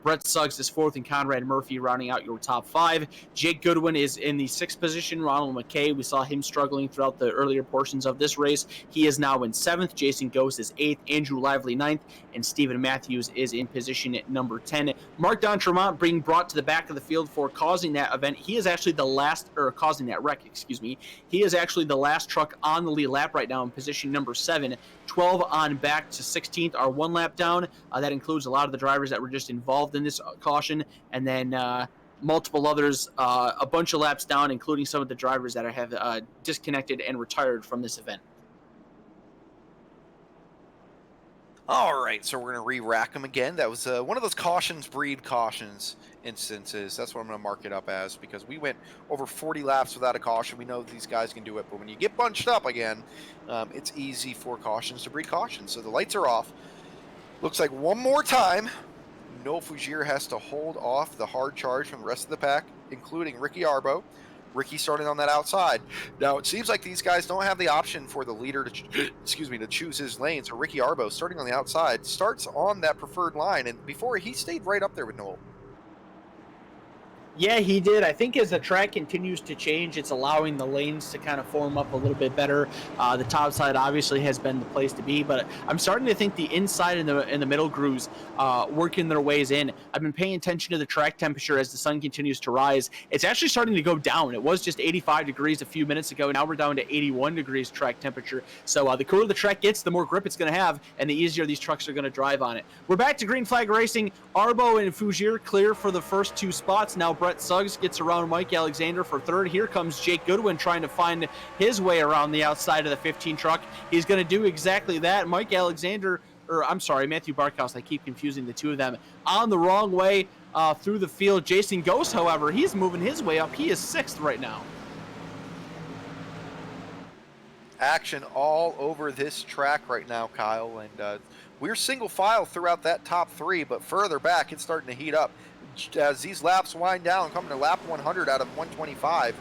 Brett Suggs is 4th, and Conrad Murphy rounding out your top 5. Jake Goodwin is in the 6th position. Ronald McKay, we saw him struggling throughout the earlier portions of this race. He is now in 7th. Jason Ghost is 8th. Andrew Lively 9th, and Stephen Matthews is in position at number 10. Mark Don Tremont being brought to the back of the field for causing that event. He is actually the last, or causing that wreck, excuse me. He is actually the last truck on the lead lap right now in position number 7. 12 on back to 16th are 1 lap down. That includes a lot of the drivers that were just involved in this caution, and then multiple others a bunch of laps down, including some of the drivers that have disconnected and retired from this event.
All right, so we're going to re-rack them again. That was one of those cautions breed cautions instances. That's what I'm going to mark it up as, because we went over 40 laps without a caution. We know these guys can do it, but when you get bunched up again, it's easy for cautions to breed cautions. So the lights are off. Looks like one more time, Noel Fogier has to hold off the hard charge from the rest of the pack, including Ricky Arbo. Ricky starting on that outside. Now, it seems like these guys don't have the option for the leader to, to choose his lane. So Ricky Arbo, starting on the outside, starts on that preferred line. And before, he stayed right up there with Noel.
Yeah, he did. I think as the track continues to change, it's allowing the lanes to kind of form up a little bit better. The top side obviously has been the place to be, but I'm starting to think the inside and the middle grooves working their ways in. I've been paying attention to the track temperature as the sun continues to rise. It's actually starting to go down. It was just 85 degrees a few minutes ago. Now we're down to 81 degrees track temperature. So the cooler the track gets, the more grip it's going to have, and the easier these trucks are going to drive on it. We're back to green flag racing. Arbo and Fogier clear for the first 2 spots. Now Brett Suggs gets around Mike Alexander for 3rd. Here comes Jake Goodwin trying to find his way around the outside of the 15 truck. He's going to do exactly that. Mike Alexander, or I'm sorry, Matthew Barkhouse, I keep confusing the two of them, on the wrong way through the field. Jason Ghost, however, he's moving his way up. He is 6th right now.
Action all over this track right now, Kyle, and we're single file throughout that top 3, but further back it's starting to heat up. As these laps wind down, coming to lap 100 out of 125,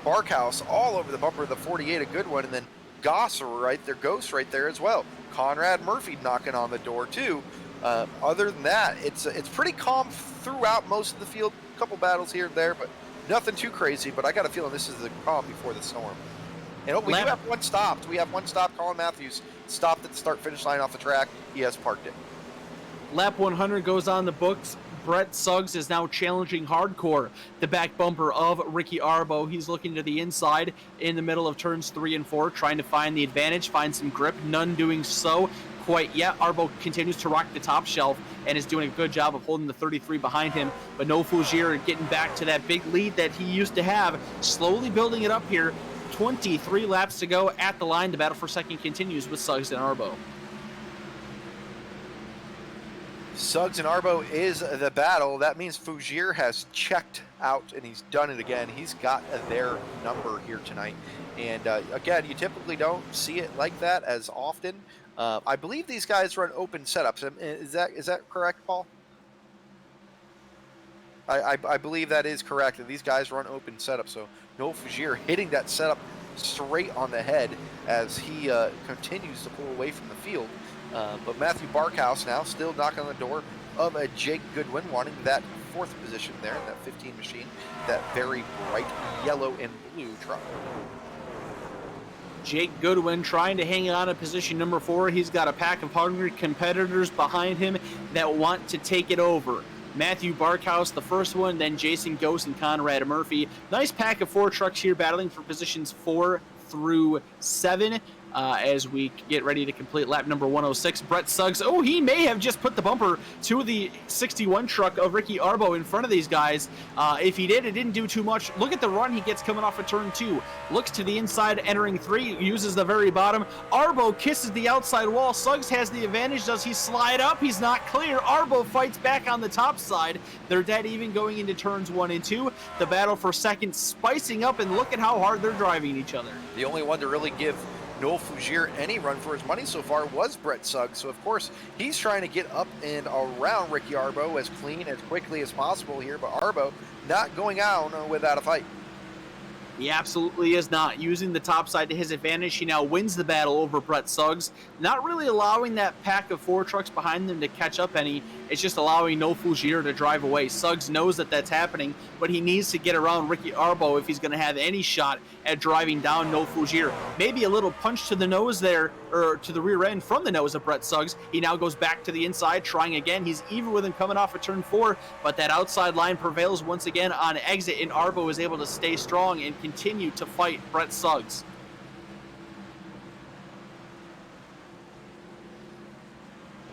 Barkhouse all over the bumper of the 48, a good one, and then Ghost right there as well. Conrad Murphy knocking on the door too. Other than that, it's pretty calm throughout most of the field. A couple battles here and there, but nothing too crazy. But I got a feeling this is the calm before the storm. And we do have one stopped. We have one stop. Colin Matthews stopped at the start-finish line off the track. He has parked it.
Lap 100 goes on the books. Brett Suggs is now challenging hardcore the back bumper of Ricky Arbo. He's looking to the inside in the middle of turns 3 and 4, trying to find the advantage, find some grip. None doing so quite yet. Arbo continues to rock the top shelf and is doing a good job of holding the 33 behind him. But Noel Fogier getting back to that big lead that he used to have, slowly building it up here. 23 laps to go at the line. The battle for second continues with Suggs and Arbo.
Suggs and Arbo is the battle. That means Fougere has checked out and he's done it again. He's got their number here tonight. And again, you typically don't see it like that as often. I believe these guys run open setups. Is that correct, Paul? I believe that is correct, that these guys run open setups. So Noel Fougere hitting that setup straight on the head as he continues to pull away from the field. But Matthew Barkhouse now still knocking on the door of a Jake Goodwin, wanting that 4th position there in that 15 machine, that very bright yellow and blue truck.
Jake Goodwin trying to hang on to position number 4. He's got a pack of hungry competitors behind him that want to take it over. Matthew Barkhouse, the first one, then Jason Ghost and Conrad Murphy. Nice pack of 4 trucks here battling for positions 4 through 7. As we get ready to complete lap number 106. Brett Suggs, he may have just put the bumper to the 61 truck of Ricky Arbo in front of these guys. If he did, it didn't do too much. Look at the run he gets coming off of turn 2. Looks to the inside, entering 3, uses the very bottom. Arbo kisses the outside wall. Suggs has the advantage. Does he slide up? He's not clear. Arbo fights back on the top side. They're dead even going into turns 1 and 2. The battle for second spicing up, and look at how hard they're driving each other.
The only one to really give Noel Fougere any run for his money so far was Brett Suggs. So, of course, he's trying to get up and around Ricky Arbo as clean, as quickly as possible here. But Arbo not going out without a fight.
He absolutely is not. Using the top side to his advantage, he now wins the battle over Brett Suggs. Not really allowing that pack of 4 trucks behind them to catch up any. It's just allowing Noel Fougere to drive away. Suggs knows that that's happening, but he needs to get around Ricky Arbo if he's going to have any shot at driving down Noel Fougere. Maybe a little punch to the nose there, or to the rear end from the nose of Brett Suggs. He now goes back to the inside, trying again. He's even with him coming off of turn 4, but that outside line prevails once again on exit, and Arbo is able to stay strong and continue to fight Brett Suggs.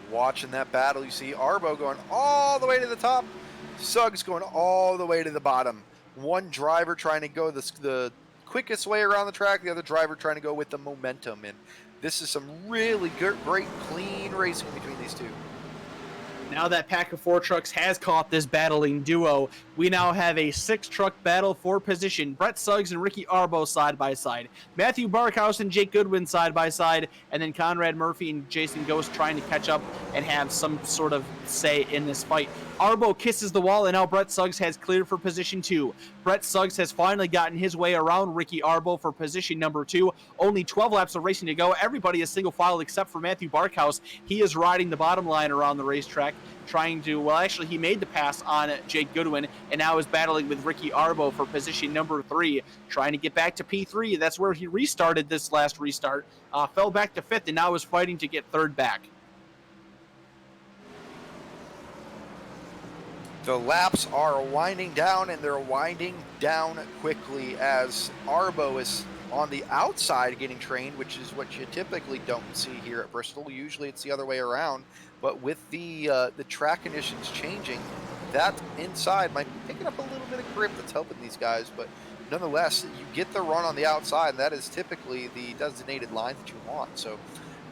Watching that battle, you see Arbo going all the way to the top, Suggs going all the way to the bottom. One driver trying to go the quickest way around the track, the other driver trying to go with the momentum. And this is some really good, great, clean racing between these two.
Now that pack of 4 trucks has caught this battling duo, we now have a 6-truck battle for position. Brett Suggs and Ricky Arbo side by side. Matthew Barkhouse and Jake Goodwin side by side. And then Conrad Murphy and Jason Ghost trying to catch up and have some sort of say in this fight. Arbo kisses the wall, and now Brett Suggs has cleared for position 2. Brett Suggs has finally gotten his way around Ricky Arbo for position number 2. Only 12 laps of racing to go. Everybody is single file except for Matthew Barkhouse. He is riding the bottom line around the racetrack, trying to, well, actually, he made the pass on Jake Goodwin, and now is battling with Ricky Arbo for position number 3, trying to get back to P3. That's where he restarted this last restart. Fell back to 5th, and now is fighting to get 3rd back.
The laps are winding down, and they're winding down quickly as Arbo is on the outside getting trained, which is what you typically don't see here at Bristol. Usually it's the other way around, but with the track conditions changing, that inside might be picking up a little bit of grip that's helping these guys, but nonetheless, you get the run on the outside, and that is typically the designated line that you want. So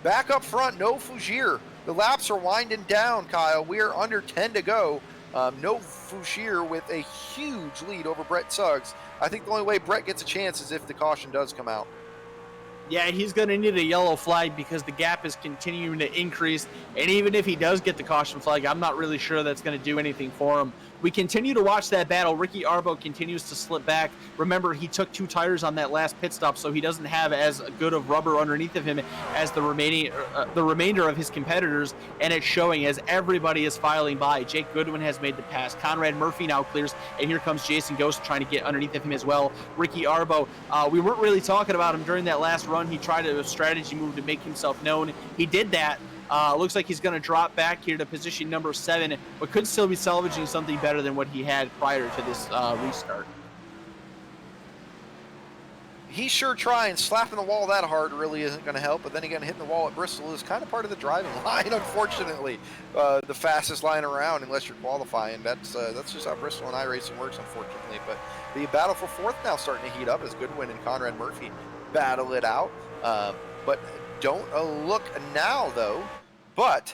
back up front, Noel Fougere. The laps are winding down, Kyle. We are under 10 to go. Noel Fougere with a huge lead over Brett Suggs. I think the only way Brett gets a chance is if the caution does come out.
Yeah, he's going to need a yellow flag because the gap is continuing to increase. And even if he does get the caution flag, I'm not really sure that's going to do anything for him. We continue to watch that battle. Ricky Arbo continues to slip back. Remember, he took 2 tires on that last pit stop, so he doesn't have as good of rubber underneath of him as the remainder of his competitors, and it's showing as everybody is filing by. Jake Goodwin has made the pass. Conrad Murphy now clears, and here comes Jason Ghost trying to get underneath of him as well. Ricky Arbo, we weren't really talking about him during that last run. He tried a strategy move to make himself known. He did that. Looks like he's going to drop back here to position number 7, but could still be salvaging something better than what he had prior to this restart.
He's sure trying. Slapping the wall that hard really isn't going to help, but then again, hitting the wall at Bristol is kind of part of the driving line, unfortunately. The fastest line around, unless you're qualifying. That's just how Bristol and iRacing works, unfortunately. But the battle for 4th now starting to heat up as Goodwin and Conrad Murphy battle it out. But don't look now, though. But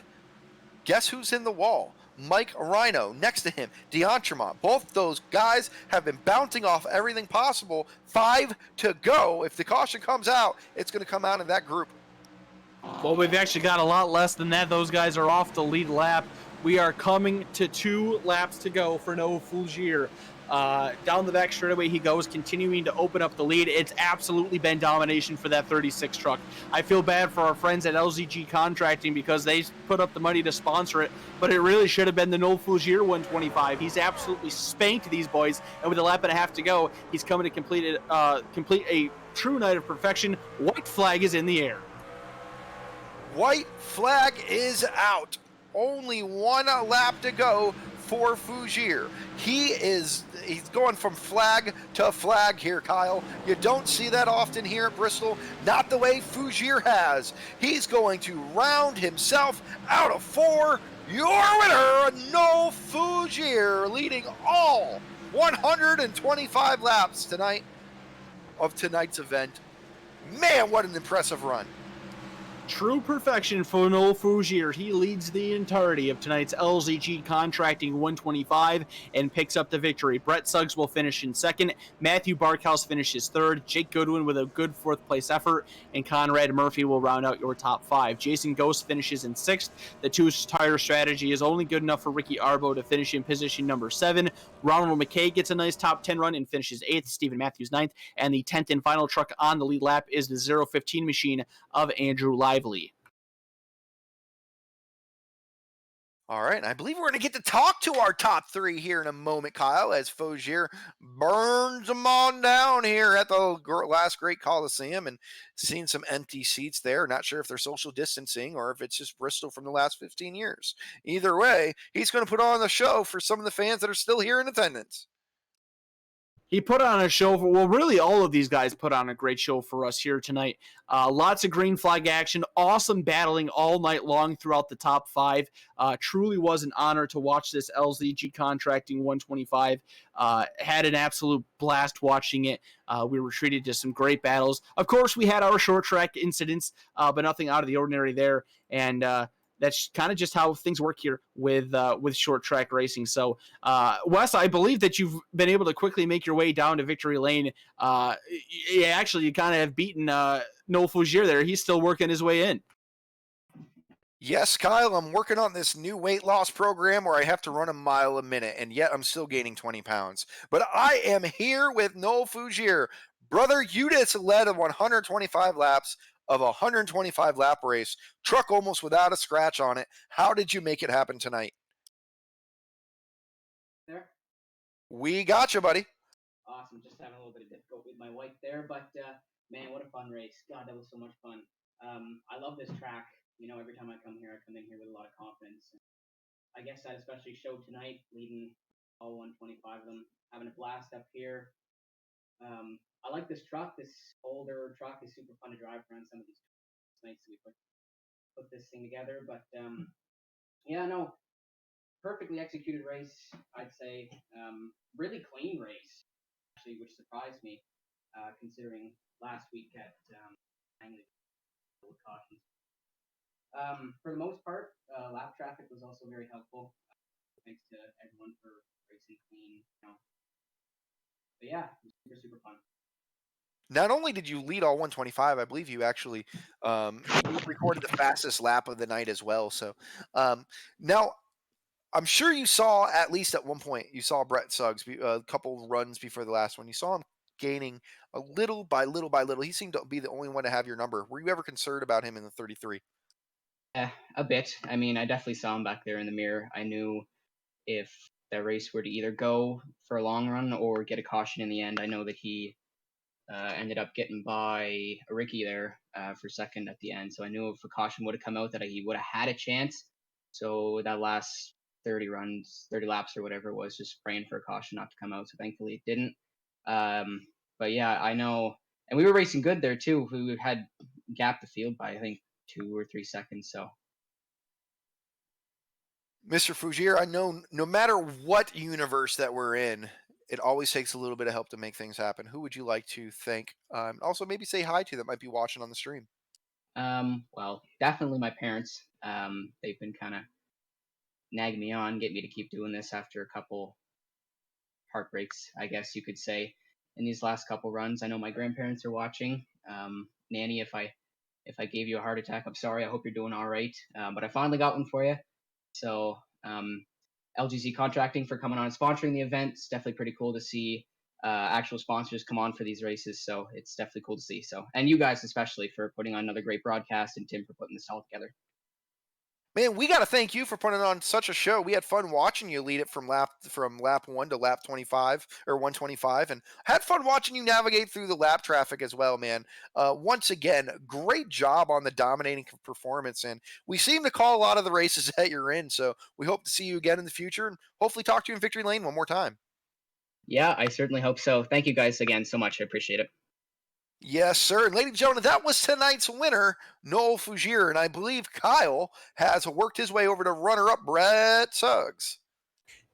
Guess who's in the wall? Mike Rhino. Next to him, D'Entremont. Both those guys have been bouncing off everything possible. 5 to go. If the caution comes out, it's going to come out in that group.
Well, we've actually got a lot less than that. Those guys are off the lead lap. We are coming to 2 laps to go for Noah Fougere. Down the back straightaway he goes, continuing to open up the lead. It's absolutely been domination for that 36 truck. I feel bad for our friends at LZG Contracting because they put up the money to sponsor it, but it really should have been the Noah Fougere 125. He's absolutely spanked these boys, and with a lap and a half to go, he's coming to complete a true night of perfection. White flag is in the air.
White flag is out. Only 1 lap to go for Fougere. He's going from flag to flag here, Kyle. You don't see that often here at Bristol. Not the way Fougere has. He's going to round himself out of 4. Your winner, Noah Fougere, leading all 125 laps tonight of tonight's event. Man, what an impressive run.
True perfection for Noah Fougere. He leads the entirety of tonight's LZG Contracting 125 and picks up the victory. Brett Suggs will finish in second. Matthew Barkhouse finishes third. Jake Goodwin with a good 4th place effort. And Conrad Murphy will round out your top 5. Jason Ghost finishes in 6th. The 2-tire strategy is only good enough for Ricky Arbo to finish in position number 7. Ronald McKay gets a nice top 10 run and finishes 8th. Stephen Matthews 9th. And the 10th and final truck on the lead lap is the 015 machine of Andrew Lively.
All right, I believe we're going to get to talk to our top 3 here in a moment, Kyle, as Fougere burns them on down here at the Last Great Coliseum, and seeing some empty seats there. Not sure if they're social distancing or if it's just Bristol from the last 15 years. Either way, he's going to put on the show for some of the fans that are still here in attendance.
He put on a show for, well, really all of these guys put on a great show for us here tonight. Lots of green flag action, awesome battling all night long throughout the top 5. Truly was an honor to watch this LZG Contracting 125. Had an absolute blast watching it. We were treated to some great battles. Of course, we had our short track incidents, but nothing out of the ordinary there. And that's kind of just how things work here with short track racing. So, Wes, I believe that you've been able to quickly make your way down to victory lane. Actually, you kind of have beaten Noah Fougere there. He's still working his way in.
Yes, Kyle, I'm working on this new weight loss program where I have to run a mile a minute, and yet I'm still gaining 20 pounds. But I am here with Noah Fougere. Brother, you just led 125 laps of a 125 lap race, truck almost without a scratch on it. How did you make it happen tonight?
There.
We got you, buddy.
Awesome. Just having a little bit of difficulty with my wife there, but man, what a fun race. God, that was so much fun. I love this track. You know, every time I come here, I come in here with a lot of confidence. I guess that especially showed tonight, leading all 125 of them, having a blast up here. I like this truck. This older truck is super fun to drive around some of these nights that we put this thing together. But yeah, no, perfectly executed race, I'd say. Really clean race, actually, which surprised me, considering last week at Langley with cautions. For the most part, lap traffic was also very helpful. Thanks to everyone for racing clean. You know. But yeah, it was super, super fun.
Not only did you lead all 125, I believe you actually recorded the fastest lap of the night as well. So now I'm sure you saw, at least at one point, you saw Brett Suggs a couple runs before the last one. You saw him gaining a little by little by little. He seemed to be the only one to have your number. Were you ever concerned about him in the 33?
Yeah, a bit. I mean, I definitely saw him back there in the mirror. I knew if that race were to either go for a long run or get a caution in the end, I know that he ended up getting by Ricky there for second at the end. So I knew if a caution would have come out that he would have had a chance. So that last 30 laps or whatever it was, just praying for a caution not to come out. So thankfully it didn't. But yeah, I know. And we were racing good there too. We had gapped the field by, I think, 2 or 3 seconds. So
Mr. Fougere, I know no matter what universe that we're in, it always takes a little bit of help to make things happen. Who would you like to thank? Also, maybe say hi to that might be watching on the stream.
well, definitely my parents. They've been kind of nag me on, get me to keep doing this after a couple heartbreaks, I guess you could say, in these last couple runs. I know my grandparents are watching. Nanny, if I gave you a heart attack, I'm sorry. I hope you're doing all right. But I finally got one for you. So LGC Contracting for coming on and sponsoring the event. It's definitely pretty cool to see actual sponsors come on for these races. So it's definitely cool to see. So, and you guys especially for putting on another great broadcast, and Tim for putting this all together.
Man, we got to thank you for putting on such a show. We had fun watching you lead it from lap 1 to lap 25 or 125, and had fun watching you navigate through the lap traffic as well, man. Once again, great job on the dominating performance, and we seem to call a lot of the races that you're in. So we hope to see you again in the future, and hopefully talk to you in Victory Lane one more time.
Yeah, I certainly hope so. Thank you guys again so much. I appreciate it.
Yes, sir. And ladies and gentlemen, that was tonight's winner, Noel Fougere. And I believe Kyle has worked his way over to runner-up Brett Suggs.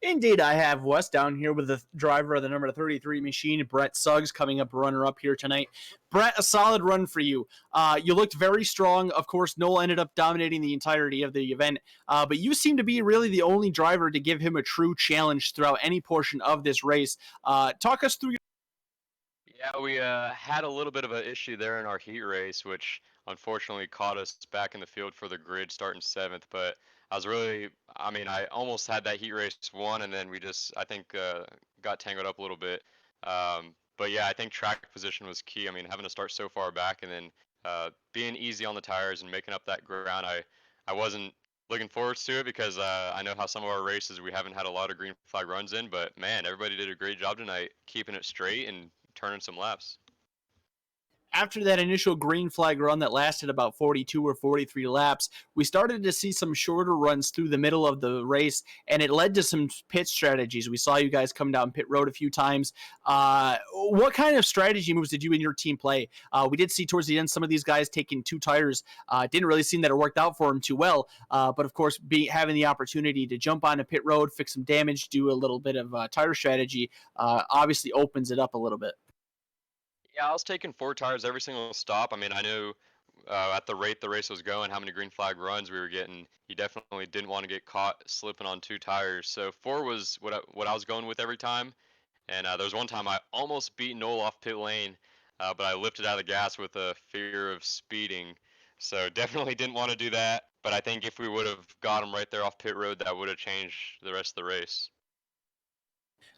Indeed, I have Wes down here with the driver of the number 33 machine, Brett Suggs, coming up runner-up here tonight. Brett, a solid run for you. You looked very strong. Of course, Noel ended up dominating the entirety of the event, but you seem to be really the only driver to give him a true challenge throughout any portion of this race. Talk us through.
Yeah, we had a little bit of an issue there in our heat race, which unfortunately caught us back in the field for the grid starting 7th. But I almost had that heat race won, and then we just, I think, got tangled up a little bit. But yeah, I think track position was key. I mean, having to start so far back and then being easy on the tires and making up that ground, I wasn't looking forward to it because I know how some of our races we haven't had a lot of green flag runs in. But man, everybody did a great job tonight keeping it straight and turning some laps.
After that initial green flag run that lasted about 42 or 43 laps, we started to see some shorter runs through the middle of the race, and it led to some pit strategies. We saw you guys come down pit road a few times. What kind of strategy moves did you and your team play? We did see towards the end some of these guys taking 2 tires. Didn't really seem that it worked out for them too well, but of course, having the opportunity to jump on a pit road, fix some damage, do a little bit of tire strategy, obviously opens it up a little bit.
Yeah, I was taking 4 tires every single stop. I mean, I knew at the rate the race was going, how many green flag runs we were getting. You definitely didn't want to get caught slipping on 2 tires. So 4 was what I was going with every time. And there was one time I almost beat Noel off pit lane, but I lifted out of the gas with a fear of speeding. So definitely didn't want to do that. But I think if we would have got him right there off pit road, that would have changed the rest of the race.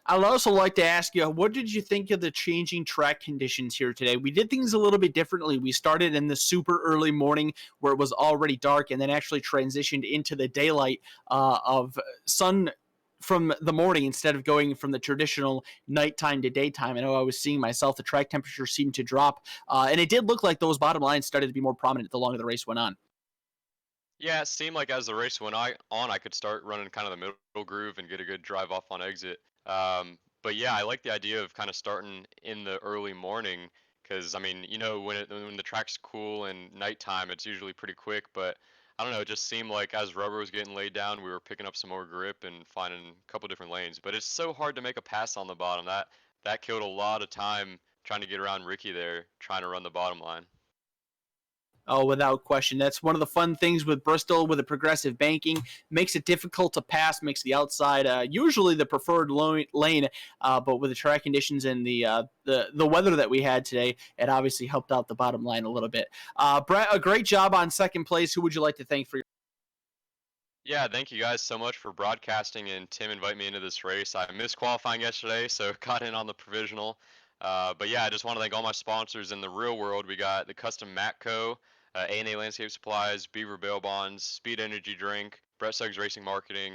I'd also like to ask you, what did you think of the changing track conditions here today? We did things a little bit differently. We started in the super early morning where it was already dark and then actually transitioned into the daylight of sun from the morning instead of going from the traditional nighttime to daytime. I know I was seeing myself, the track temperature seemed to drop, and it did look like those bottom lines started to be more prominent the longer the race went on.
Yeah, it seemed like as the race went on, I could start running kind of the middle groove and get a good drive off on exit. But yeah, I like the idea of kind of starting in the early morning because I mean, when the track's cool and nighttime, it's usually pretty quick. But I don't know, it just seemed like as rubber was getting laid down, we were picking up some more grip and finding a couple different lanes. But it's so hard to make a pass on the bottom. That killed a lot of time trying to get around Ricky there, trying to run the bottom line.
Oh, without question. That's one of the fun things with Bristol with the progressive banking. Makes it difficult to pass, makes the outside usually the preferred lane, but with the track conditions and the weather that we had today, it obviously helped out the bottom line a little bit. Brett, a great job on second place. Who would you like to thank for your...
Yeah, thank you guys so much for broadcasting and Tim invited me into this race. I missed qualifying yesterday, so got in on the provisional. But yeah, I just want to thank all my sponsors in the real world. We got the Custom Matco, A&A Landscape Supplies, Beaver Bail Bonds, Speed Energy Drink, Brett Suggs Racing Marketing,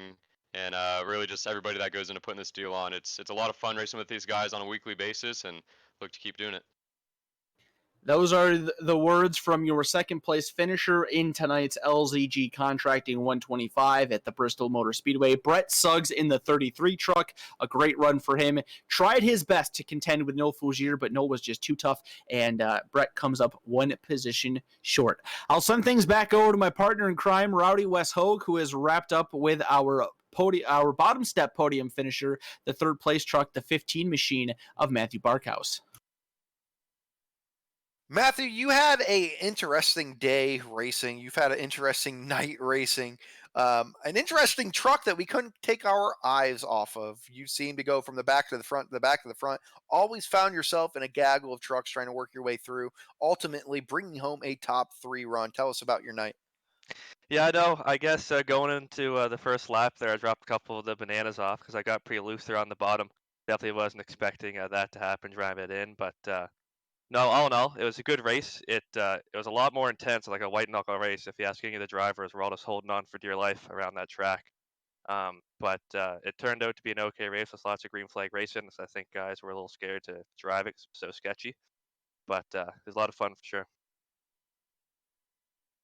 and really just everybody that goes into putting this deal on. It's a lot of fun racing with these guys on a weekly basis, and look to keep doing it.
Those are the words from your second place finisher in tonight's LZG Contracting 125 at the Bristol Motor Speedway. Brett Suggs in the 33 truck. A great run for him. Tried his best to contend with Noel Fougere, but Noel was just too tough, and Brett comes up one position short. I'll send things back over to my partner in crime, Rowdy Wes Hogue, who is wrapped up with our bottom step podium finisher, the third place truck, the 15 machine of Matthew Barkhouse.
Matthew, you had a interesting day racing. You've had an interesting night racing. An interesting truck that we couldn't take our eyes off of. You seem to go from the back to the front, the back to the front. Always found yourself in a gaggle of trucks trying to work your way through, ultimately bringing home a top 3 run. Tell us about your night.
Yeah, I know. I guess going into the first lap there, I dropped a couple of the bananas off because I got pretty loose there on the bottom. Definitely wasn't expecting that to happen, driving it in. But no, all in all, it was a good race. It was a lot more intense, like a white knuckle race. If you ask any of the drivers, we're all just holding on for dear life around that track. But it turned out to be an okay race with lots of green flag racing. So I think guys were a little scared to drive it 'cause it was so sketchy. But it was a lot of fun for sure.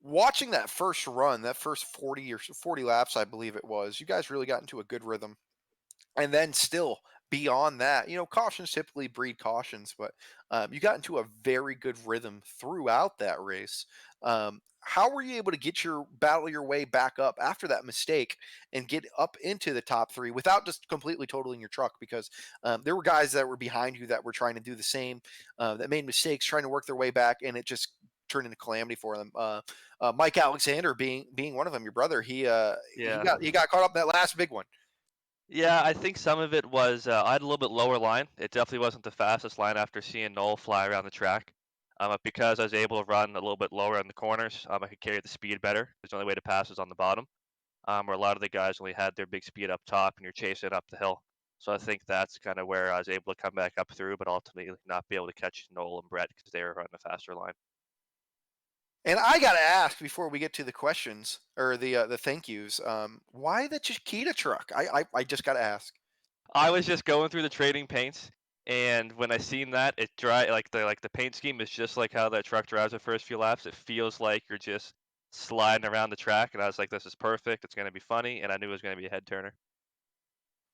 Watching that first run, that first 40 laps, I believe it was, you guys really got into a good rhythm. And then still beyond that, cautions typically breed cautions, but you got into a very good rhythm throughout that race. How were you able to battle your way back up after that mistake and get up into the top 3 without just completely totaling your truck? Because there were guys that were behind you that were trying to do the same, that made mistakes, trying to work their way back, and it just turned into calamity for them. Mike Alexander being one of them, your brother, he
Yeah.
got caught up in that last big one.
Yeah, I think some of it was I had a little bit lower line. It definitely wasn't the fastest line after seeing Noel fly around the track. But because I was able to run a little bit lower in the corners, I could carry the speed better. There's the only way to pass is on the bottom, where a lot of the guys only had their big speed up top, and you're chasing up the hill. So I think that's kind of where I was able to come back up through, but ultimately not be able to catch Noel and Brett because they were running a faster line.
And I got to ask before we get to the questions or the thank yous, why the Chiquita truck? I just got to ask.
I was just going through the trading paints, and when I seen that, it dry like the paint scheme is just like how that truck drives the first few laps. It feels like you're just sliding around the track, and I was like, "This is perfect. It's gonna be funny," and I knew it was gonna be a head turner.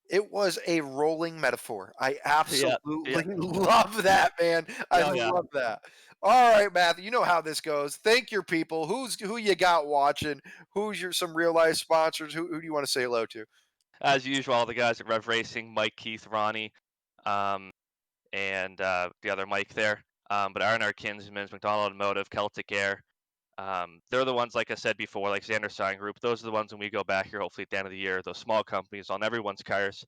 It was a rolling metaphor. I
Yeah,
absolutely
yeah,
love that, man. I
oh yeah.
love that. All right, Matthew, you know how this goes. Thank your people. Who you got watching? Who's some real life sponsors? Who do you want to say hello to?
As usual, all the guys at Rev Racing, Mike, Keith, Ronnie, um, and the other Mike there. But R&R Kinsman's, McDonald Automotive, Celtic Air. They're the ones, like I said before, like Xander Sign Group. Those are the ones when we go back here, hopefully at the end of the year. Those small companies on everyone's cars.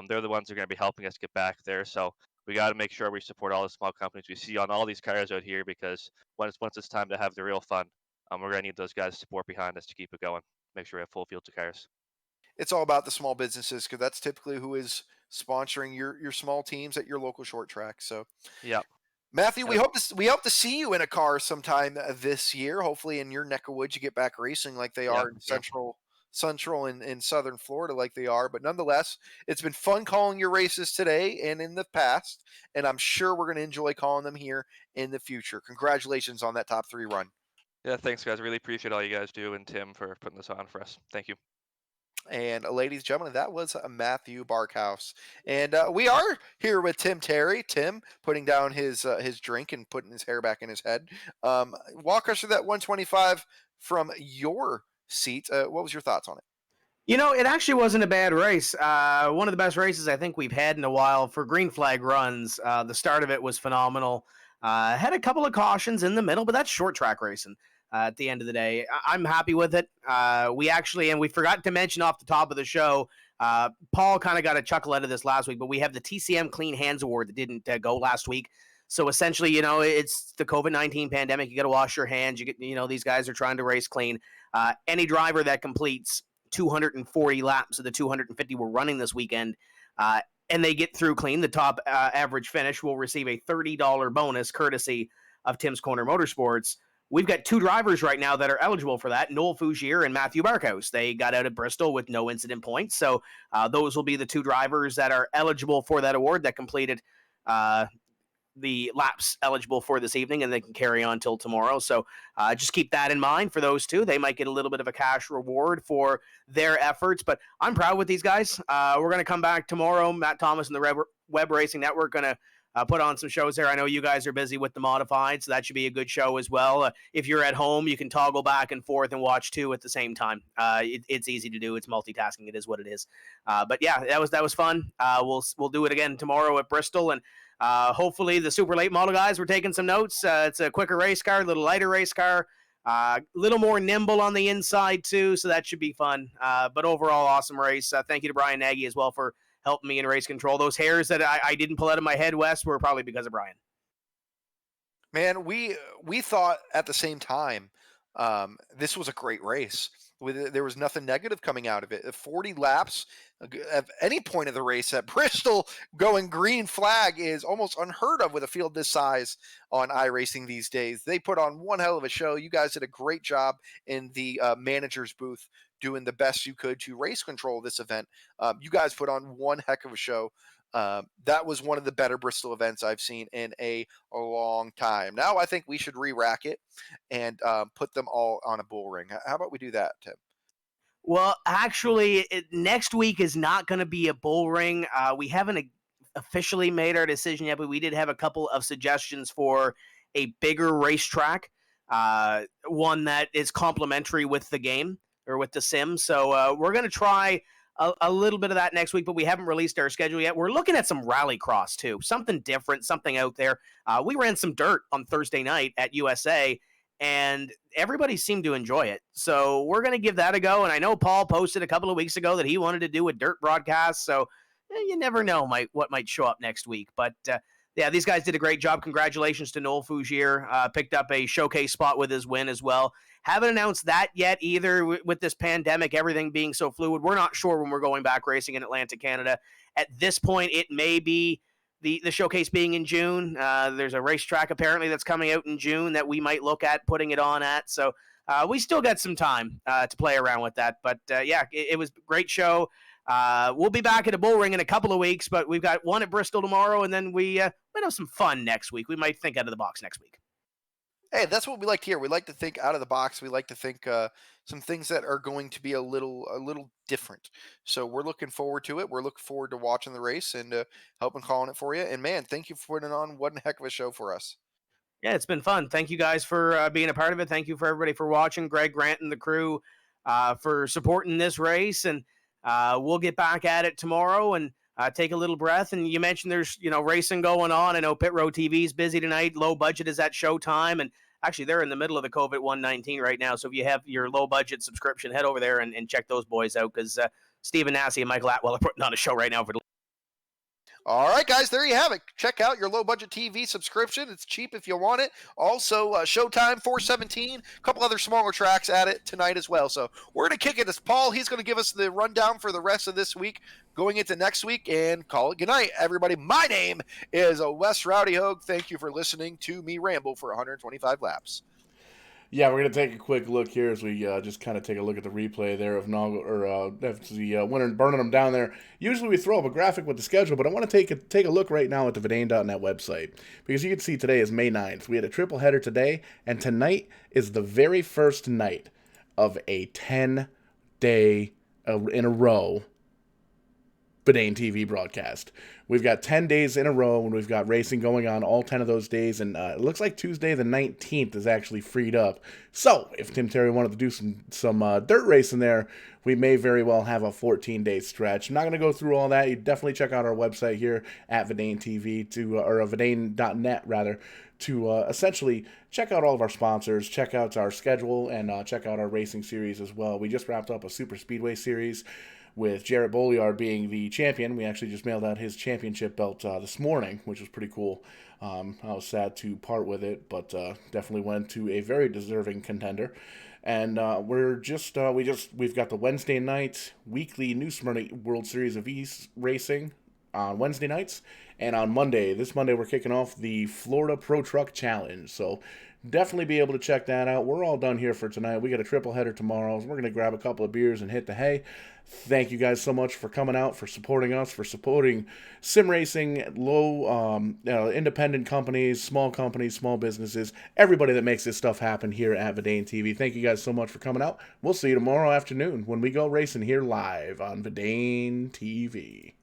They're the ones that are going to be helping us get back there. So we got to make sure we support all the small companies we see on all these cars out here because once it's time to have the real fun, we're going to need those guys' support behind us to keep it going. Make sure we have full fields of cars.
It's all about the small businesses because that's typically who is sponsoring your small teams at your local short track. So,
Yeah.
Matthew, we
Yep.
hope to see you in a car sometime this year. Hopefully, in your neck of woods, you get back racing like they
Yeah.
are in
Sure.
Central and Southern Florida, like they are. But nonetheless, it's been fun calling your races today and in the past, and I'm sure we're going to enjoy calling them here in the future. Congratulations on that top 3 run.
Yeah. Thanks, guys. Really appreciate all you guys do and Tim for putting this on for us. Thank you.
And ladies and gentlemen, that was Matthew Barkhouse, and we are here with Tim Terry. Tim putting down his drink and putting his hair back in his head. Walk us through that 125 from your seat. What was your thoughts on it?
It actually wasn't a bad race. One of the best races I think we've had in a while for green flag runs. The start of it was phenomenal. Had a couple of cautions in the middle, but that's short track racing. At the end of the day, I'm happy with it. We forgot to mention off the top of the show, Paul kind of got a chuckle out of this last week, but we have the TCM Clean Hands Award that didn't go last week. So essentially, it's the COVID-19 pandemic. You got to wash your hands. These guys are trying to race clean. Any driver that completes 240 laps of the 250 we're running this weekend, and they get through clean, the top average finish will receive a $30 bonus courtesy of Tim's Corner Motorsports. We've got 2 drivers right now that are eligible for that, Noel Fougier and Matthew Barkhouse. They got out of Bristol with no incident points, so those will be the 2 drivers that are eligible for that award that completed the laps eligible for this evening, and they can carry on till tomorrow. So just keep that in mind for those 2. They might get a little bit of a cash reward for their efforts, but I'm proud with these guys. We're going to come back tomorrow. Matt Thomas and the Web Racing Network going to put on some shows there. I know you guys are busy with the modified, so that should be a good show as well. If you're at home, you can toggle back and forth and watch 2 at the same time. It's easy to do. It's multitasking. It is what it is. But yeah, that was fun. We'll do it again tomorrow at Bristol, and hopefully the super late model guys were taking some notes. It's a quicker race car, a little lighter race car. A little more nimble on the inside, too, so that should be fun. But overall, awesome race. Thank you to Brian Nagy as well for helping me in race control. Those hairs that I didn't pull out of my head, Wes, were probably because of Brian.
Man, we thought at the same time this was a great race. There was nothing negative coming out of it. 40 laps at any point of the race at Bristol going green flag is almost unheard of with a field this size on iRacing these days. They put on one hell of a show. You guys did a great job in the manager's booth doing the best you could to race control this event. You guys put on one heck of a show. That was one of the better Bristol events I've seen in a long time. Now I think we should re-rack it and put them all on a bull ring. How about we do that, Tim?
Well, actually, next week is not going to be a bull ring. We haven't officially made our decision yet, but we did have a couple of suggestions for a bigger racetrack, one that is complementary with the game or with the sim. So we're going to try a little bit of that next week, but we haven't released our schedule yet. We're looking at some rallycross too, something different, something out there. We ran some dirt on Thursday night at USA, and everybody seemed to enjoy it. So we're going to give that a go. And I know Paul posted a couple of weeks ago that he wanted to do a dirt broadcast. So you never know what might show up next week. But yeah, these guys did a great job. Congratulations to Noel Fougier. Picked up a showcase spot with his win as well. Haven't announced that yet either with this pandemic, everything being so fluid. We're not sure when we're going back racing in Atlantic Canada. At this point, it may be the showcase being in June. There's a racetrack apparently that's coming out in June that we might look at putting it on at. So we still got some time to play around with that. But yeah, it was a great show. We'll be back at a bull ring in a couple of weeks, but we've got one at Bristol tomorrow, and then we might have some fun next week. We might think out of the box next week.
Hey, that's what we like to hear. We like to think out of the box. We like to think some things that are going to be a little different. So we're looking forward to it. We're looking forward to watching the race and helping calling it for you. And man, thank you for putting on one heck of a show for us.
Yeah, it's been fun. Thank you guys for being a part of it. Thank you for everybody for watching. Greg, Grant, and the crew for supporting this race. And we'll get back at it tomorrow and take a little breath. And you mentioned there's racing going on. I know Pit Road TV is busy tonight. Low Budget is at Showtime, and actually they're in the middle of the COVID 119 right now. So if you have your low budget subscription, head over there and check those boys out, because Stephen Nassie and Michael Atwell are putting on a show right now for.
All right, guys, there you have it. Check out your low-budget TV subscription. It's cheap if you want it. Also, Showtime, 417, a couple other smaller tracks at it tonight as well. So we're going to kick it to Paul. He's going to give us the rundown for the rest of this week, going into next week, and call it good night, everybody. My name is Wes Rowdy Hogue. Thank you for listening to me ramble for 125 laps.
Yeah, we're going to take a quick look here as we just kind of take a look at the replay there of the winner burning them down there. Usually we throw up a graphic with the schedule, but I want to take a look right now at the Vidane.net website, because you can see today is May 9th. We had a triple header today, and tonight is the very first night of a 10-day in a row Vidane TV broadcast. We've got 10 days in a row, and we've got racing going on all 10 of those days, and it looks like Tuesday the 19th is actually freed up. So if Tim Terry wanted to do some dirt racing there, we may very well have a 14-day stretch. I'm not going to go through all that. You definitely check out our website here at Vidane TV or Vidane.net rather, to essentially check out all of our sponsors, check out our schedule, and check out our racing series as well. We just wrapped up a Super Speedway series with Jarrett Bolliard being the champion. We actually just mailed out his championship belt this morning, which was pretty cool. I was sad to part with it, but definitely went to a very deserving contender. And we've got the Wednesday night weekly New Smyrna World Series of East racing on Wednesday nights, and on this Monday we're kicking off the Florida Pro Truck Challenge. So definitely be able to check that out. We're all done here for tonight. We got a triple header tomorrow. So we're going to grab a couple of beers and hit the hay. Thank you guys so much for coming out, for supporting us, for supporting sim racing, independent companies, small businesses, everybody that makes this stuff happen here at Vidane TV. Thank you guys so much for coming out. We'll see you tomorrow afternoon when we go racing here live on Vidane TV.